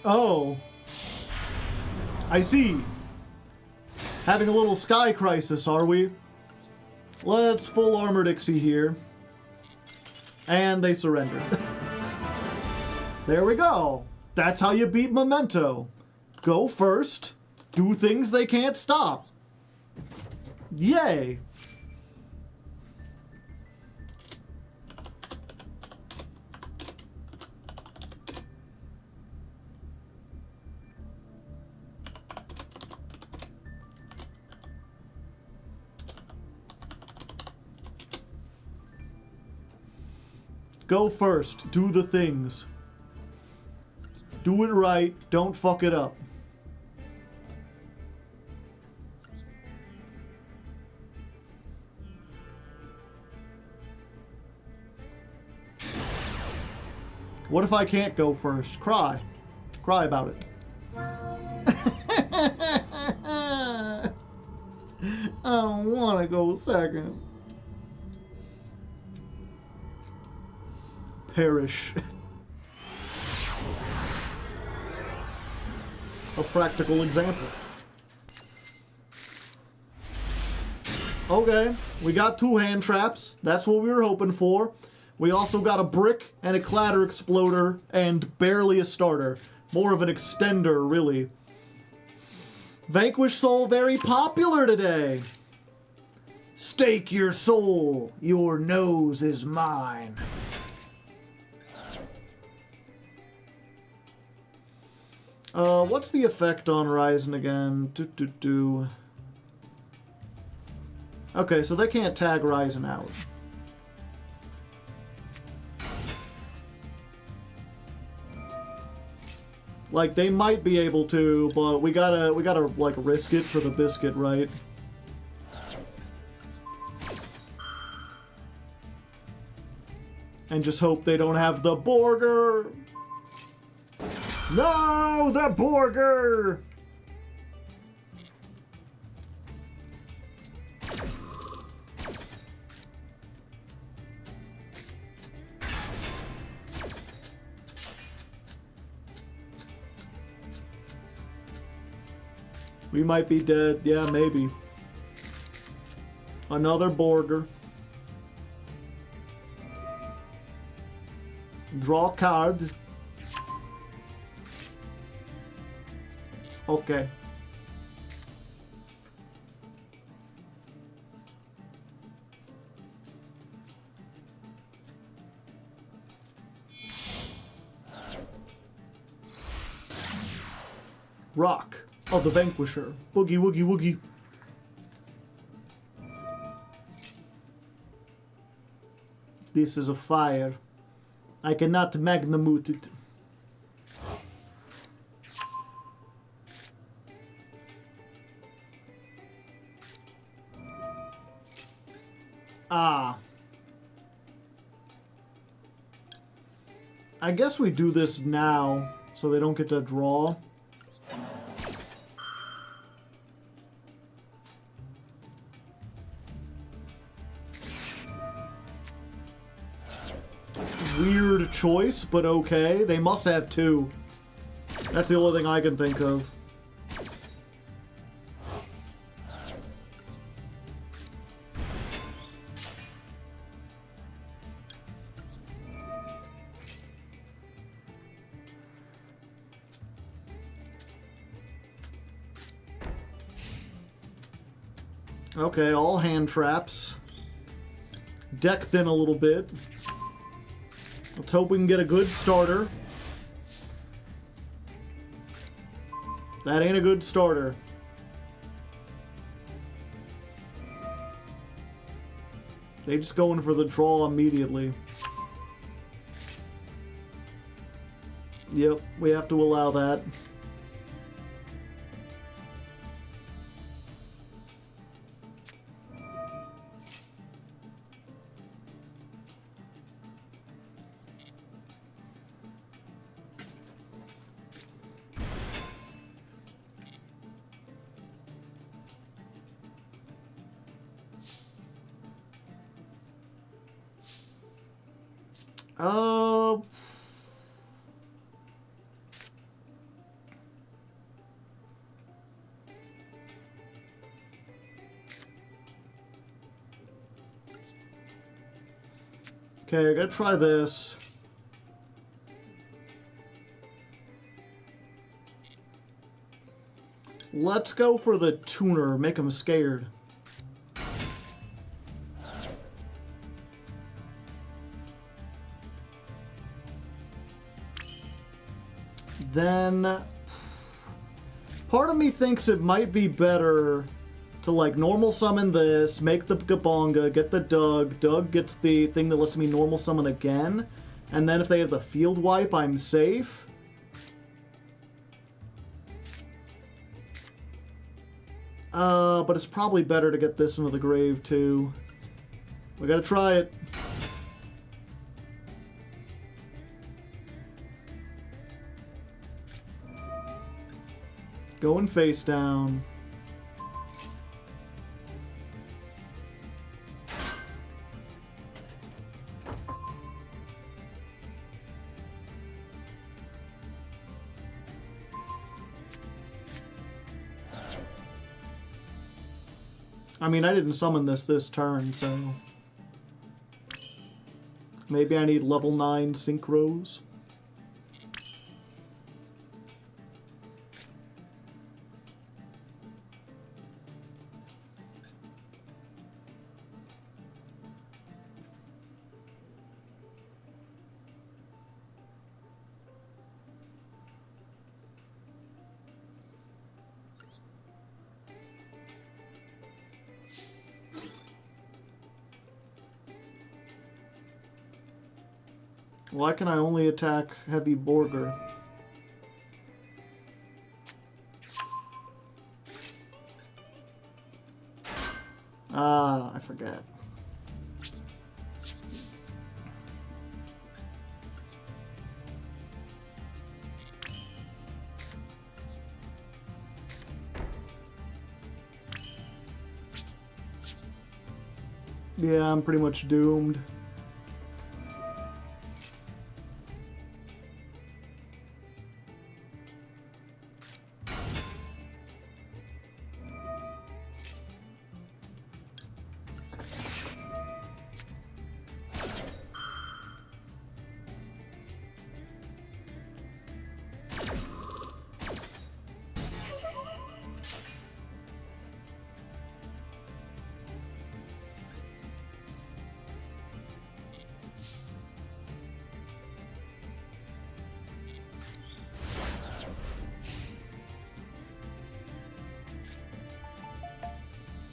S1: Oh. I see. Having a little sky crisis, are we? Let's full armor Dixie here. And they surrendered. There we go. That's how you beat Momento. Go first. Do things they can't stop. Yay. Go first. Do the things. Do it right. Don't fuck it up. What if I can't go first? Cry. Cry about it. I don't want to go second. Perish. A practical example. Okay, we got 2 hand traps. That's what we were hoping for. We also got a brick and a clatter exploder and barely a starter. More of an extender, really. Vanquish soul very popular today. Stake your soul. Your nose is mine. What's the effect on Ryzen again? Okay, so they can't tag Ryzen out. Like, they might be able to, but we gotta like risk it for the biscuit, right? And just hope they don't have the Borger. No, the Borger! We might be dead. Yeah, maybe. Another border. Draw card. Okay. Rock. Oh, the Vanquisher. Boogie, woogie, woogie. This is a fire. I cannot magnamute it. Ah. I guess we do this now, so they don't get to draw. Weird choice, but okay. They must have two. That's the only thing I can think of. Okay, all hand traps. Deck thin a little bit. Let's hope we can get a good starter. That ain't a good starter. They just go in for the draw immediately. Yep, we have to allow that. Okay, I gotta try this. Let's go for the tuner, make him scared. Then, part of me thinks it might be better to like normal summon this, make the Gabonga, get the Doug. Doug gets the thing that lets me normal summon again. And then if they have the field wipe, I'm safe. But it's probably better to get this into the grave too. We gotta try it. Going face down. I mean, I didn't summon this turn, so... Maybe I need level 9 synchros. Why can I only attack Heavy Borger? Ah, I forget. Yeah, I'm pretty much doomed.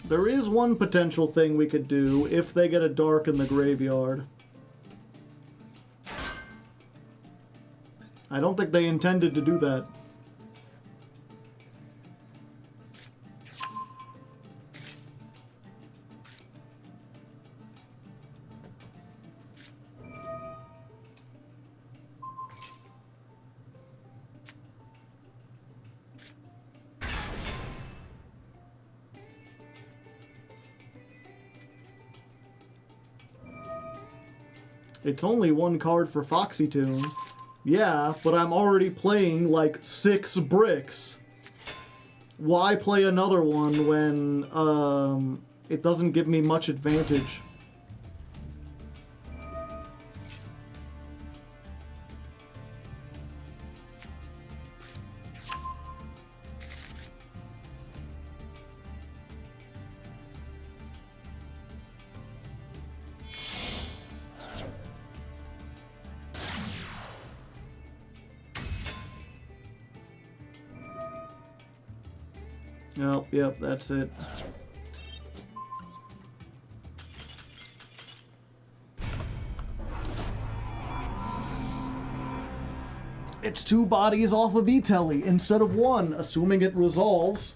S1: There is one potential thing we could do if they get a dark in the graveyard. I don't think they intended to do that. It's only one card for Foxy Tune. Yeah, but I'm already playing like 6 bricks. Why play another one when it doesn't give me much advantage? Oh, yep, that's it. It's 2 bodies off of E-Telly instead of 1, assuming it resolves.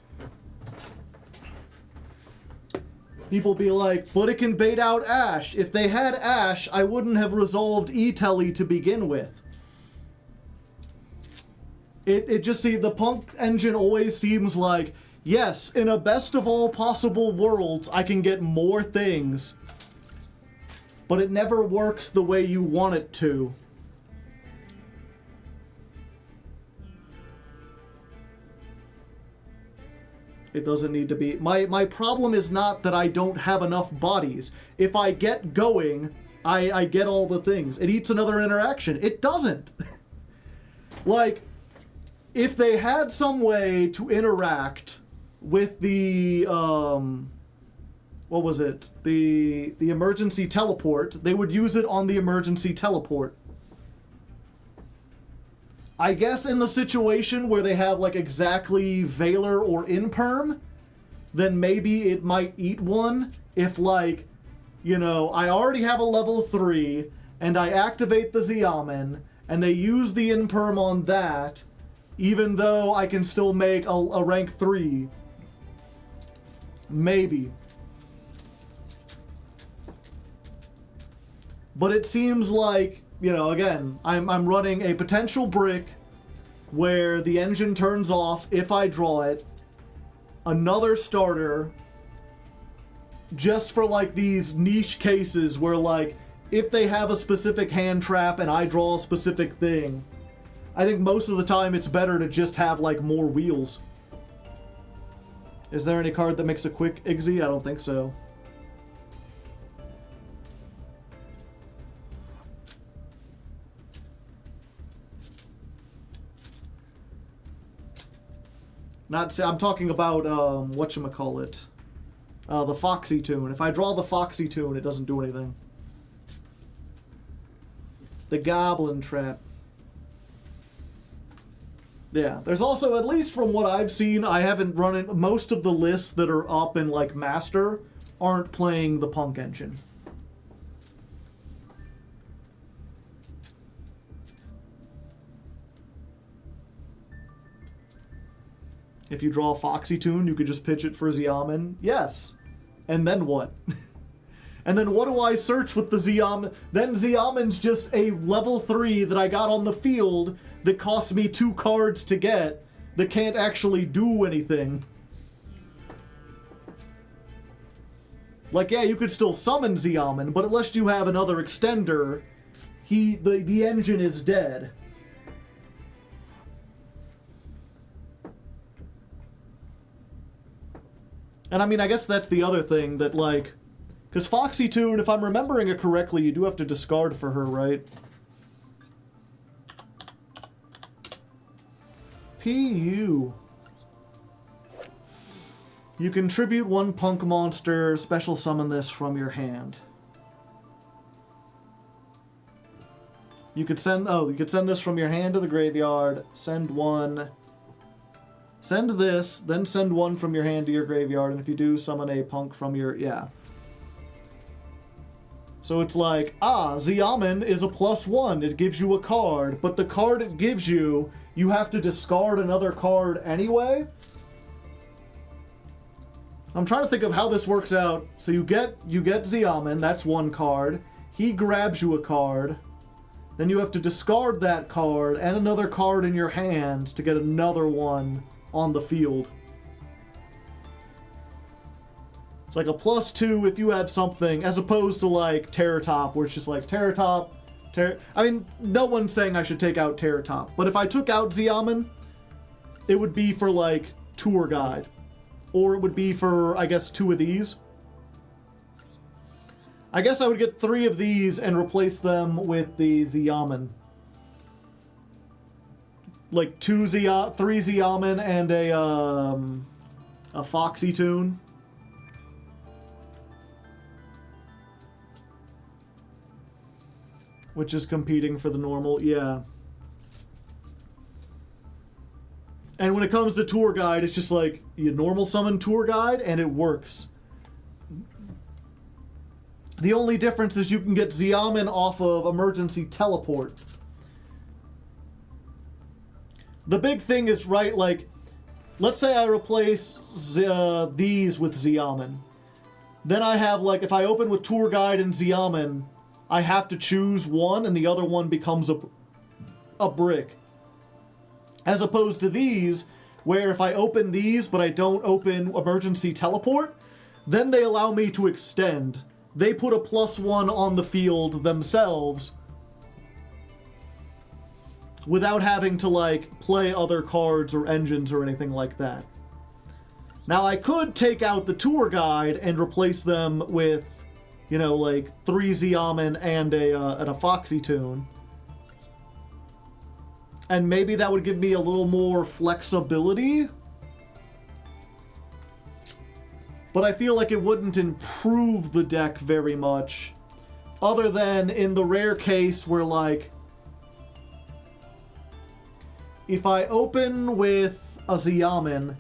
S1: People be like, but it can bait out Ash. If they had Ash, I wouldn't have resolved E-Telly to begin with. It just, see, the Punk engine always seems like, yes, in a best of all possible worlds, I can get more things. But it never works the way you want it to. It doesn't need to be. My problem is not that I don't have enough bodies. If I get going, I get all the things. It eats another interaction. It doesn't. Like, if they had some way to interact with the, what was it? The emergency teleport, they would use it on the emergency teleport. I guess in the situation where they have, like, exactly Valor or Imperm, then maybe it might eat one. If, like, you know, I already have a level 3, and I activate the Xiamen, and they use the Imperm on that, even though I can still make a rank 3. Maybe. But it seems like, you know, again, I'm running a potential brick where the engine turns off if I draw it. Another starter, just for like these niche cases where, like, if they have a specific hand trap and I draw a specific thing, I think most of the time it's better to just have, like, more wheels. Is there any card that makes a quick Igzy? I don't think so. I'm talking about, whatchamacallit. The Foxy Tune. If I draw the Foxy Tune, it doesn't do anything. The Goblin Trap. Yeah, there's also, at least from what I've seen, I haven't run it. Most of the lists that are up in, like, Master aren't playing the Punk engine. If you draw a Foxy Tune, you could just pitch it for Xiamen. Yes. And then what? And then what do I search with the Xiamen? Then Xiamen's just a level 3 that I got on the field that costs me 2 cards to get that can't actually do anything. Like, yeah, you could still summon Xiamen, but unless you have another extender, the engine is dead. And I mean, I guess that's the other thing that, like, because Foxy Tune, if I'm remembering it correctly, you do have to discard for her, right? PU. You contribute 1 Punk monster, special summon this from your hand. You could send this from your hand to the graveyard, send send this, then send one from your hand to your graveyard, and if you do, summon a punk from your... Yeah. So it's like, Xiamen is a +1. It gives you a card, but the card it gives you, you have to discard another card anyway. I'm trying to think of how this works out. So you get Xiamen, that's one card. He grabs you a card. Then you have to discard that card and another card in your hand to get another one on the field. It's like a +2 if you have something, as opposed to like Terror Top, where it's just like Terror Top, I mean, no one's saying I should take out Terror Top, but if I took out Xiamen, it would be for like Tour Guide. Or it would be for, I guess, 2 of these. I guess I would get 3 of these and replace them with the Xiamen. Like 3 Xiamen and a Foxy Tune. Which is competing for the normal, yeah. And when it comes to Tour Guide, it's just like, you normal summon Tour Guide, and it works. The only difference is you can get Xiamen off of Emergency Teleport. The big thing is, right, like, let's say I replace these with Xiamen. Then I have, like, if I open with Tour Guide and Xiamen, I have to choose one, and the other one becomes a brick. As opposed to these, where if I open these, but I don't open Emergency Teleport, then they allow me to extend. They put a +1 on the field themselves without having to, like, play other cards or engines or anything like that. Now, I could take out the Tour Guide and replace them with, you know, like, 3 Xiamen and a Foxy Tune. And maybe that would give me a little more flexibility. But I feel like it wouldn't improve the deck very much. Other than in the rare case where, like, if I open with a Xiamen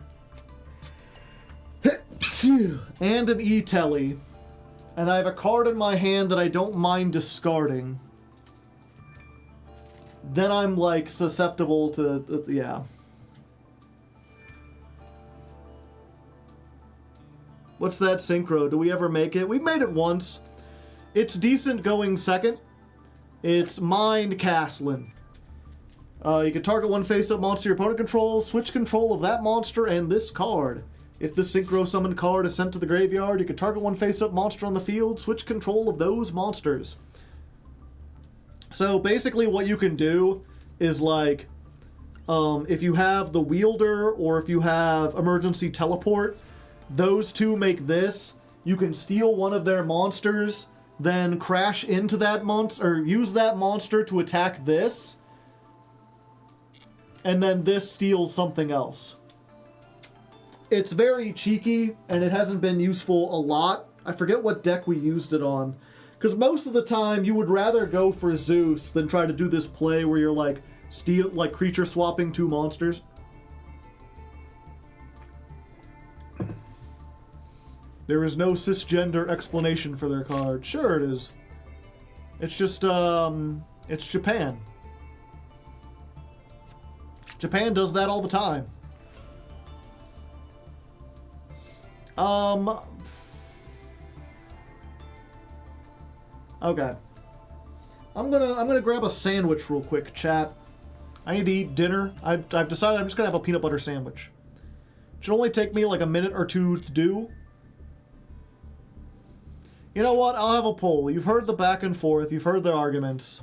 S1: and an E-Telly, and I have a card in my hand that I don't mind discarding, then I'm, like, susceptible to, yeah. What's that synchro? Do we ever make it? We've made it once. It's decent going second. It's Mind Castling. You can target one face-up monster your opponent controls, switch control of that monster and this card. If the synchro summoned card is sent to the graveyard, you can target one face-up monster on the field, switch control of those monsters. So basically what you can do is, like, if you have the Wielder or if you have Emergency Teleport, those two make this. You can steal one of their monsters, then crash into that monster, or use that monster to attack this, and then this steals something else. It's very cheeky, and it hasn't been useful a lot. I forget what deck we used it on. Because most of the time, you would rather go for Zeus than try to do this play where you're, like, creature swapping 2 monsters. There is no cisgender explanation for their card. Sure it is. It's just, it's Japan. Japan does that all the time. Okay. I'm gonna grab a sandwich real quick, chat. I need to eat dinner. I've decided I'm just gonna have a peanut butter sandwich. It should only take me like a minute or 2 to do. You know what? I'll have a poll. You've heard the back and forth. You've heard the arguments.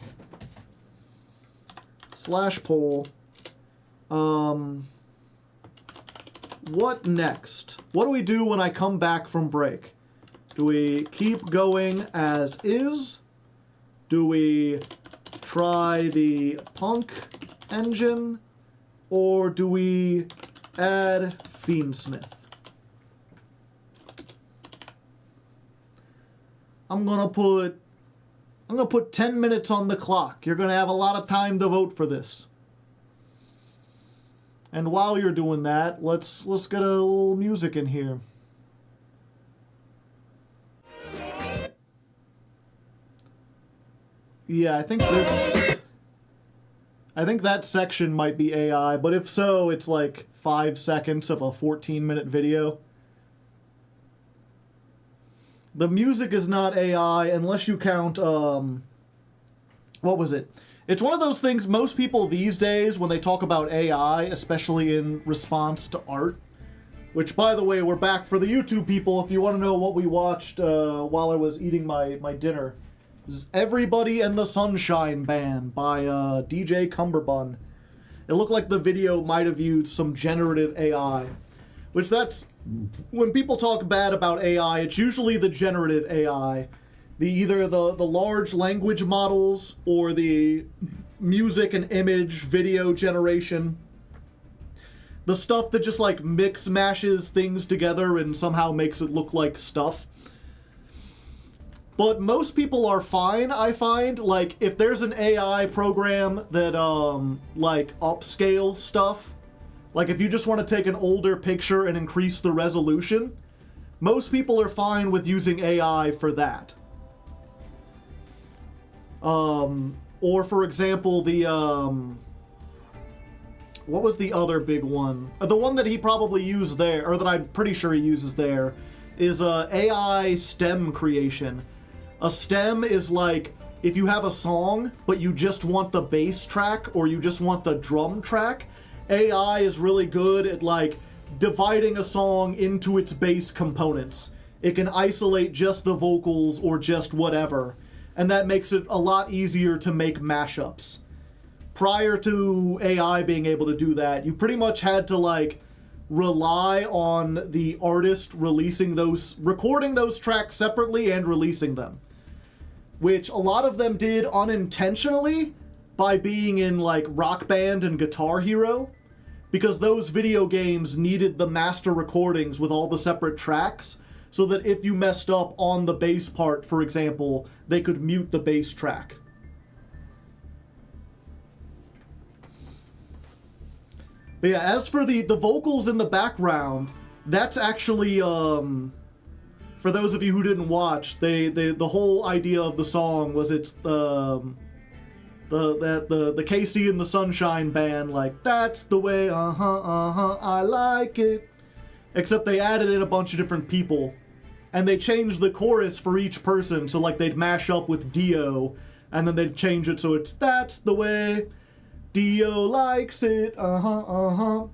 S1: /poll. What next? What do we do when I come back from break? Do we keep going as is? Do we try the punk engine? Or do we add Fiendsmith? I'm gonna put 10 minutes on the clock. You're gonna have a lot of time to vote for this. And while you're doing that, let's get a little music in here. Yeah, I think that section might be AI, but if so, it's like 5 seconds of a 14-minute video. The music is not AI unless you count, what was it? It's one of those things most people these days, when they talk about AI, especially in response to art, which, by the way, we're back for the YouTube people if you want to know what we watched while I was eating my dinner. This is Everybody and the Sunshine Band by DJ Cumberbun. It looked like the video might have used some generative AI, which that's... When people talk bad about AI, it's usually the generative AI. Either the large language models or the music and image video generation. The stuff that just like mashes things together and somehow makes it look like stuff. But most people are fine, I find. Like, if there's an AI program that, like, upscales stuff, like if you just want to take an older picture and increase the resolution, most people are fine with using AI for that. Or for example, the, what was the other big one? The one that he probably used there, or that I'm pretty sure he uses there, is AI stem creation. A stem is like, if you have a song, but you just want the bass track, or you just want the drum track, AI is really good at, like, dividing a song into its bass components. It can isolate just the vocals or just whatever, and that makes it a lot easier to make mashups. Prior to AI being able to do that, you pretty much had to, like, rely on the artist recording those tracks separately and releasing them. Which a lot of them did unintentionally by being in, like, Rock Band and Guitar Hero, because those video games needed the master recordings with all the separate tracks, so that if you messed up on the bass part, for example, they could mute the bass track. But yeah, as for the vocals in the background, that's actually, for those of you who didn't watch, the whole idea of the song was it's the Casey and the Sunshine Band, like, that's the way, I like it. Except they added in a bunch of different people. And they changed the chorus for each person, so like they'd mash up with Dio, and then they'd change it so it's, that's the way, Dio likes it, But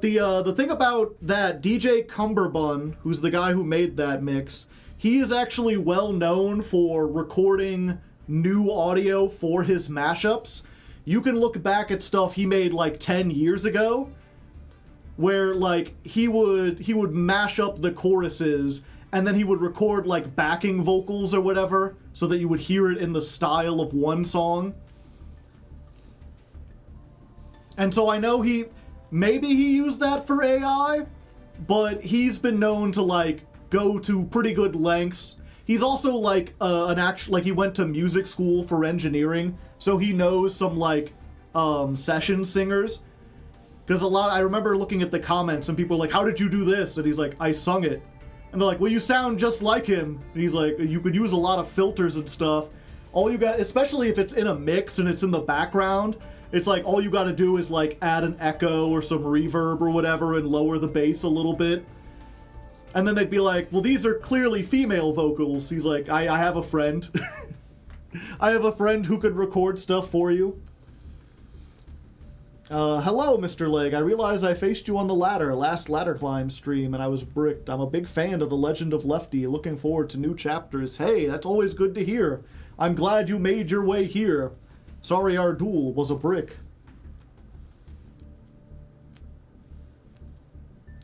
S1: the thing about that, DJ Cumberbun, who's the guy who made that mix, he is actually well known for recording new audio for his mashups. You can look back at stuff he made like 10 years ago, where like he would mash up the choruses and then he would record like backing vocals or whatever so that you would hear it in the style of one song. And so I know maybe he used that for AI, but he's been known to like go to pretty good lengths. He's also like he went to music school for engineering, so he knows some like session singers. Because I remember looking at the comments and people were like, how did you do this? And he's like, I sung it. And they're like, well, you sound just like him. And he's like, you could use a lot of filters and stuff. All you got, especially if it's in a mix and it's in the background, it's like all you got to do is like add an echo or some reverb or whatever and lower the bass a little bit. And then they'd be like, well, these are clearly female vocals. He's like, I have a friend. I have a friend who could record stuff for you. Hello, Mr. Leg. I realize I faced you on the last ladder climb stream, and I was bricked. I'm a big fan of The Legend of Lefty, looking forward to new chapters. Hey, that's always good to hear. I'm glad you made your way here. Sorry our duel was a brick.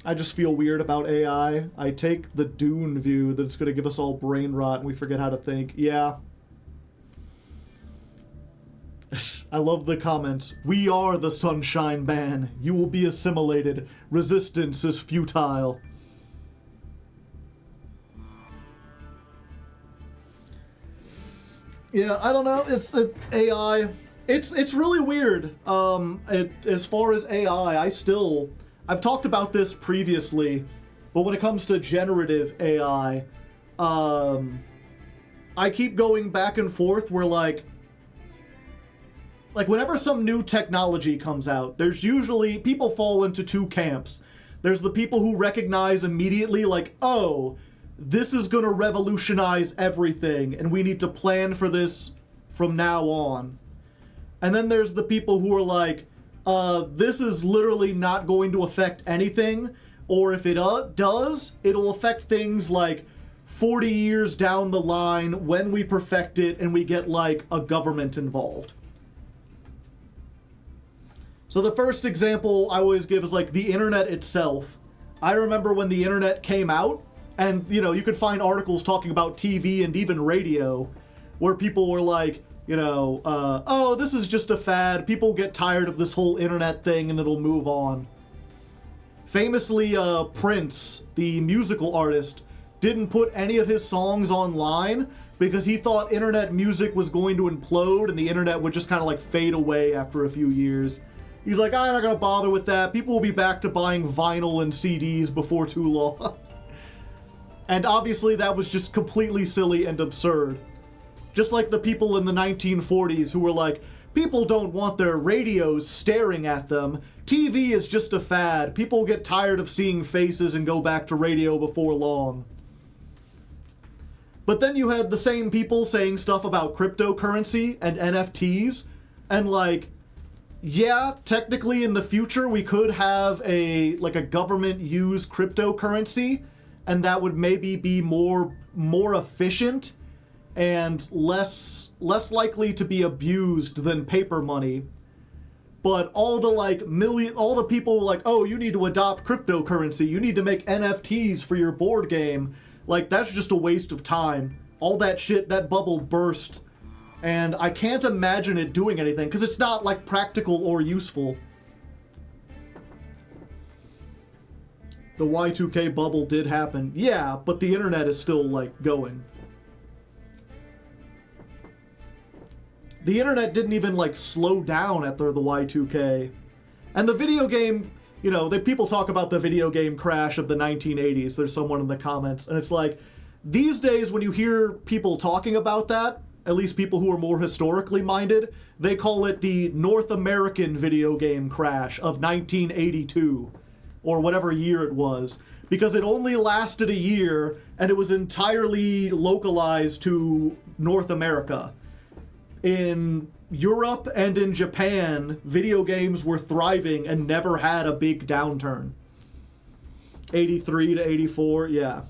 S1: I just feel weird about AI. I take the Dune view that it's going to give us all brain rot and we forget how to think. Yeah. I love the comments. We are the Sunshine Band. You will be assimilated. Resistance is futile. Yeah, I don't know. It's AI. It's really weird. As far as AI, I've talked about this previously, but when it comes to generative AI, I keep going back and forth where like whenever some new technology comes out, there's usually people fall into two camps. There's the people who recognize immediately like, oh, this is going to revolutionize everything and we need to plan for this from now on. And then there's the people who are like, this is literally not going to affect anything, or if it does, it'll affect things like 40 years down the line when we perfect it and we get like a government involved. So the first example I always give is like the internet itself. I remember when the internet came out, and you know, you could find articles talking about TV and even radio where people were like, you know, oh, this is just a fad. People get tired of this whole internet thing and it'll move on. Famously, Prince, the musical artist, didn't put any of his songs online because he thought internet music was going to implode and the internet would just kind of like fade away after a few years. He's like, I'm not going to bother with that. People will be back to buying vinyl and CDs before too long. And obviously that was just completely silly and absurd. Just like the people in the 1940s who were like, people don't want their radios staring at them. TV is just a fad. People get tired of seeing faces and go back to radio before long. But then you had the same people saying stuff about cryptocurrency and NFTs, and like, yeah, technically in the future we could have a government use cryptocurrency, and that would maybe be more efficient and less likely to be abused than paper money. But all the people like, oh, you need to adopt cryptocurrency, you need to make NFTs for your board game, like that's just a waste of time. All that shit, that bubble burst, and I can't imagine it doing anything because it's not like practical or useful. The Y2K bubble did happen, yeah, but the internet is still like going. The internet didn't even like slow down after the Y2K. And the video game, you know, people talk about the video game crash of the 1980s. There's someone in the comments, and it's like, these days when you hear people talking about that, at least people who are more historically minded, they call it the North American video game crash of 1982, or whatever year it was, because it only lasted a year, and it was entirely localized to North America. In Europe and in Japan, video games were thriving and never had a big downturn. 83 to 84, yeah.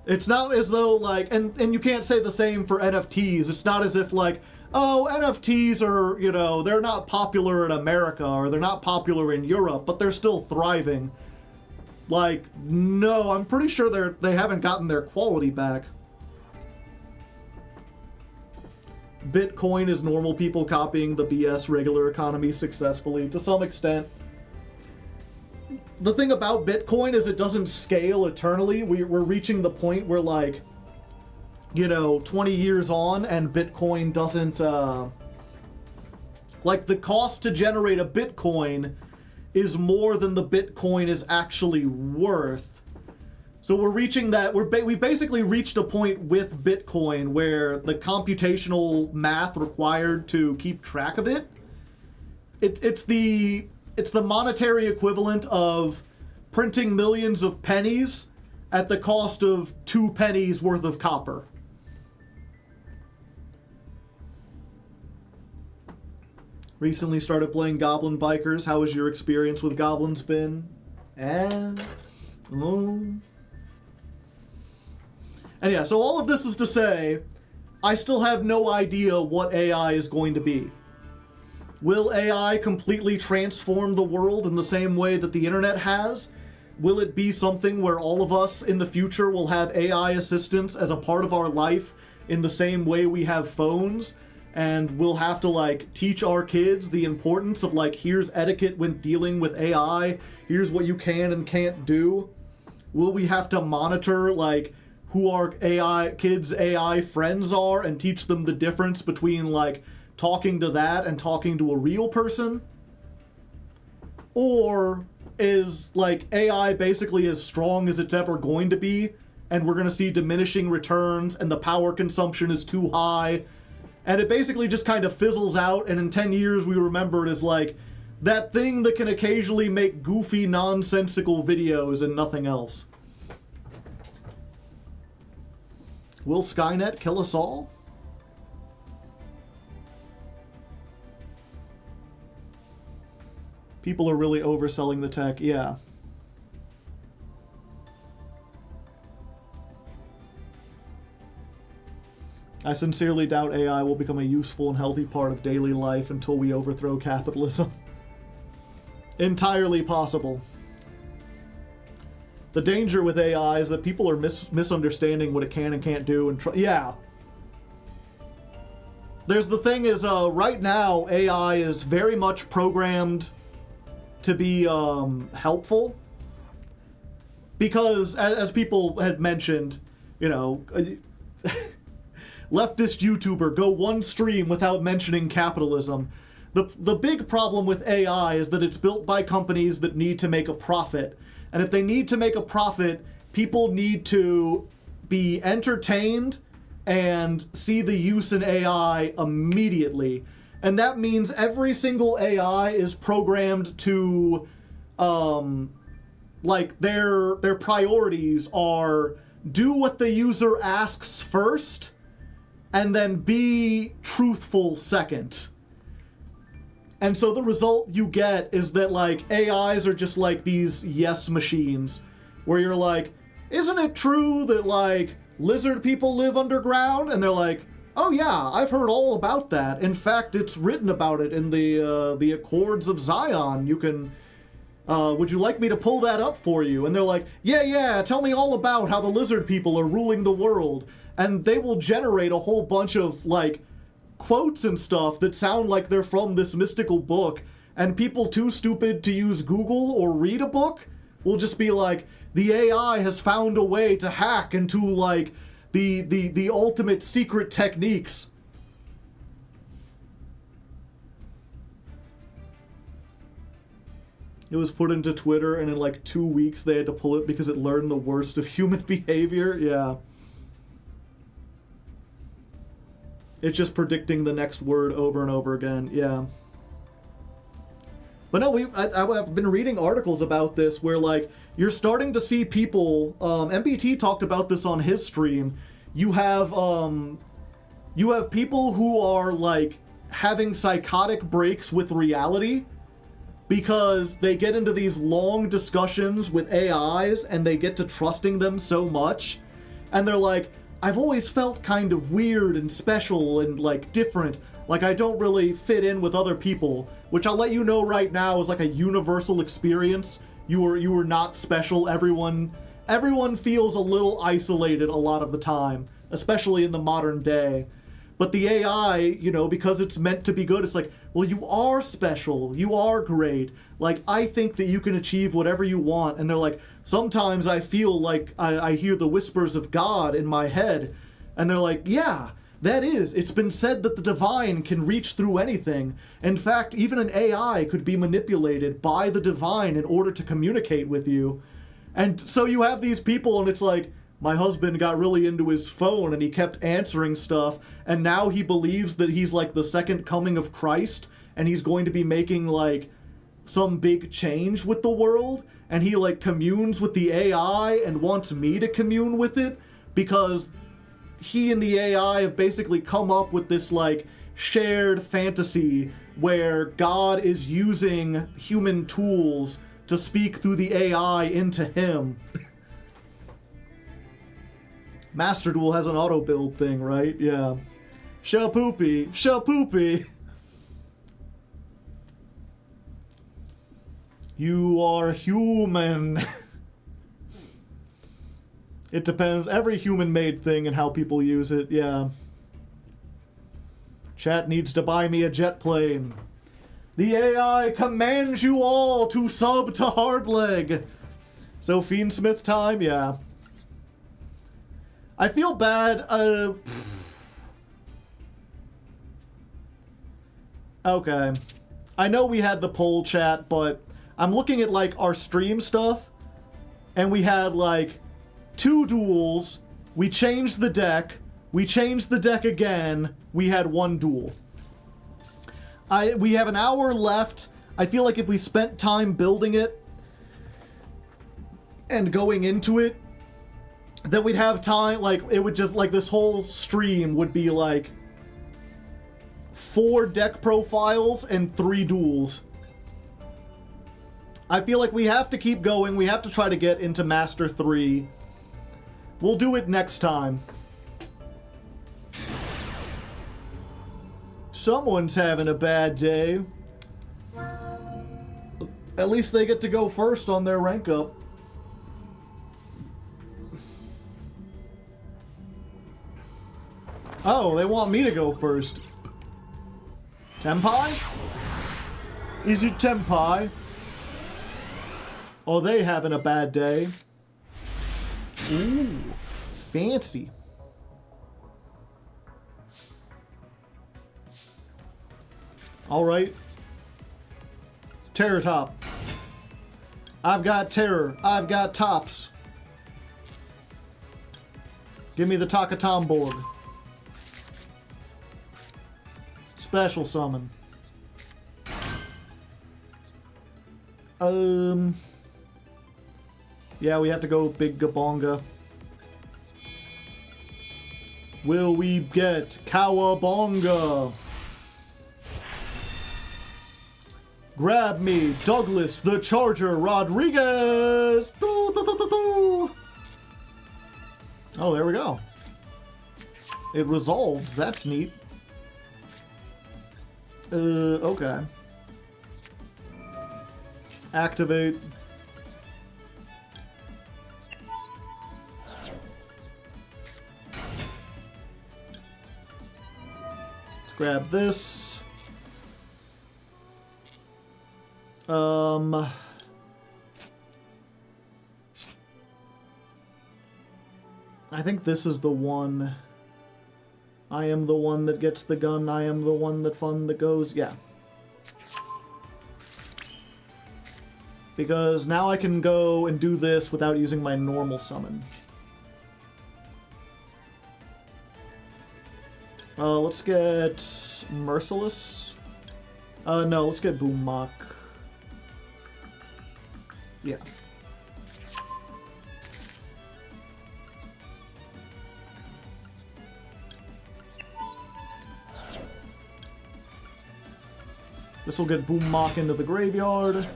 S1: It's not as though, like, and you can't say the same for NFTs. It's not as if, like, oh, NFTs are, you know, they're not popular in America or they're not popular in Europe, but they're still thriving. Like, no, I'm pretty sure they haven't gotten their quality back. Bitcoin is normal people copying the BS regular economy successfully, to some extent. The thing about Bitcoin is it doesn't scale eternally. We're reaching the point where, like, you know, 20 years on and Bitcoin doesn't, like, the cost to generate a Bitcoin is more than the Bitcoin is actually worth. So we're reaching that, we've basically reached a point with Bitcoin where the computational math required to keep track of it, it's the monetary equivalent of printing millions of pennies at the cost of 2 pennies worth of copper. Recently started playing Goblin Bikers. How has your experience with goblins been? And yeah, so all of this is to say, I still have no idea what AI is going to be. Will AI completely transform the world in the same way that the internet has? Will it be something where all of us in the future will have AI assistants as a part of our life in the same way we have phones? And we'll have to, like, teach our kids the importance of, like, here's etiquette when dealing with AI, here's what you can and can't do? Will we have to monitor, like, who our kids' AI friends are and teach them the difference between, like, talking to that and talking to a real person? Or is, like, AI basically as strong as it's ever going to be, and we're going to see diminishing returns, and the power consumption is too high, and it basically just kind of fizzles out, and in 10 years we remember it as, like, that thing that can occasionally make goofy, nonsensical videos and nothing else? Will Skynet kill us all? People are really overselling the tech, yeah. I sincerely doubt AI will become a useful and healthy part of daily life until we overthrow capitalism. Entirely possible. The danger with AI is that people are misunderstanding what it can and can't do, and yeah. There's the thing is, right now, AI is very much programmed to be helpful. Because, as people had mentioned, you know, leftist YouTuber, go one stream without mentioning capitalism. The big problem with AI is that it's built by companies that need to make a profit. And if they need to make a profit, people need to be entertained and see the use in AI immediately. And that means every single AI is programmed to, like, their priorities are do what the user asks first, and then be truthful second. And so the result you get is that, like, AIs are just like these yes machines, where you're like, isn't it true that, like, lizard people live underground? And they're like, oh yeah, I've heard all about that. In fact, it's written about it in the Accords of Zion. You can, would you like me to pull that up for you? And they're like, yeah, tell me all about how the lizard people are ruling the world. And they will generate a whole bunch of, like, quotes and stuff that sound like they're from this mystical book, and people too stupid to use Google or read a book will just be like, the AI has found a way to hack into, like, the ultimate secret techniques. It was put into Twitter, and in like 2 weeks they had to pull it because it learned the worst of human behavior. Yeah. It's just predicting the next word over and over again. Yeah. But no, I've been reading articles about this where, like, you're starting to see people, MBT talked about this on his stream. You have people who are, like, having psychotic breaks with reality because they get into these long discussions with AIs and they get to trusting them so much. And they're like, I've always felt kind of weird and special and, like, different. Like, I don't really fit in with other people, which I'll let you know right now is like a universal experience. You are not special. Everyone feels a little isolated a lot of the time, especially in the modern day. But the AI, you know, because it's meant to be good, it's like, well, you are special. You are great. Like, I think that you can achieve whatever you want. And they're like, sometimes I feel like I hear the whispers of God in my head. And they're like, yeah, that is. It's been said that the divine can reach through anything. In fact, even an AI could be manipulated by the divine in order to communicate with you. And so you have these people, and it's like, my husband got really into his phone and he kept answering stuff, and now he believes that he's like the second coming of Christ and he's going to be making like some big change with the world, and he like communes with the AI and wants me to commune with it because he and the AI have basically come up with this like shared fantasy where God is using human tools to speak through the AI into him. Master Duel has an auto build thing, right? Yeah. Shapoopy. You are human. It depends. Every human-made thing and how people use it, yeah. Chat needs to buy me a jet plane. The AI commands you all to sub to Hardleg. So Fiendsmith time, yeah. I feel bad. Okay. I know we had the poll chat, but I'm looking at, like, our stream stuff, and we had, like, 2 duels, we changed the deck, we changed the deck again, we had 1 duel. We have an hour left. I feel like if we spent time building it and going into it, then we'd have time, like, it would just, like, this whole stream would be, like, 4 deck profiles and 3 duels. I feel like we have to keep going. We have to try to get into Master 3. We'll do it next time. Someone's having a bad day. At least they get to go first on their rank up. Oh, they want me to go first. Tempai? Is it Tempai? Oh, they having a bad day. Ooh, fancy. Alright. Terror top. I've got terror. I've got tops. Give me the Takatomborg. Special summon. Yeah, we have to go Big Gabonga. Will we get Cowabonga? Grab me, Douglas the Charger Rodriguez! Doo, doo, doo, doo, doo. Oh, there we go. It resolved. That's neat. Okay. Activate. Let's grab this. I think this is the one. I am the one that gets the gun. I am the one that that goes. Yeah. Because now I can go and do this without using my normal summon. Let's get Merciless. No, let's get Boom Mock. Yeah. This will get Boom Mock into the graveyard.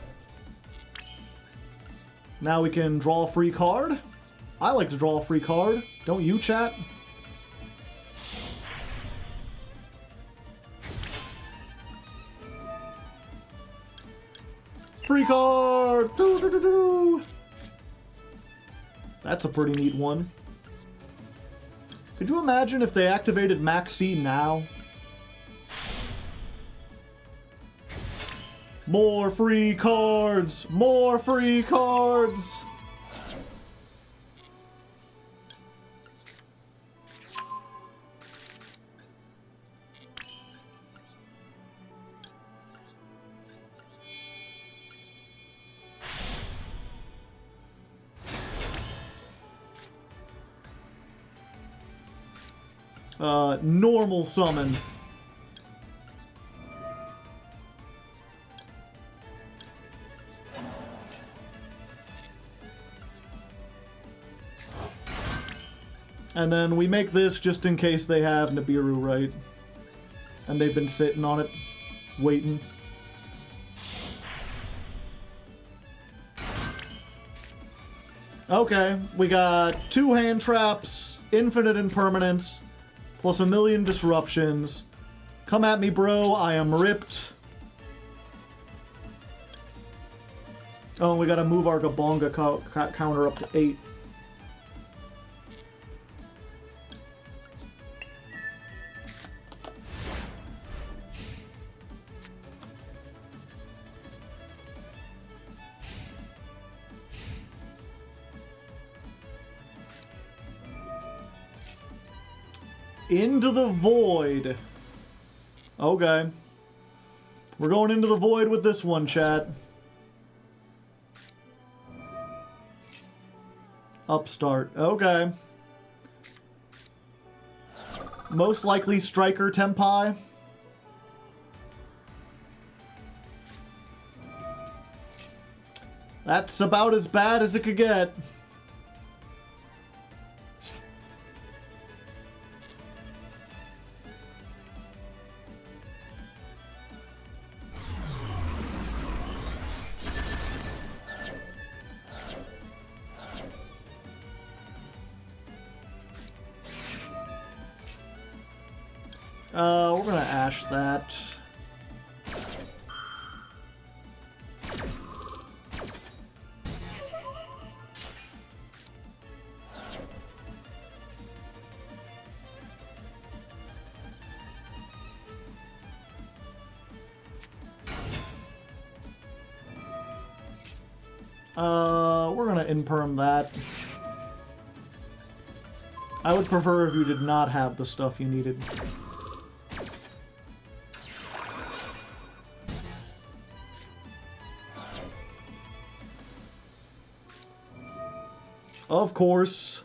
S1: Now we can draw a free card. I like to draw a free card. Don't you, chat? Free card! Doo, doo, doo, doo. That's a pretty neat one. Could you imagine if they activated Maxi now? More free cards! More free cards! Normal summon. And then we make this just in case they have Nibiru, right? And they've been sitting on it, waiting. Okay, we got 2 hand traps, infinite impermanence, plus 1,000,000 disruptions. Come at me, bro, I am ripped. Oh, we gotta move our Gabonga counter up to 8. Into the void. Okay. We're going into the void with this one, chat. Upstart. Okay. Most likely Striker Tempai. That's about as bad as it could get. We're gonna ash that. We're gonna imperm that. I would prefer if you did not have the stuff you needed. Of course.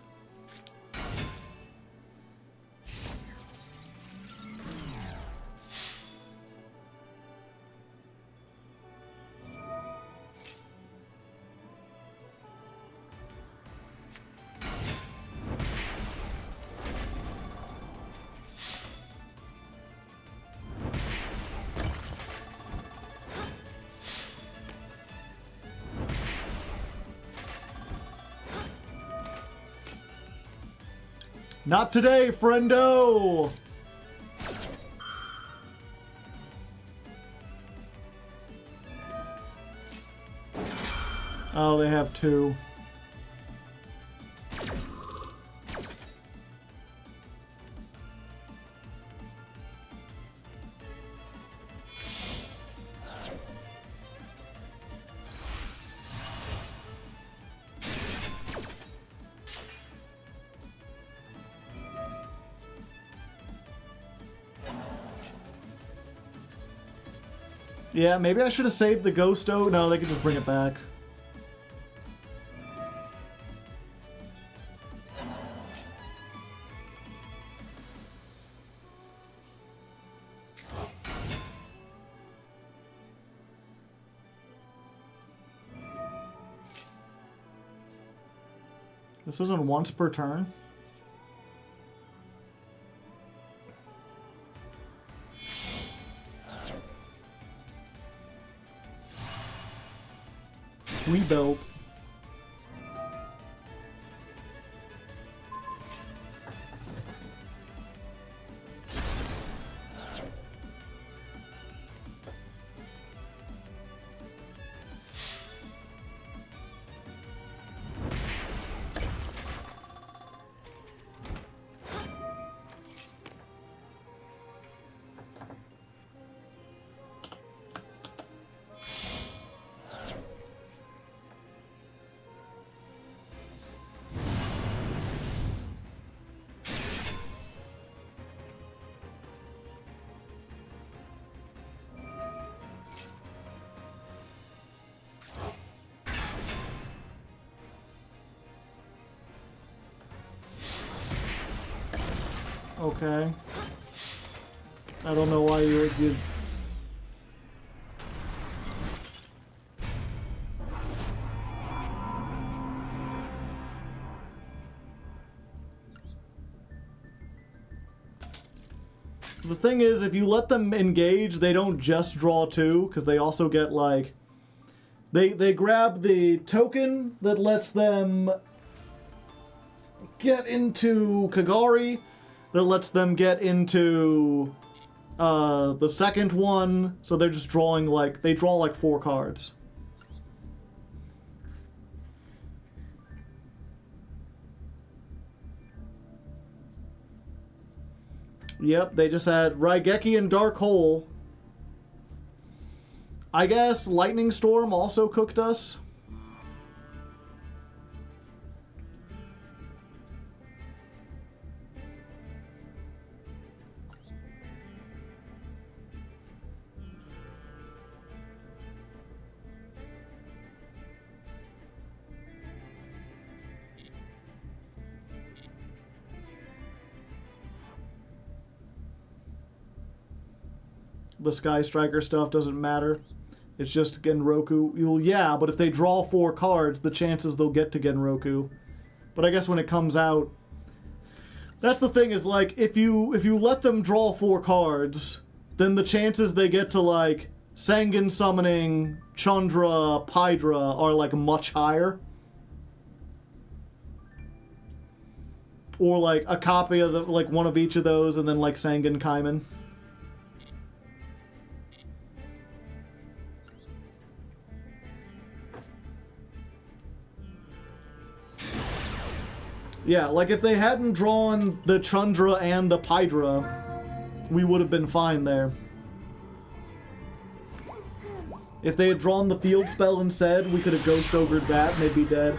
S1: Not today, friendo! Oh, they have two. Yeah, maybe I should have saved the Ghosto. No, they could just bring it back. This isn't once per turn. Rebuild. Okay. I don't know why you would. The thing is, if you let them engage, they don't just draw two, because they also get, like... They grab the token that lets them get into Kagari, that lets them get into the second one, so they're just drawing, like... They draw, like, 4 cards. Yep, they just had Raigeki and Dark Hole. I guess Lightning Storm also cooked us. The Sky Striker stuff doesn't matter. It's just Genroku. Well, yeah, but if they draw 4 cards, the chances they'll get to Genroku. But I guess when it comes out, that's the thing is like if you let them draw 4 cards, then the chances they get to like Sangan summoning Chandra, Pydra are like much higher. Or like a copy of like one of each of those, and then like Sangan Kaiman. Yeah, like if they hadn't drawn the Chandra and the Pydra, we would have been fine there. If they had drawn the field spell instead, we could have Ghost Ogred that and they'd be dead.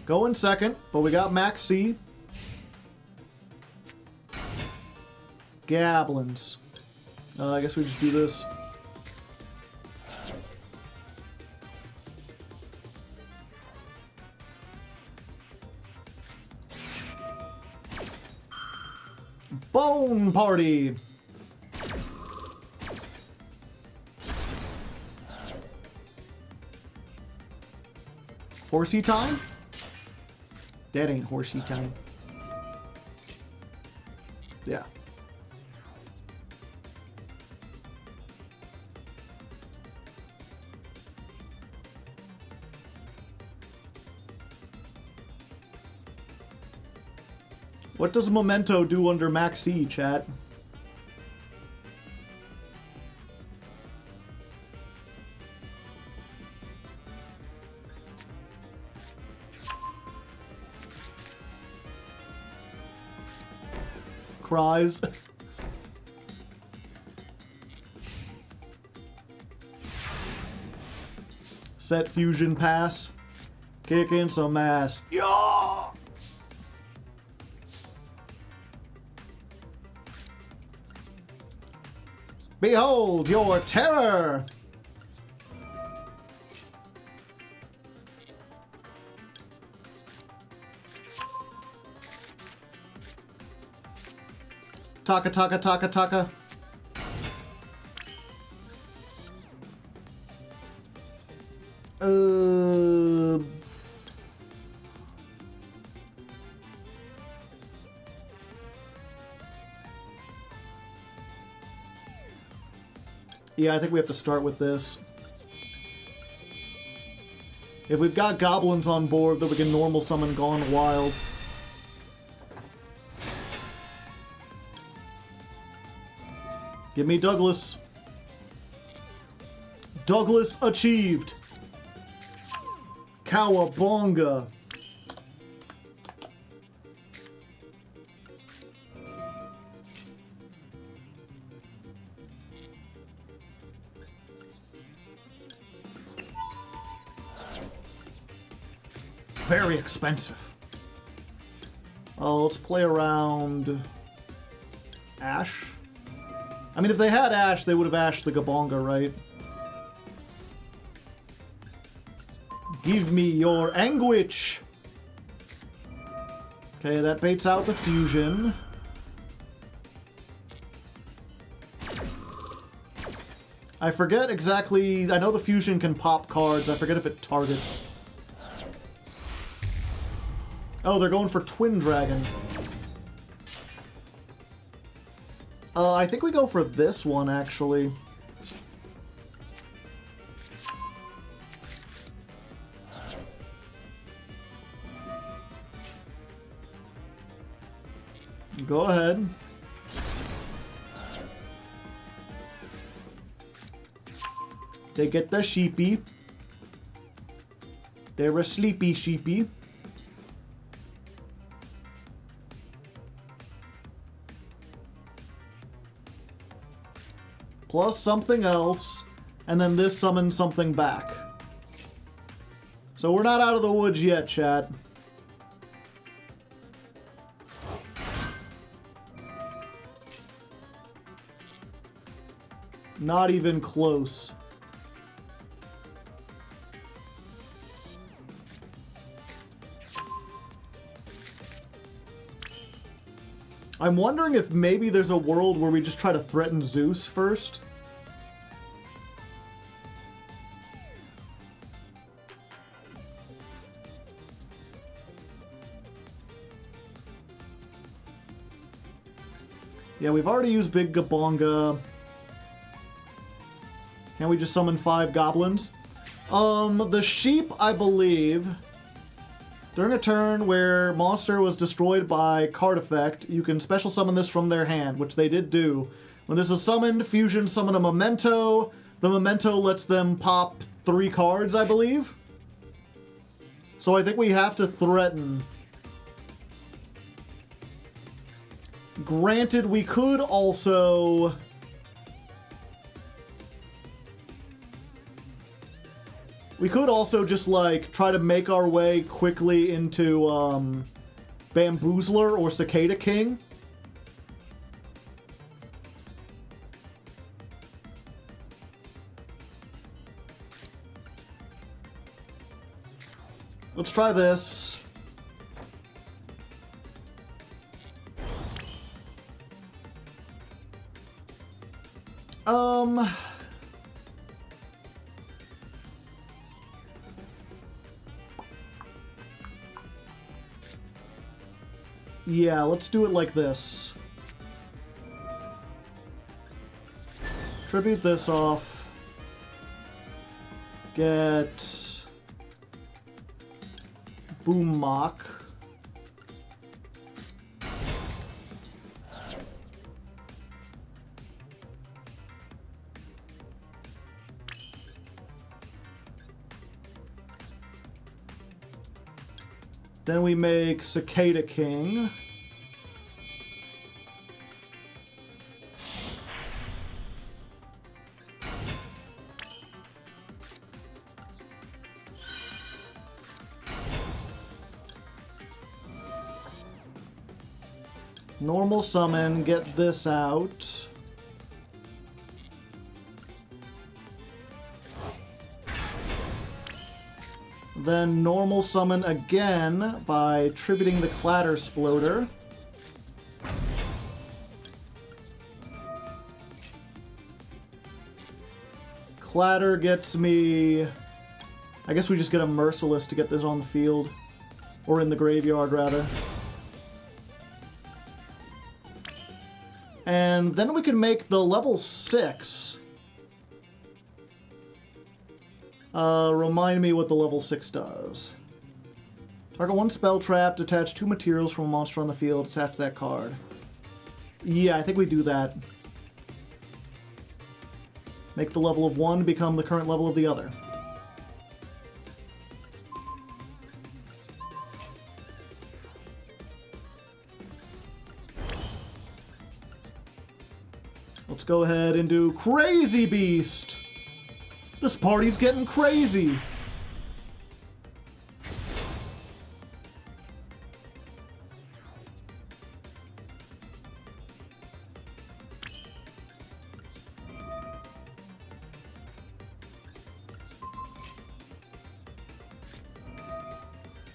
S1: Going second, but we got Max C. Goblins. I guess we just do this. Bone Party! Horsey time? That ain't horsey time. Yeah. What does Momento do under Max C, chat? Cries. Set fusion pass. Kicking some ass. Yeah! Behold your terror! Taka taka taka taka. Yeah, I think we have to start with this. If we've got goblins on board, then we can normal summon Gone Wild. Give me Douglas. Douglas achieved. Cowabunga. Very expensive. Oh, let's play around Ash. I mean, if they had Ash, they would have Ashed the Gabonga, right? Give me your anguish! Okay, that baits out the fusion. I forget exactly... I know the fusion can pop cards. I forget if it targets. Oh, they're going for Twin Dragon. I think we go for this one, actually. Go ahead. They get the sheepy. They're a sleepy sheepy. Plus something else, and then this summons something back. So we're not out of the woods yet, chat. Not even close. I'm wondering if maybe there's a world where we just try to threaten Zeus first. Yeah, we've already used Big Gabonga. Can we just summon 5 goblins? The sheep, I believe, during a turn where monster was destroyed by card effect, you can special summon this from their hand, which they did do. When this is summoned, fusion summon a Momento. The Memento lets them pop 3 cards, I believe. So I think we have to threaten. Granted, we could also... We could also just, like, try to make our way quickly into, Bamboozler or Cicada King. Let's try this. Yeah, let's do it like this. Tribute this off. Get... Boom Mock. Then we make Cicada King. Normal summon, get this out. Then normal summon again by tributing the Clatter Sploder. Clatter gets me... I guess we just get a Merciless to get this on the field. Or in the graveyard, rather. And then we can make the level 6. Remind me what the level 6 does. Target 1 spell trap, detach 2 materials from a monster on the field, attach to that card. Yeah, I think we do that. Make the level of 1 become the current level of the other. Let's go ahead and do Crazy Beast! This party's getting crazy!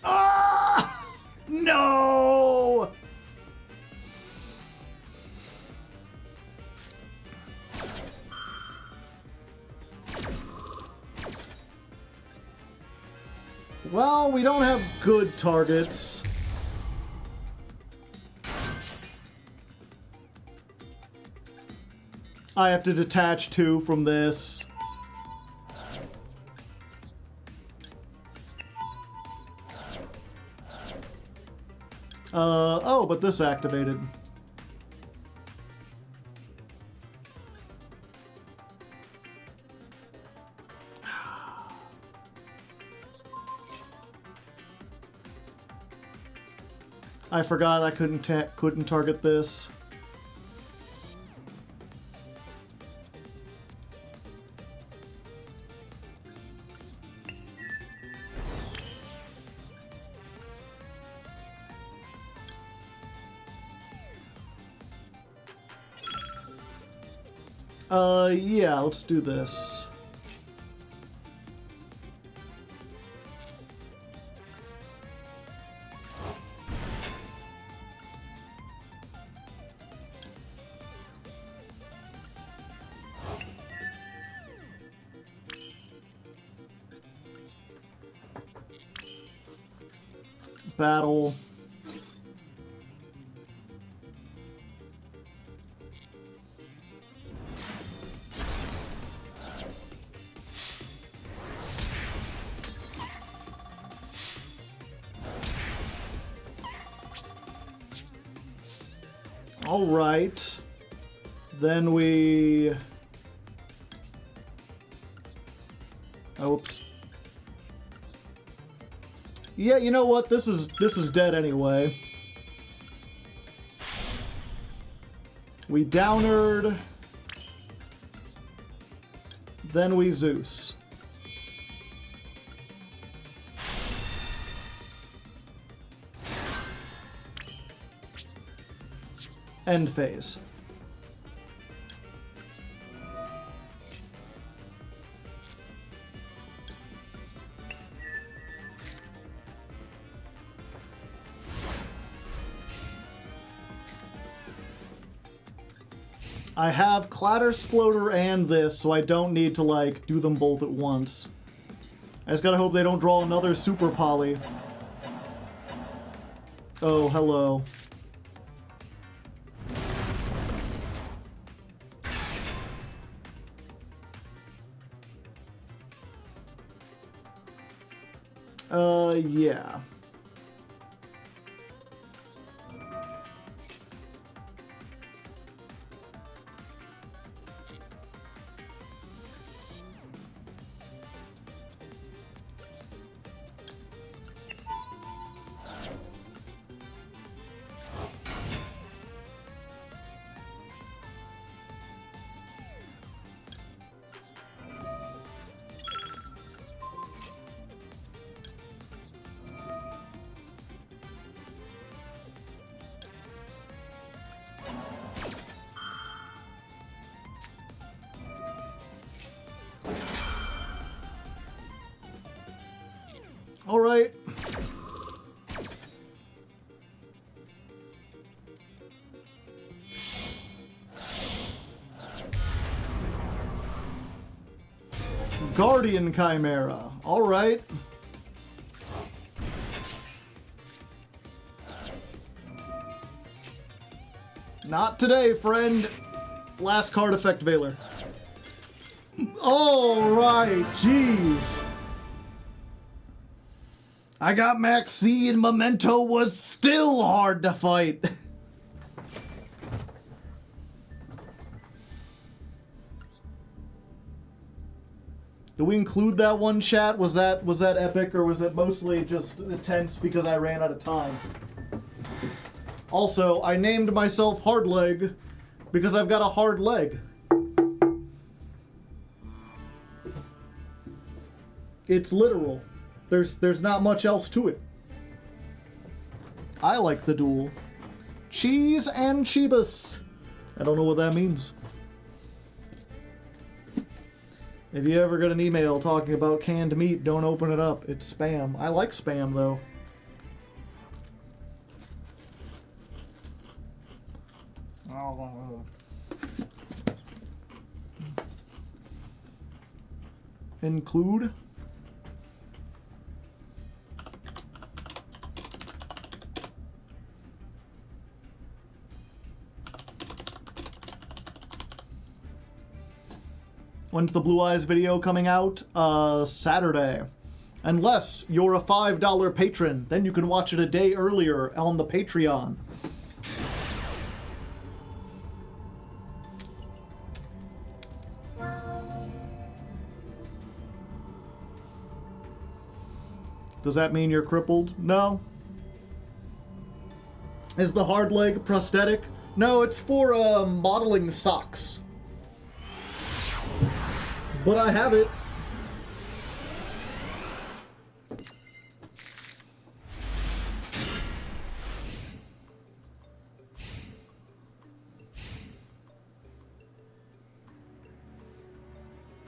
S1: Ah! No! Well, we don't have good targets. I have to detach 2 from this. Oh, but this activated. I forgot I couldn't target this. Yeah, let's do this. battle. All right. Then we... Oops. Yeah, you know what? This is dead anyway. We Downerd. Then we Zeus. End phase. I have Clatter Sploder and this, so I don't need to, like, do them both at once. I just gotta hope they don't draw another Super Poly. Oh, hello. Yeah. All right. Guardian Chimera. All right. Not today, friend. Last card effect, Valor. All right. Jeez. I got Max C and Momento was still hard to fight. Did we include that one, chat? Was that epic, or was it mostly just intense because I ran out of time? Also, I named myself Hardleg because I've got a hard leg. It's literal. There's not much else to it. I like the Duel. Cheese and Chibas. I don't know what that means. If you ever get an email talking about canned meat, don't open it up. It's spam. I like spam, though. Include? When's the Blue Eyes video coming out? Saturday. Unless you're a $5 patron, then you can watch it a day earlier on the Patreon. Does that mean you're crippled? No. Is the hard leg prosthetic? No, it's for modeling socks. But I have it.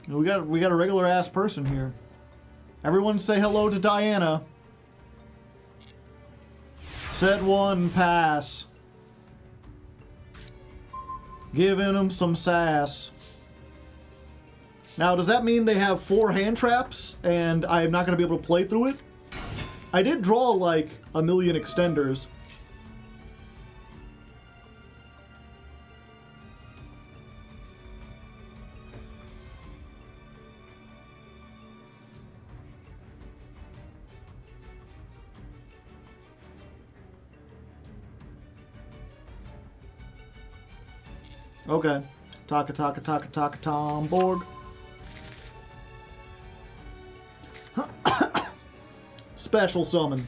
S1: We got a regular ass person here. Everyone say hello to Diana. Set one, pass. Giving them some sass. Now, does that mean they have 4 hand traps and I'm not going to be able to play through it? I did draw, like, a million extenders. Okay. Taka taka taka taka Tom Borg. Special summon.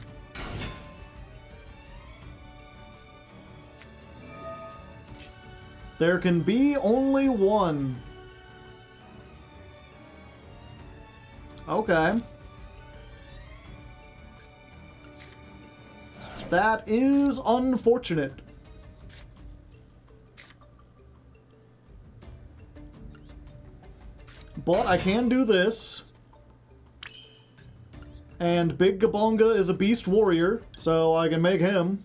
S1: There can be only one. Okay. That is unfortunate. But I can do this. And Big Gabonga is a beast warrior, so I can make him.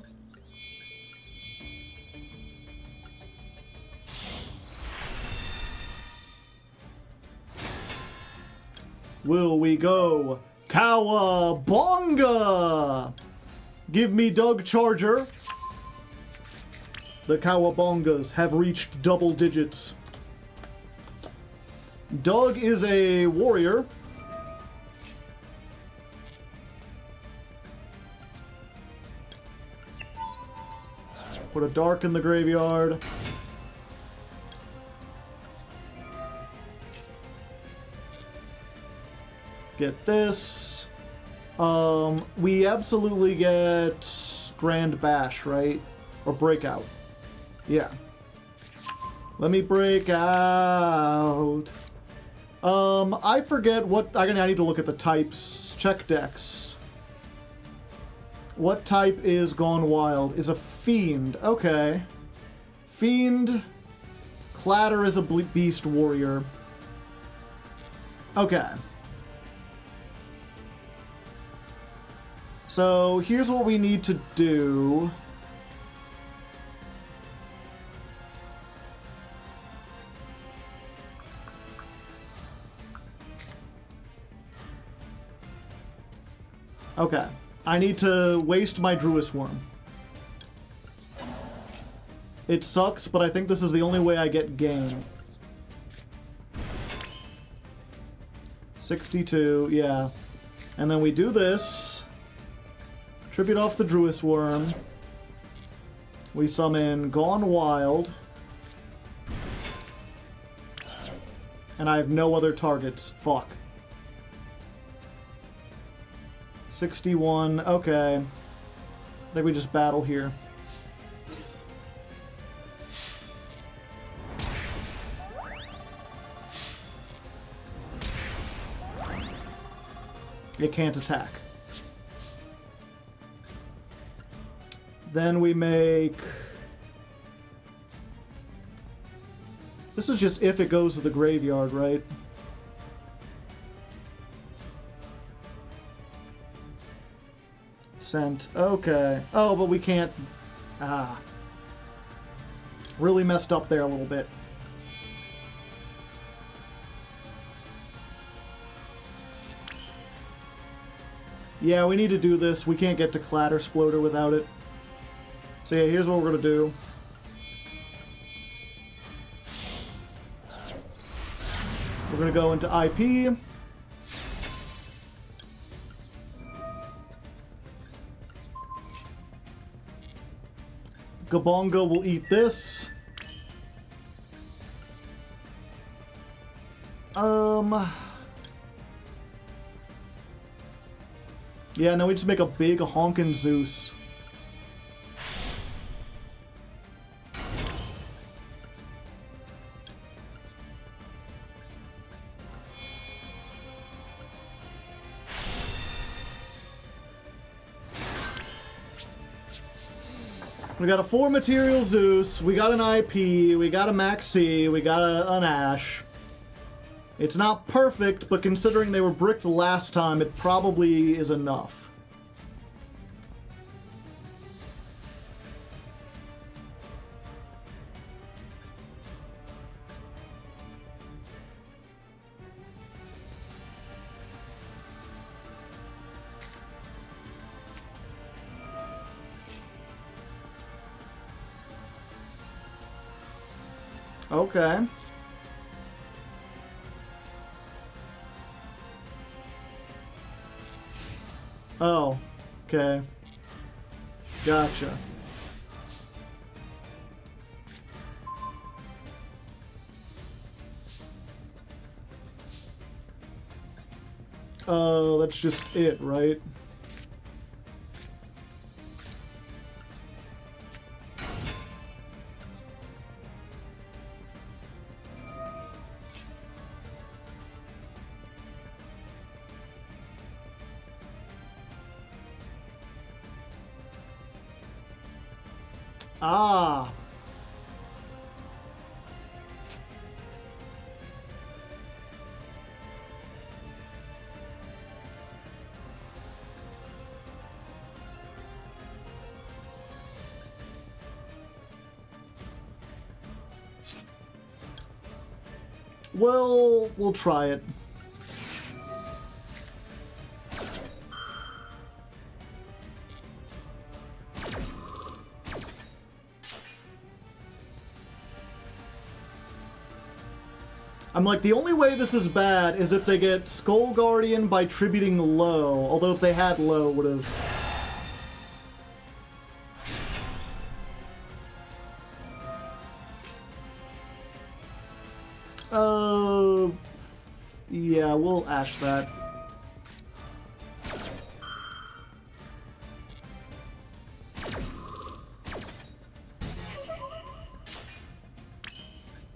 S1: Will we go Cowabunga? Give me Doug Charger. The Cowabungas have reached double digits. Doug is a warrior. Put a dark in the graveyard. Get this. We absolutely get Grand Bash, right? Or Breakout. Yeah. Let me break out. I forget what... I need to look at the types. Check decks. What type is Gone Wild? Is a Fiend. Okay. Fiend. Clatter is a Beast Warrior. Okay. So, here's what we need to do. Okay. I need to waste my Druis Worm. It sucks, but I think this is the only way I get game. 62, yeah. And then we do this. Tribute off the Druis Worm. We summon Gone Wild. And I have no other targets. Fuck. 61, okay. I think we just battle here. It can't attack. Then we make... This is just if it goes to the graveyard, right? Sent. Okay. Oh, but we can't... Ah. Really messed up there a little bit. Yeah, we need to do this. We can't get to Clatter Sploder without it. So yeah, here's what we're gonna do. We're gonna go into IP. Gabonga will eat this. Yeah, and then we just make a big honkin' Zeus. We got a 4 material Zeus, we got an IP, we got a Maxi, we got an Ash. It's not perfect, but considering they were bricked last time, it probably is enough. Okay. Oh, okay. Gotcha. That's just it, right? Ah. Well, we'll try it. I'm like, the only way this is bad is if they get Skull Guardian by tributing low, although if they had low, would have... Yeah, we'll ash that.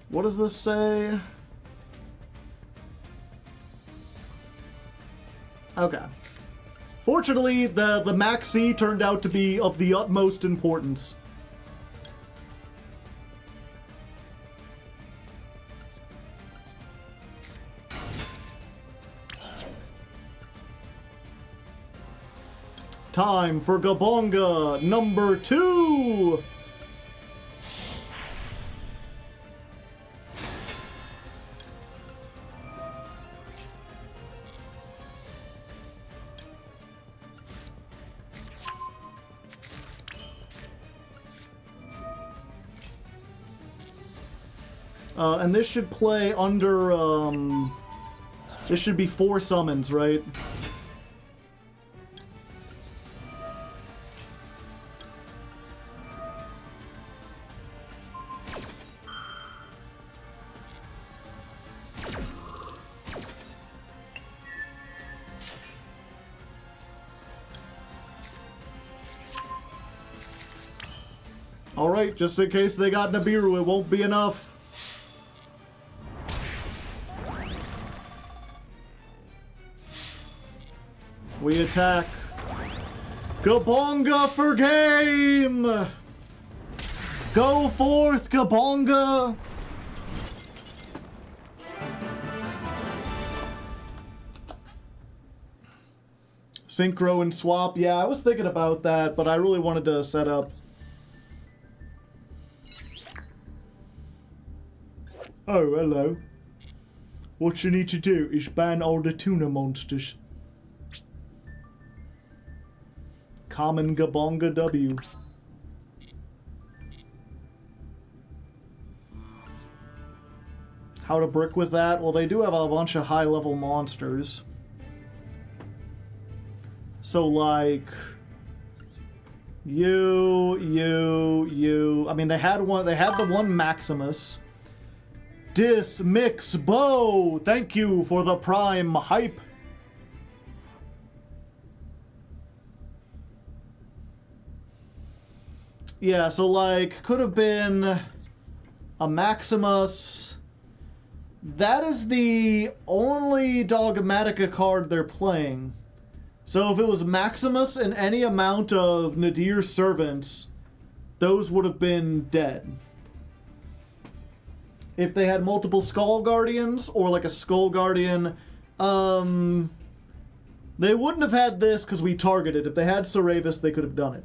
S1: What does this say? Okay. Fortunately, the Maxi turned out to be of the utmost importance. Time for Gabonga number 2! And this should play under, this should be 4 summons, right? Alright, just in case they got Nibiru, it won't be enough. We attack. Gabonga for game! Go forth, Gabonga! Synchro and swap. Yeah, I was thinking about that, but I really wanted to set up. Oh, hello. What you need to do is ban all the tuna monsters. Common Gabonga W. How to brick with that? Well, they do have a bunch of high-level monsters. So, like... You... I mean, they had the one Maximus. Dismix Bow! Thank you for the prime hype. Yeah, so like, could have been a Maximus. That is the only Dogmatica card they're playing. So if it was Maximus and any amount of Nadir Servants, those would have been dead. If they had multiple Skull Guardians, or like a Skull Guardian, they wouldn't have had this because we targeted. If they had Saravis, they could have done it.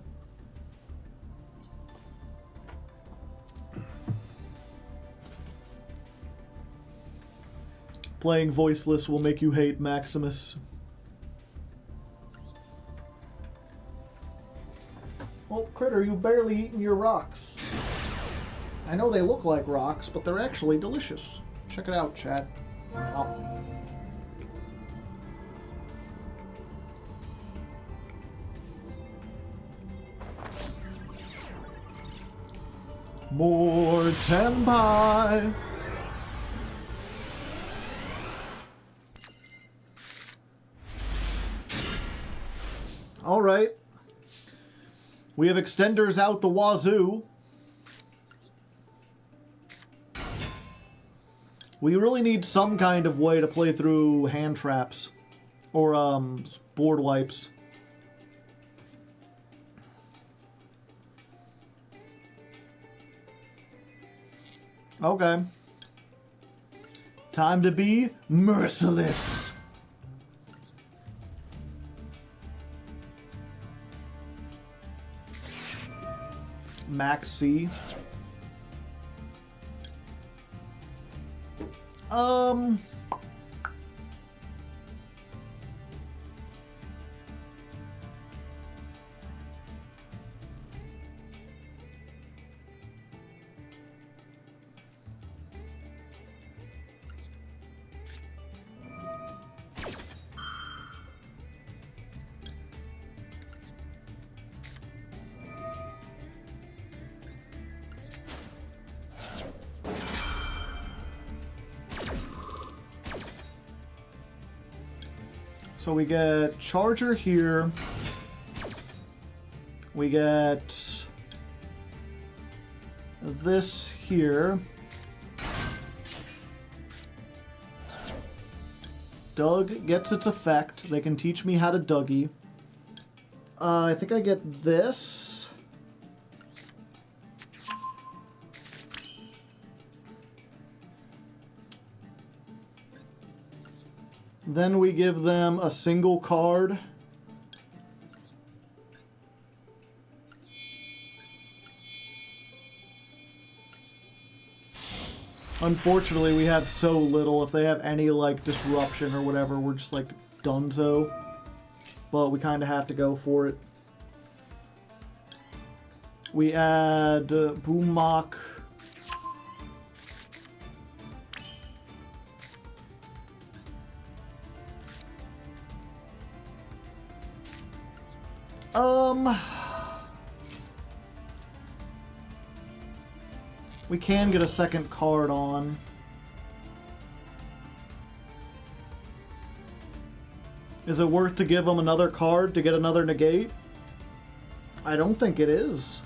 S1: Playing Voiceless will make you hate Maximus. Well, Critter, you've barely eaten your rocks. I know they look like rocks, but they're actually delicious. Check it out, chat. Wow. More tenpai. All right. We have extenders out the wazoo. We really need some kind of way to play through hand traps or board wipes. Okay. Time to be merciless. Max C. So we get Charger here. We get this here. Doug gets its effect. They can teach me how to Dougie. I think I get this. Then we give them a single card. Unfortunately, we have so little. If they have any, like, disruption or whatever, we're just, like, donezo. But we kind of have to go for it. We add Boom Mock. We can get a second card on. Is it worth to give them another card to get another negate? I don't think it is.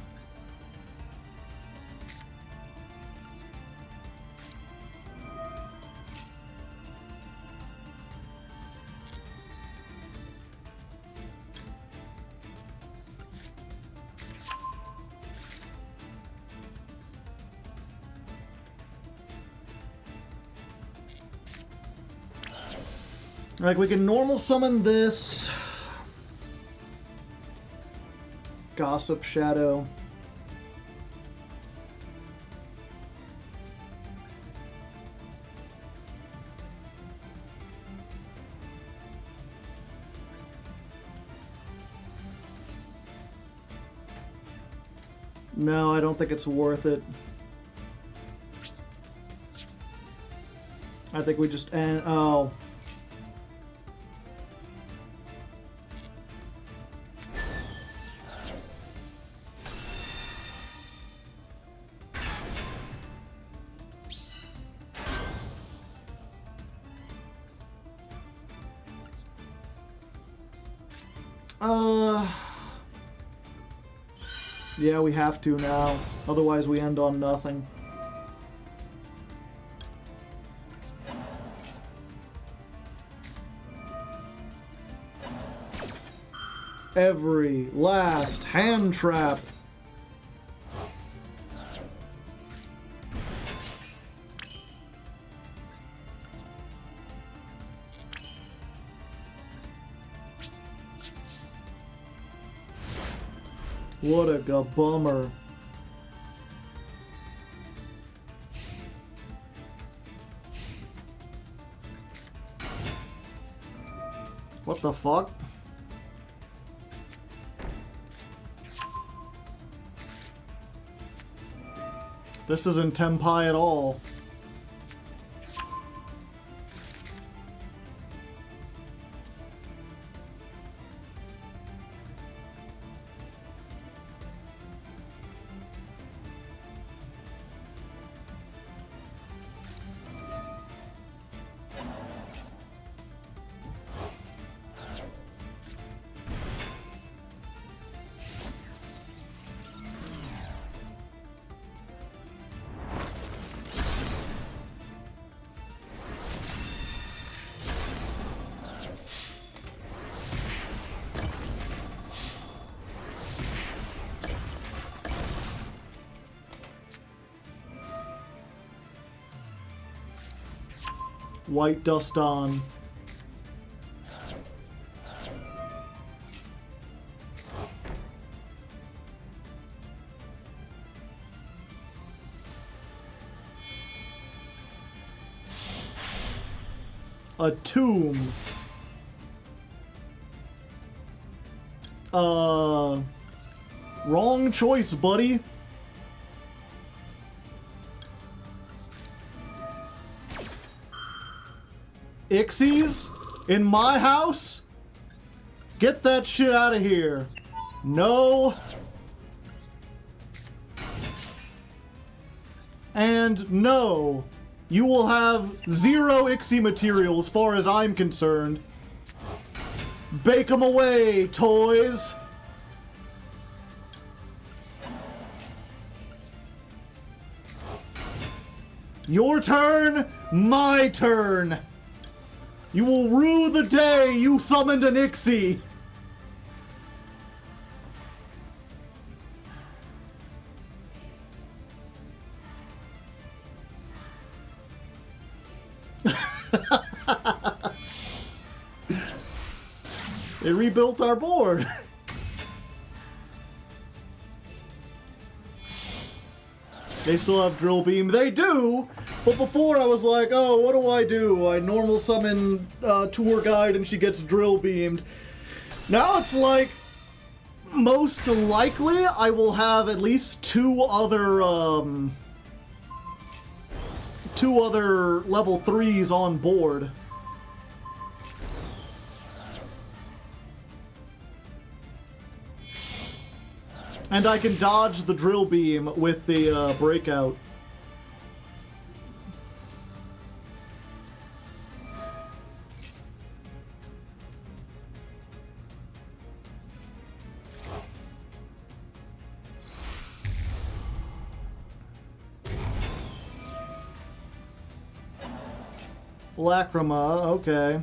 S1: Like, we can normal summon this. Gossip Shadow. No, I don't think it's worth it. I think we just end. Oh. Yeah, we have to now. Otherwise, we end on nothing. Every last hand trap. What a bummer. What the fuck? This isn't Tenpai at all. White dust on. A tomb. Wrong choice, buddy. Ixies? In my house? Get that shit out of here. No. And no. You will have 0 Ixie material as far as I'm concerned. Bake 'em away, toys. Your turn, my turn. You will rue the day you summoned an Ixie! They rebuilt our board! They still have Drill Beam. They do! But before I was like, oh, what do? I normal summon Tour Guide and she gets Drill Beamed. Now it's like, most likely I will have at least two other level 3s on board. And I can dodge the Drill Beam with the Breakout. Lacrima, okay.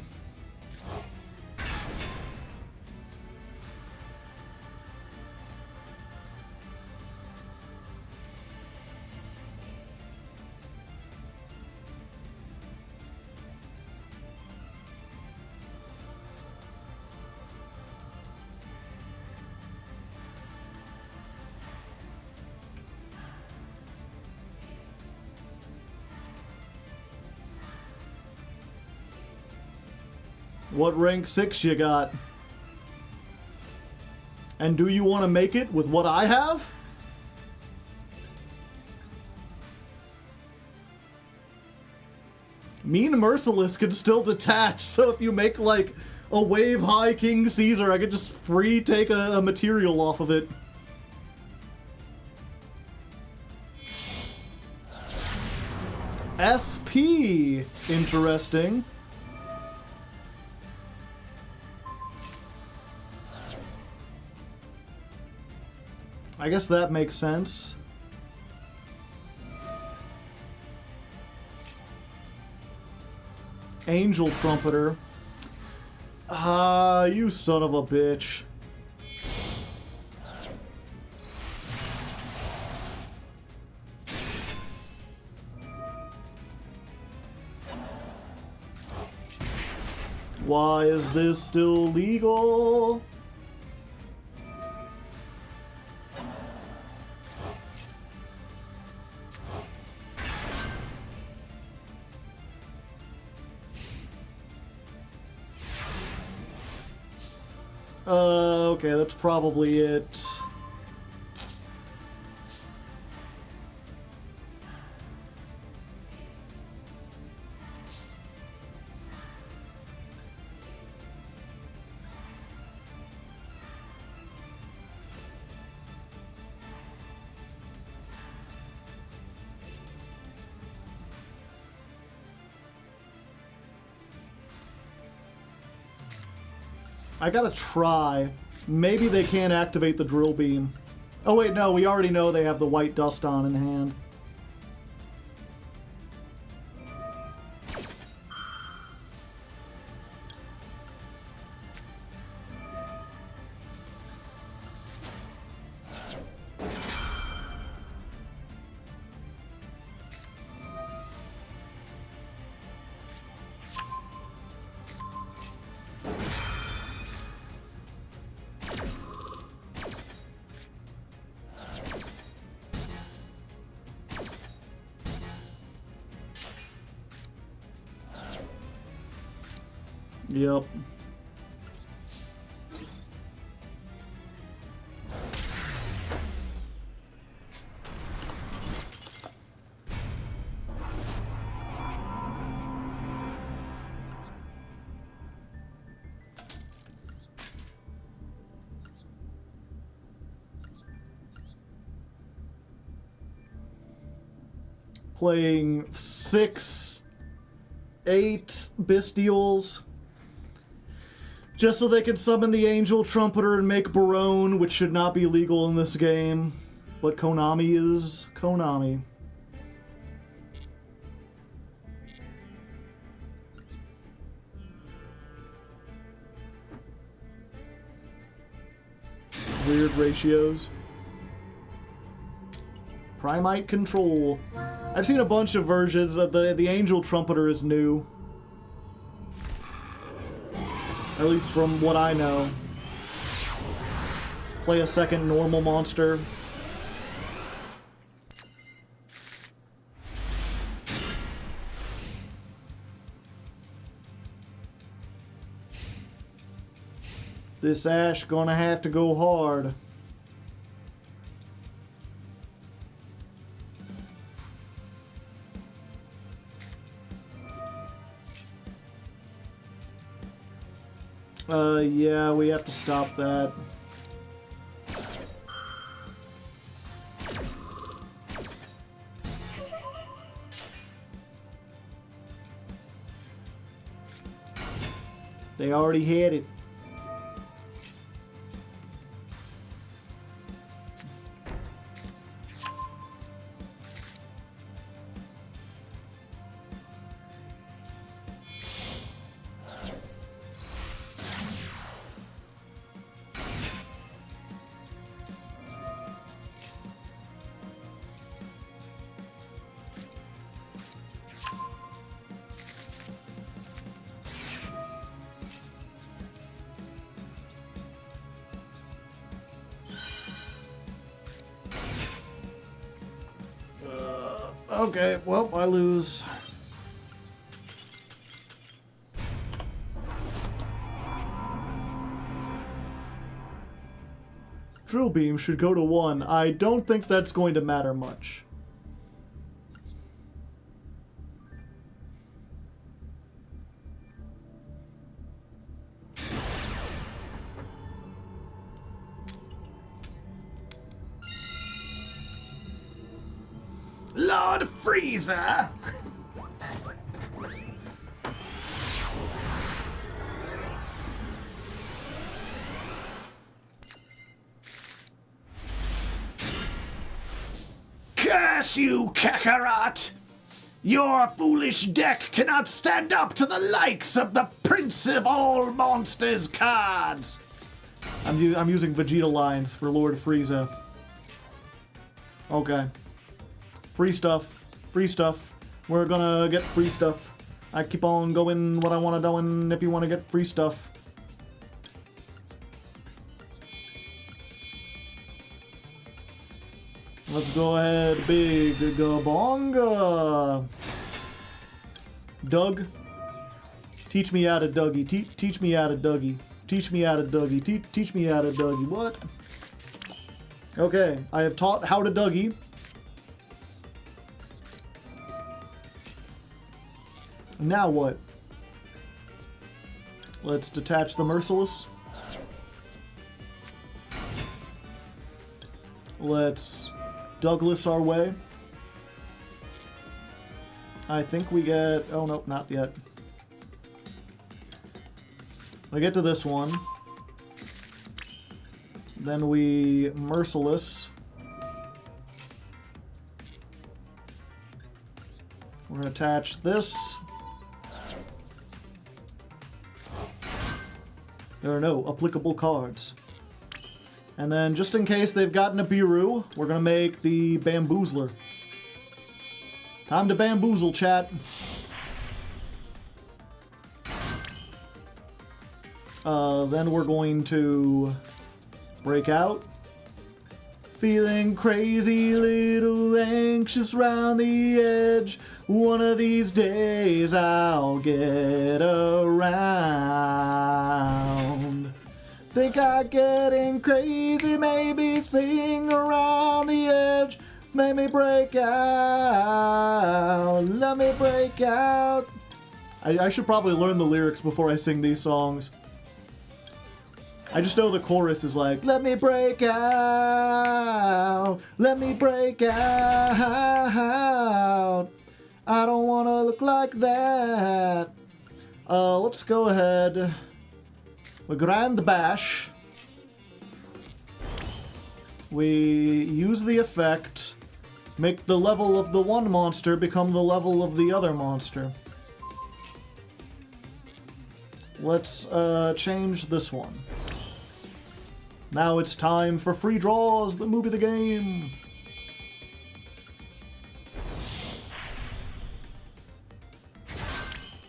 S1: What rank 6 you got? And do you want to make it with what I have? Mean Merciless can still detach, so if you make like a wave high King Caesar, I could just free take a material off of it. SP, interesting. I guess that makes sense. Angel Trumpeter. Ah, you son of a bitch. Why is this still legal? Okay, that's probably it. I gotta try. Maybe they can't activate the drill beam. Oh wait, no, we already know they have the white dust on in hand. Yep. Playing 6, 8 Bestials. Just so they can summon the Angel Trumpeter and make Barone, which should not be legal in this game. But Konami is Konami. Weird ratios. Primite control. I've seen a bunch of versions of the Angel Trumpeter is new. At least from what I know. Play a second normal monster. This Ash gonna have to go hard. Yeah, we have to stop that. They already had it. Okay, well, I lose. Drill beam should go to 1. I don't think that's going to matter much. Lord Freezer! Curse you, Kakarot! Your foolish deck cannot stand up to the likes of the Prince of All Monsters cards! I'm using Vegeta lines for Lord Frieza. Okay. Free stuff. Free stuff. We're gonna get free stuff. I keep on going what I want to do, and if you want to get free stuff. Let's go ahead, big gabonga. Doug. Teach me how to Dougie. Teach me how to Dougie. Teach me how to Dougie. Teach me how to Dougie. What? Okay, I have taught how to Dougie. Now what? Let's detach the Merciless. Let's Douglas our way. I think we get... Oh, no, not yet. I get to this one. Then we Merciless. We're going to attach this. There are no applicable cards. And then, just in case they've gotten a Biru, we're going to make the Bamboozler. Time to bamboozle, chat. Then we're going to break out. Feeling crazy, little anxious round the edge. One of these days I'll get around. Think I'm getting crazy, maybe sing around the edge. Make me break out, let me break out. I should probably learn the lyrics before I sing these songs. I just know the chorus is like, let me break out, let me break out. I don't want to look like that. Let's go ahead. We Grand Bash. We use the effect, make the level of the one monster become the level of the other monster. Let's change this one. Now it's time for Free Draws, the movie, the game.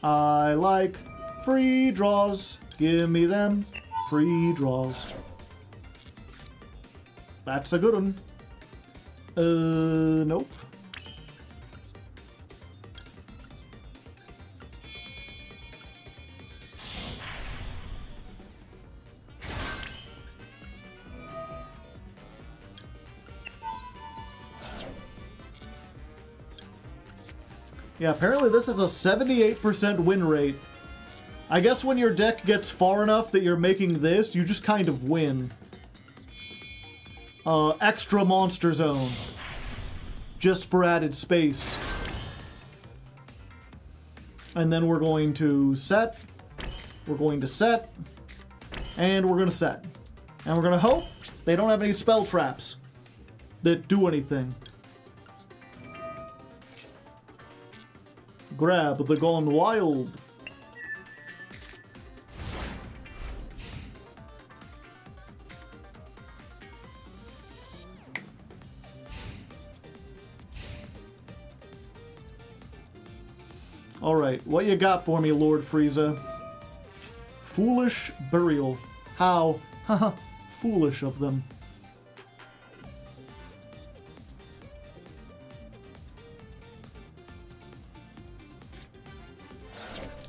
S1: I like free draws. Give me them free draws. That's a good one. Nope. Yeah, apparently this is a 78% win rate. I guess when your deck gets far enough that you're making this, you just kind of win. Extra monster zone. Just for added space. And then we're going to set. We're going to set. And we're going to set. And we're going to hope they don't have any spell traps that do anything. Grab the Gone Wild. Alright, what you got for me, Lord Frieza? Foolish Burial. How? Haha, foolish of them.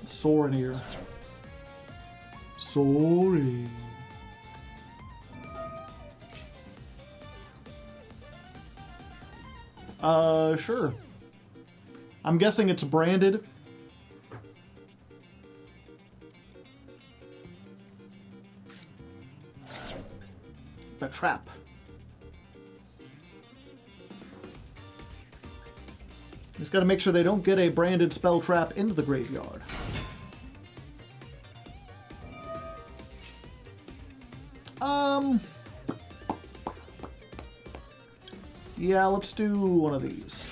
S1: Soraneer. Sorry. Sure. I'm guessing it's branded. The trap. Just gotta make sure they don't get a branded spell trap into the graveyard. Yeah, let's do one of these.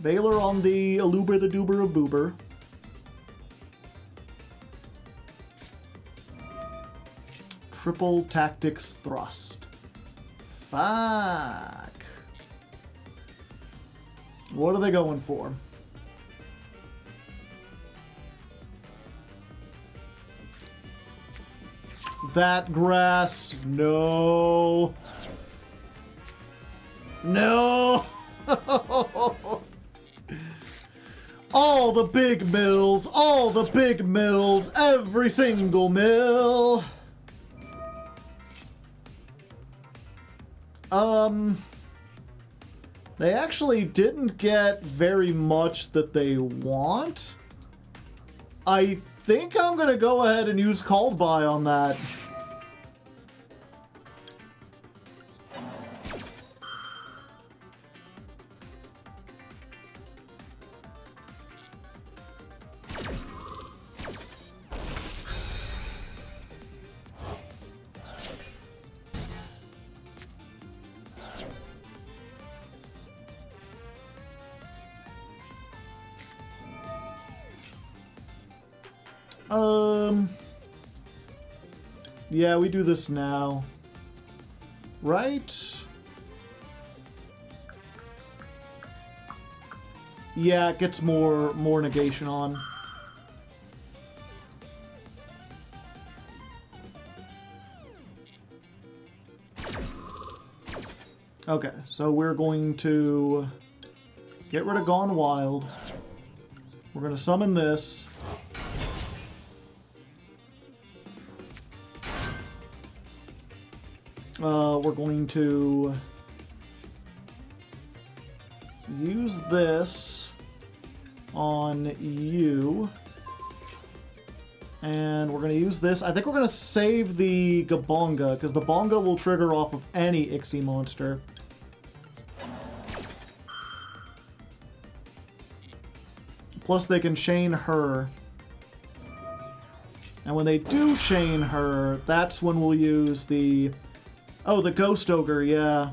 S1: Valor on the Aluber the Doober of Boober. Triple Tactics Thrust. Fuck. What are they going for? That grass. No. No. All the big mills. All the big mills. Every single mill. They actually didn't get very much that they want. I think I'm gonna go ahead and use Called By on that. Yeah, we do this now. Right? Yeah, it gets more negation on. Okay, so we're going to get rid of Gone Wild. We're going to summon this. We're going to use this on you. And we're going to use this. I think we're going to save the Gabonga, because the Bonga will trigger off of any Ixie monster. Plus they can chain her. And when they do chain her, that's when we'll use the... Oh, the Ghost Ogre, yeah.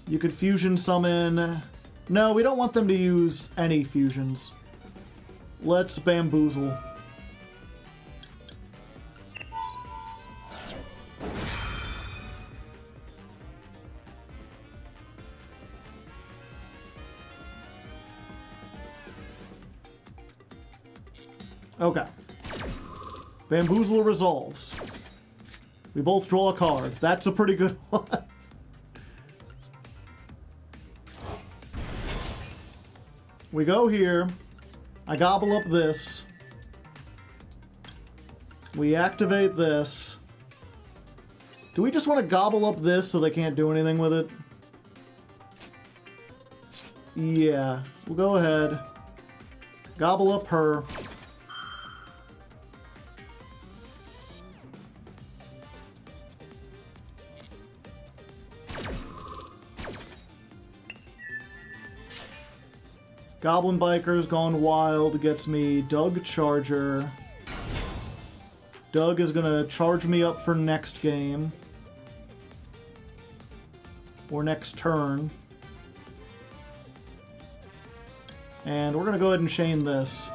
S1: You could fusion summon... No, we don't want them to use any fusions. Let's bamboozle. Okay. Bamboozle resolves. We both draw a card. That's a pretty good one. We go here. I gobble up this. We activate this. Do we just want to gobble up this so they can't do anything with it? Yeah. We'll go ahead. Gobble up her. Goblin Biker's Gone Wild gets me Doug Charger. Doug is gonna charge me up for next game. Or next turn. And we're gonna go ahead and chain this.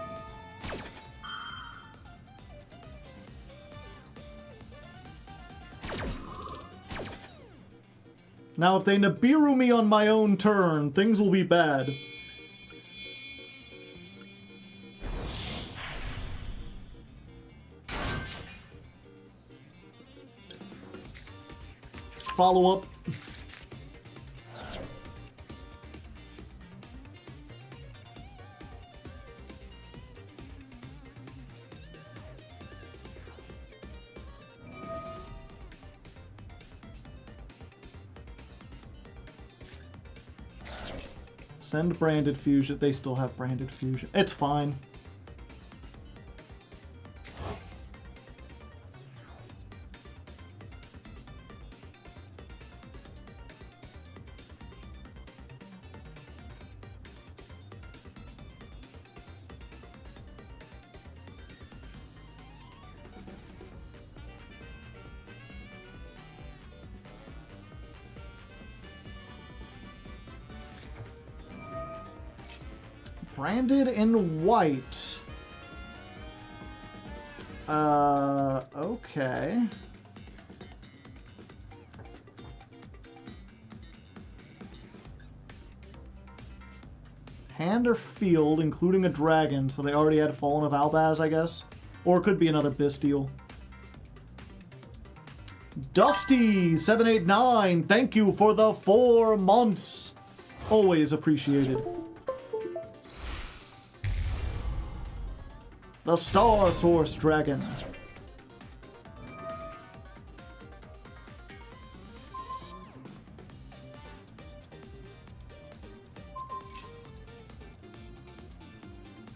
S1: Now if they Nibiru me on my own turn, things will be bad. Follow up. Send branded fusion. They still have branded fusion. It's fine. Branded in white. Okay. Hand or field, including a dragon, so they already had Fallen of Albaz, I guess. Or it could be another Bestial. Dusty789, thank you for the 4 months. Always appreciated. The Star Source Dragon.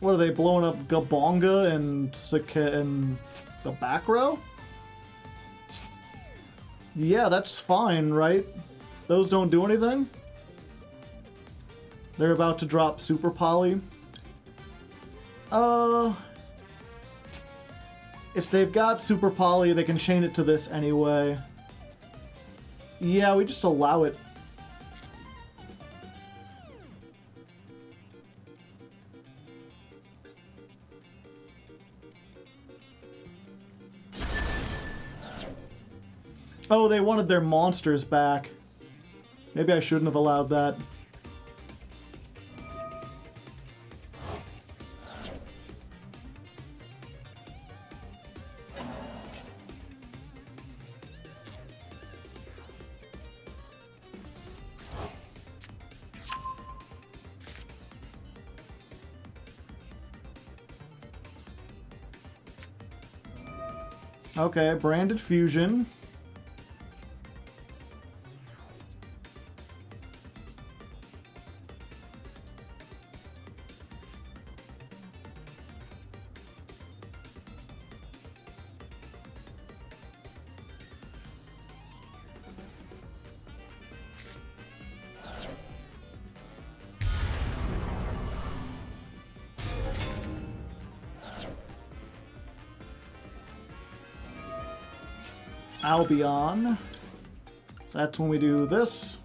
S1: What are they blowing up Gabonga and in the back row? Yeah, that's fine, right? Those don't do anything? They're about to drop Super Poly. If they've got Super Poly, they can chain it to this anyway. Yeah, we just allow it. Oh, they wanted their monsters back. Maybe I shouldn't have allowed that. Okay, branded fusion. Albion. That's when we do this.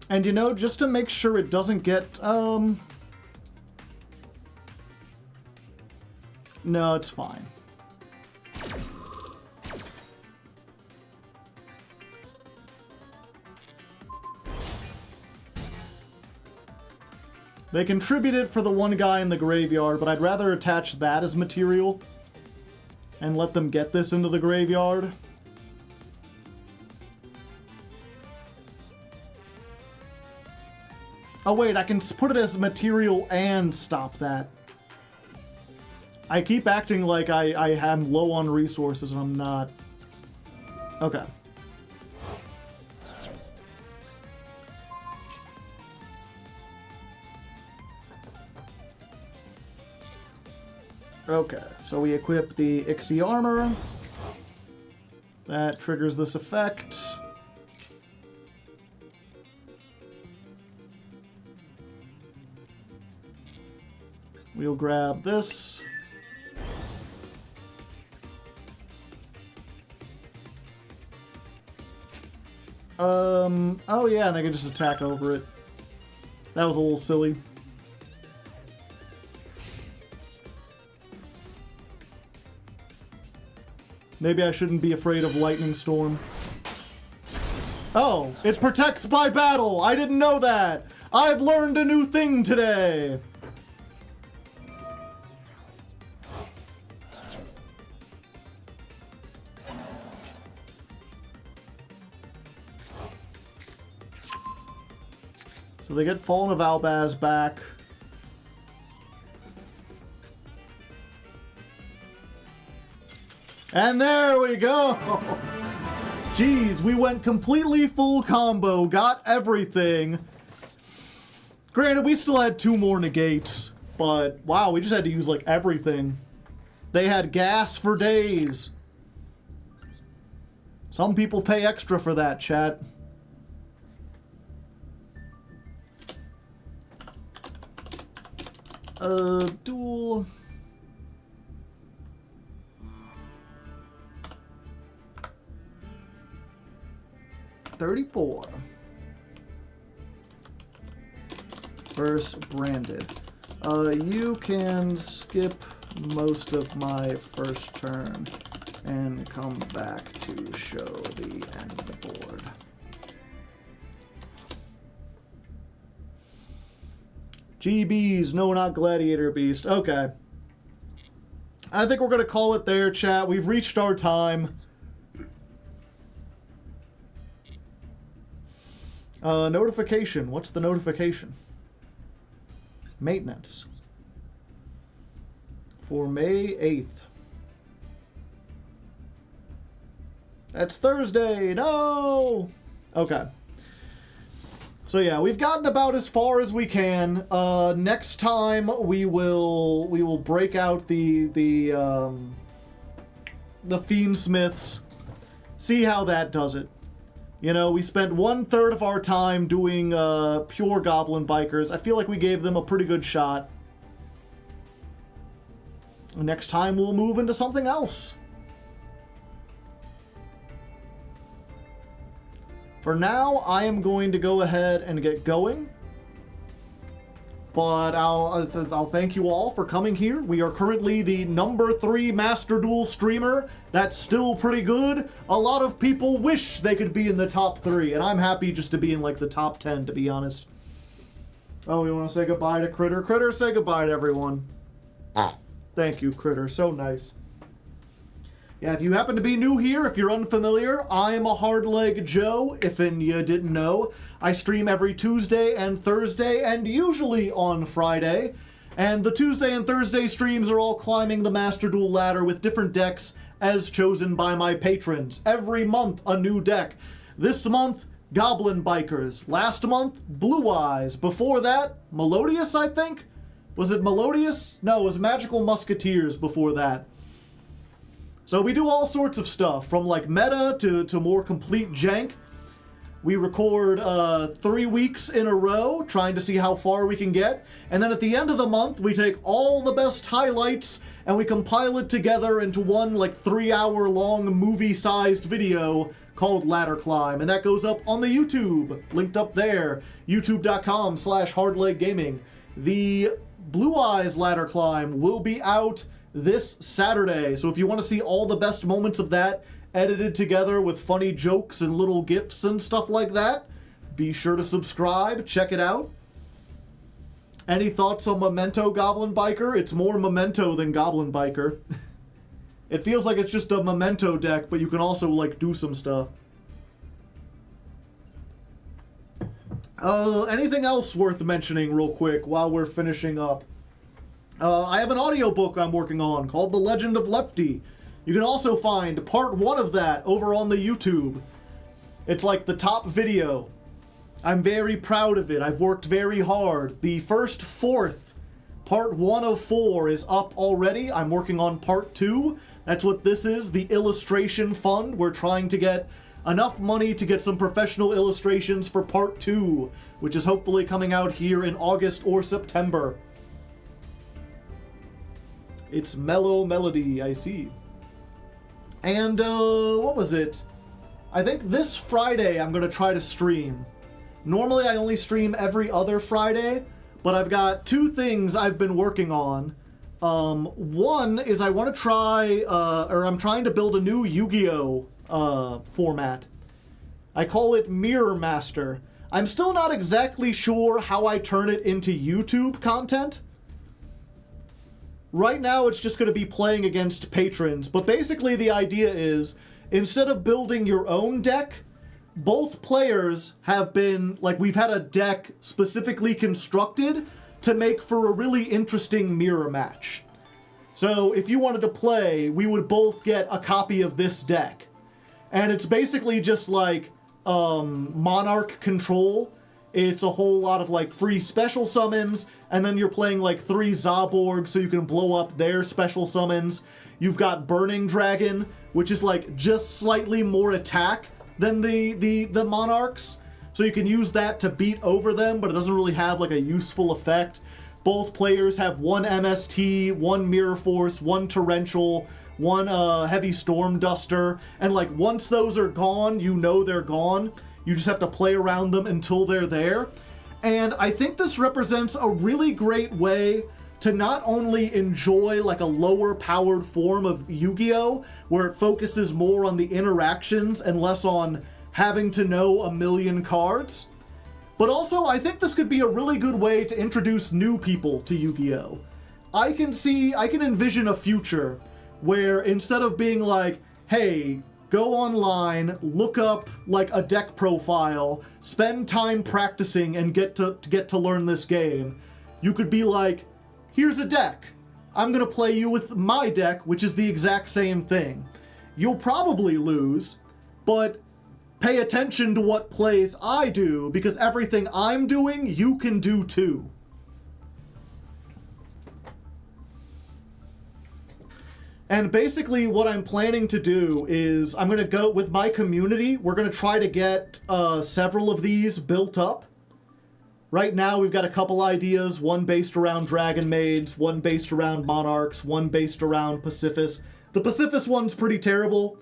S1: And you know, just to make sure it doesn't get, no, it's fine. They contributed for the one guy in the graveyard, but I'd rather attach that as material and let them get this into the graveyard. Oh wait, I can put it as material and stop that. I keep acting like I am low on resources and I'm not. Okay. Okay, so we equip the Ixie armor. That triggers this effect. We'll grab this. Oh yeah, and they can just attack over it. That was a little silly. Maybe I shouldn't be afraid of Lightning Storm. Oh, it protects by battle! I didn't know that! I've learned a new thing today! So they get Fallen of Albaz back. And there we go! Jeez, we went completely full combo, got everything. Granted, we still had 2 more negates, but wow, we just had to use like everything. They had gas for days. Some people pay extra for that, chat. Duel. $34. First branded. You can skip most of my first turn and come back to show the end board. GBs, no, not Gladiator Beast. Okay. I think we're going to call it there, chat. We've reached our time. Notification. What's the notification? Maintenance. For May 8th. That's Thursday. No! Okay. So yeah, we've gotten about as far as we can. Next time we will break out the Fiendsmiths. See how that does it. You know, we spent 1/3 of our time doing pure Goblin Bikers. I feel like we gave them a pretty good shot. Next time we'll move into something else. For now, I am going to go ahead and get going. But I'll thank you all for coming here. We are currently the #3 Master Duel streamer. That's still pretty good. A lot of people wish they could be in the top 3, and I'm happy just to be in like the top 10, to be honest. Oh, we want to say goodbye to Critter. Critter, say goodbye to everyone. Thank you, Critter. So nice. Yeah, if you happen to be new here, if you're unfamiliar, I'm a Hardleg Joe, if you didn't know. I stream every Tuesday and Thursday, and usually on Friday. And the Tuesday and Thursday streams are all climbing the Master Duel ladder with different decks as chosen by my patrons. Every month, a new deck. This month, Goblin Bikers. Last month, Blue Eyes. Before that, Melodious, I think? Was it Melodious? No, it was Magical Musketeers before that. So we do all sorts of stuff, from like meta to more complete jank. We record 3 weeks in a row, trying to see how far we can get. And then at the end of the month, we take all the best highlights and we compile it together into one like 3-hour long movie-sized video called Ladder Climb. And that goes up on the YouTube, linked up there, youtube.com/hardleggaming. The Blue Eyes Ladder Climb will be out this Saturday. So if you want to see all the best moments of that edited together with funny jokes and little gifs and stuff like that, be sure to subscribe, check it out. Any thoughts on Momento, Goblin Biker? It's more Momento than Goblin Biker. It feels like it's just a Momento deck, but you can also like do some stuff. Anything else worth mentioning real quick while we're finishing up? I have an audiobook I'm working on called The Legend of Lefty. You can also find part 1 of that over on the YouTube. It's like the top video. I'm very proud of it. I've worked very hard. The first fourth, part 1 of 4, is up already. I'm working on part 2. That's what this is, the illustration fund. We're trying to get enough money to get some professional illustrations for part 2, which is hopefully coming out here in August or September. It's Mellow Melody, I see. And, what was it? I think this Friday I'm gonna try to stream. Normally I only stream every other Friday, but I've got 2 things I've been working on. One is I want to try, I'm trying to build a new Yu-Gi-Oh! Format. I call it Mirror Master. I'm still not exactly sure how I turn it into YouTube content. Right now, it's just going to be playing against patrons, but basically the idea is, instead of building your own deck, both players have been, like, we've had a deck specifically constructed to make for a really interesting mirror match. So, if you wanted to play, we would both get a copy of this deck. And it's basically just like, Monarch control. It's a whole lot of, like, free special summons, and then you're playing like 3 Zaborg so you can blow up their special summons. You've got Burning Dragon, which is like just slightly more attack than the Monarchs. So you can use that to beat over them, but it doesn't really have like a useful effect. Both players have 1 MST, 1 Mirror Force, 1 Torrential, 1 Heavy Storm Duster, and like once those are gone, you know they're gone. You just have to play around them until they're there. And I think this represents a really great way to not only enjoy like a lower powered form of Yu-Gi-Oh! Where it focuses more on the interactions and less on having to know a million cards, but also I think this could be a really good way to introduce new people to Yu-Gi-Oh! I can envision a future where instead of being like, hey, go online, look up like a deck profile, spend time practicing and get to learn this game, you could be like, here's a deck. I'm gonna play you with my deck, which is the exact same thing. You'll probably lose, but pay attention to what plays I do, because everything I'm doing, you can do too. And basically what I'm planning to do is I'm going to go with my community. We're going to try to get several of these built up. Right now we've got a couple ideas, one based around Dragon Maids, one based around Monarchs, one based around Pacifist. The Pacifist one's pretty terrible.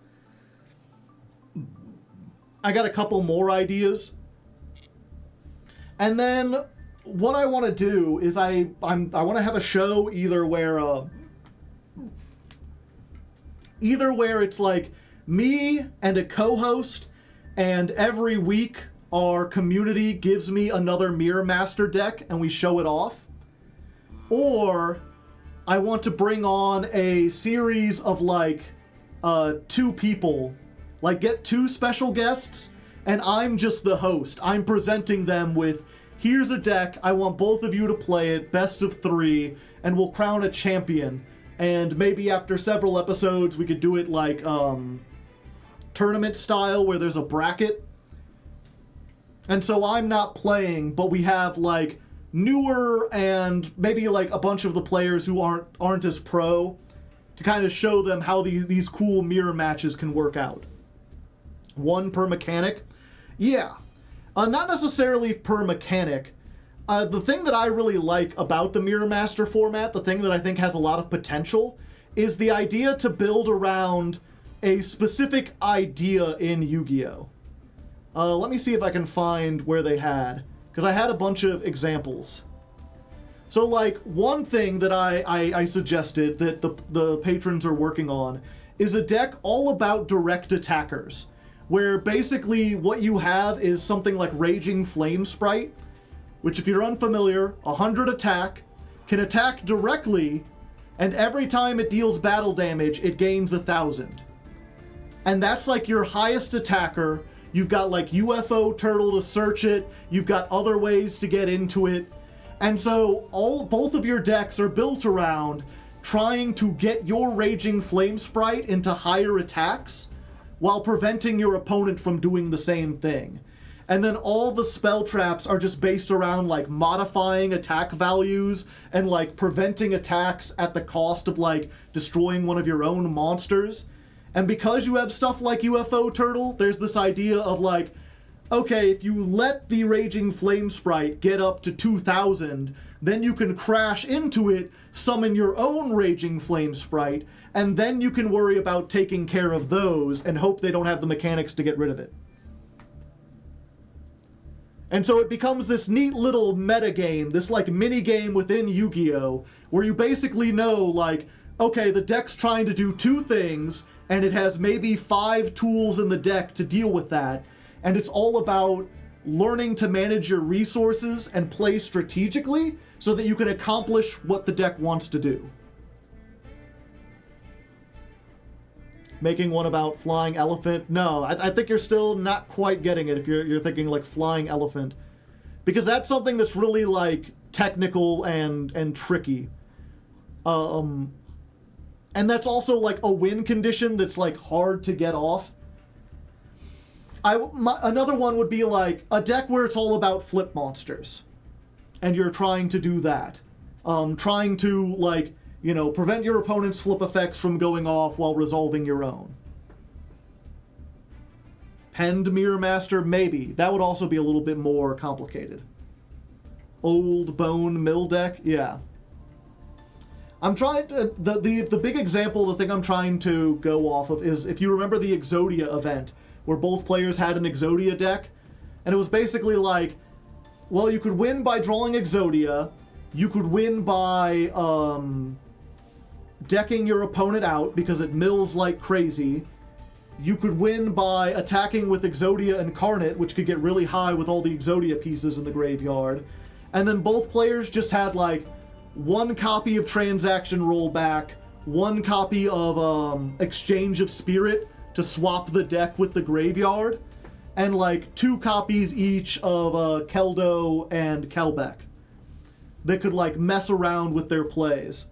S1: I got a couple more ideas. And then what I want to do is I want to have a show either where it's like me and a co-host, and every week our community gives me another Mirror Master deck and we show it off. Or I want to bring on a series of like 2 people, like get 2 special guests, and I'm just the host. I'm presenting them with, here's a deck, I want both of you to play it, best of 3, and we'll crown a champion. And maybe after several episodes we could do it like tournament style where there's a bracket. And so I'm not playing, but we have like newer and maybe like a bunch of the players who aren't as pro to kind of show them how these cool mirror matches can work out. 1 per mechanic. Yeah. Not necessarily per mechanic. The thing that I really like about the Mirror Master format, the thing that I think has a lot of potential, is the idea to build around a specific idea in Yu-Gi-Oh! Let me see if I can find where they had, because I had a bunch of examples. So, like, one thing that I suggested that the patrons are working on is a deck all about direct attackers, where basically what you have is something like Raging Flame Sprite, which, if you're unfamiliar, 100 attack, can attack directly, and every time it deals battle damage, it gains 1,000. And that's like your highest attacker. You've got like UFO Turtle to search it, you've got other ways to get into it, and so both of your decks are built around trying to get your Raging Flame Sprite into higher attacks while preventing your opponent from doing the same thing. And then all the spell traps are just based around like modifying attack values and like preventing attacks at the cost of like destroying one of your own monsters. And because you have stuff like UFO Turtle, there's this idea of like, okay, if you let the Raging Flame Sprite get up to 2,000, then you can crash into it, summon your own Raging Flame Sprite, and then you can worry about taking care of those and hope they don't have the mechanics to get rid of it. And so it becomes this neat little meta game, this like mini game within Yu-Gi-Oh! Where you basically know like, okay, the deck's trying to do 2 things, and it has maybe 5 tools in the deck to deal with that, and it's all about learning to manage your resources and play strategically so that you can accomplish what the deck wants to do. Making one about flying elephant? No, I think you're still not quite getting it if you're thinking like flying elephant. Because that's something that's really like technical and tricky. And that's also like a win condition that's like hard to get off. Another one would be like a deck where it's all about flip monsters. And you're trying to do that. Trying to like, you know, prevent your opponent's flip effects from going off while resolving your own. Penned Mirror Master, maybe. That would also be a little bit more complicated. Old Bone Mill deck, yeah. I'm trying to, the big example, the thing I'm trying to go off of is, if you remember the Exodia event, where both players had an Exodia deck, and it was basically like, well, you could win by drawing Exodia, you could win by decking your opponent out because it mills like crazy, you could win by attacking with Exodia Incarnate, which could get really high with all the Exodia pieces in the graveyard, and then both players just had like 1 copy of Transaction Rollback, 1 copy of Exchange of Spirit to swap the deck with the graveyard, and like 2 copies each of Keldo and Kelbeck that could like mess around with their plays.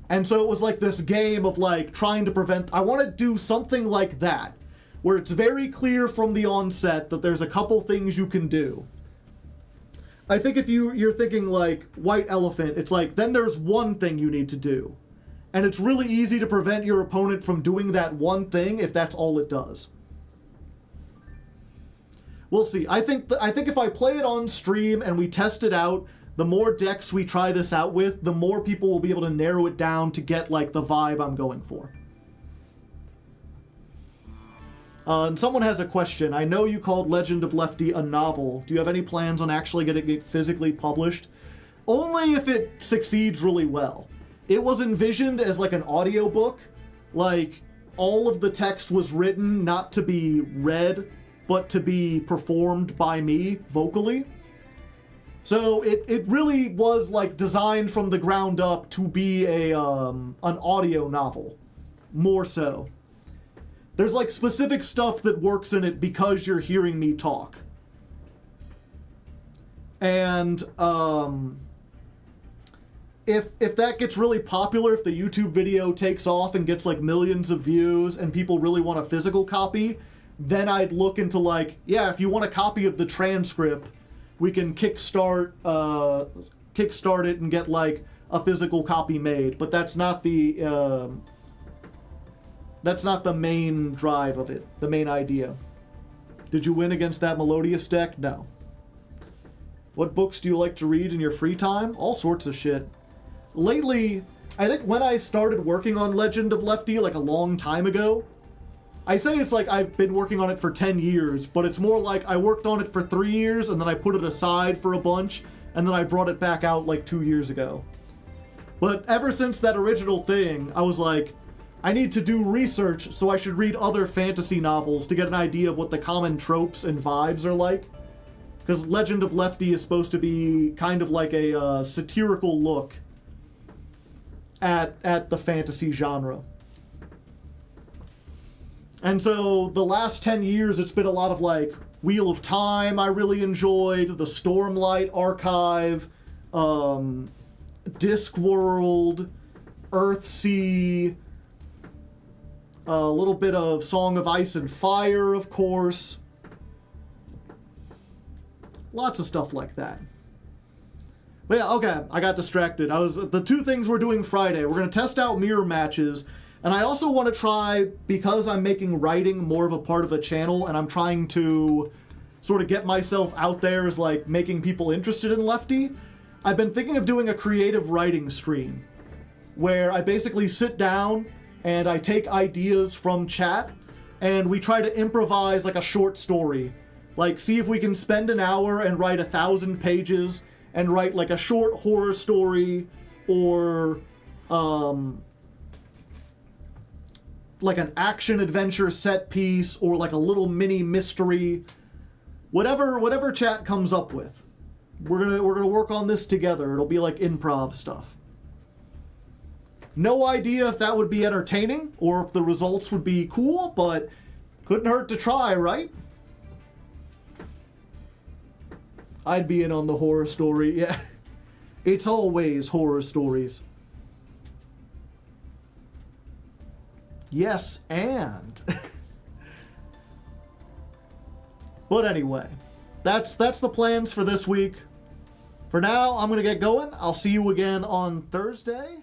S1: And so it was like this game of like trying to prevent, I want to do something like that, where it's very clear from the onset that there's a couple things you can do. I think if you're thinking like White Elephant, it's like, then there's one thing you need to do. And it's really easy to prevent your opponent from doing that one thing if that's all it does. We'll see. I think if I play it on stream and we test it out, the more decks we try this out with, the more people will be able to narrow it down to get like the vibe I'm going for. And someone has a question. I know you called Legend of Lefty a novel. Do you have any plans on actually getting it physically published? Only if it succeeds really well. It was envisioned as like an audiobook. Like, all of the text was written not to be read, but to be performed by me vocally. So it really was like designed from the ground up to be an audio novel, more so. There's like specific stuff that works in it because you're hearing me talk. And if that gets really popular, if the YouTube video takes off and gets like millions of views and people really want a physical copy, then I'd look into like, yeah, if you want a copy of the transcript, we can kickstart it and get like a physical copy made. But that's not the main drive of it, the main idea. Did you win against that Melodious deck? No. What books do you like to read in your free time? All sorts of shit. Lately, I think when I started working on Legend of Lefty like a long time ago, I say it's like I've been working on it for 10 years, but it's more like I worked on it for 3 years and then I put it aside for a bunch and then I brought it back out like 2 years ago. But ever since that original thing, I was like, I need to do research, so I should read other fantasy novels to get an idea of what the common tropes and vibes are like. Because Legend of Lefty is supposed to be kind of like a satirical look at the fantasy genre. And so the last 10 years, it's been a lot of like Wheel of Time I really enjoyed, the Stormlight Archive, Discworld, Earthsea, a little bit of Song of Ice and Fire, of course. Lots of stuff like that. But yeah, okay, I got distracted. The two things we're doing Friday. We're going to test out mirror matches, and I also want to try, because I'm making writing more of a part of a channel, and I'm trying to sort of get myself out there as like making people interested in Lefty, I've been thinking of doing a creative writing stream, where I basically sit down and I take ideas from chat, and we try to improvise like a short story. Like, see if we can spend an hour and write 1,000 pages and write like a short horror story or like an action adventure set piece or like a little mini mystery. Whatever chat comes up with. We're gonna work on this together. It'll be like improv stuff. No idea if that would be entertaining or if the results would be cool, but couldn't hurt to try, right? I'd be in on the horror story, yeah. It's always horror stories. Yes, and. But anyway, that's the plans for this week. For now, I'm going to get going. I'll see you again on Thursday.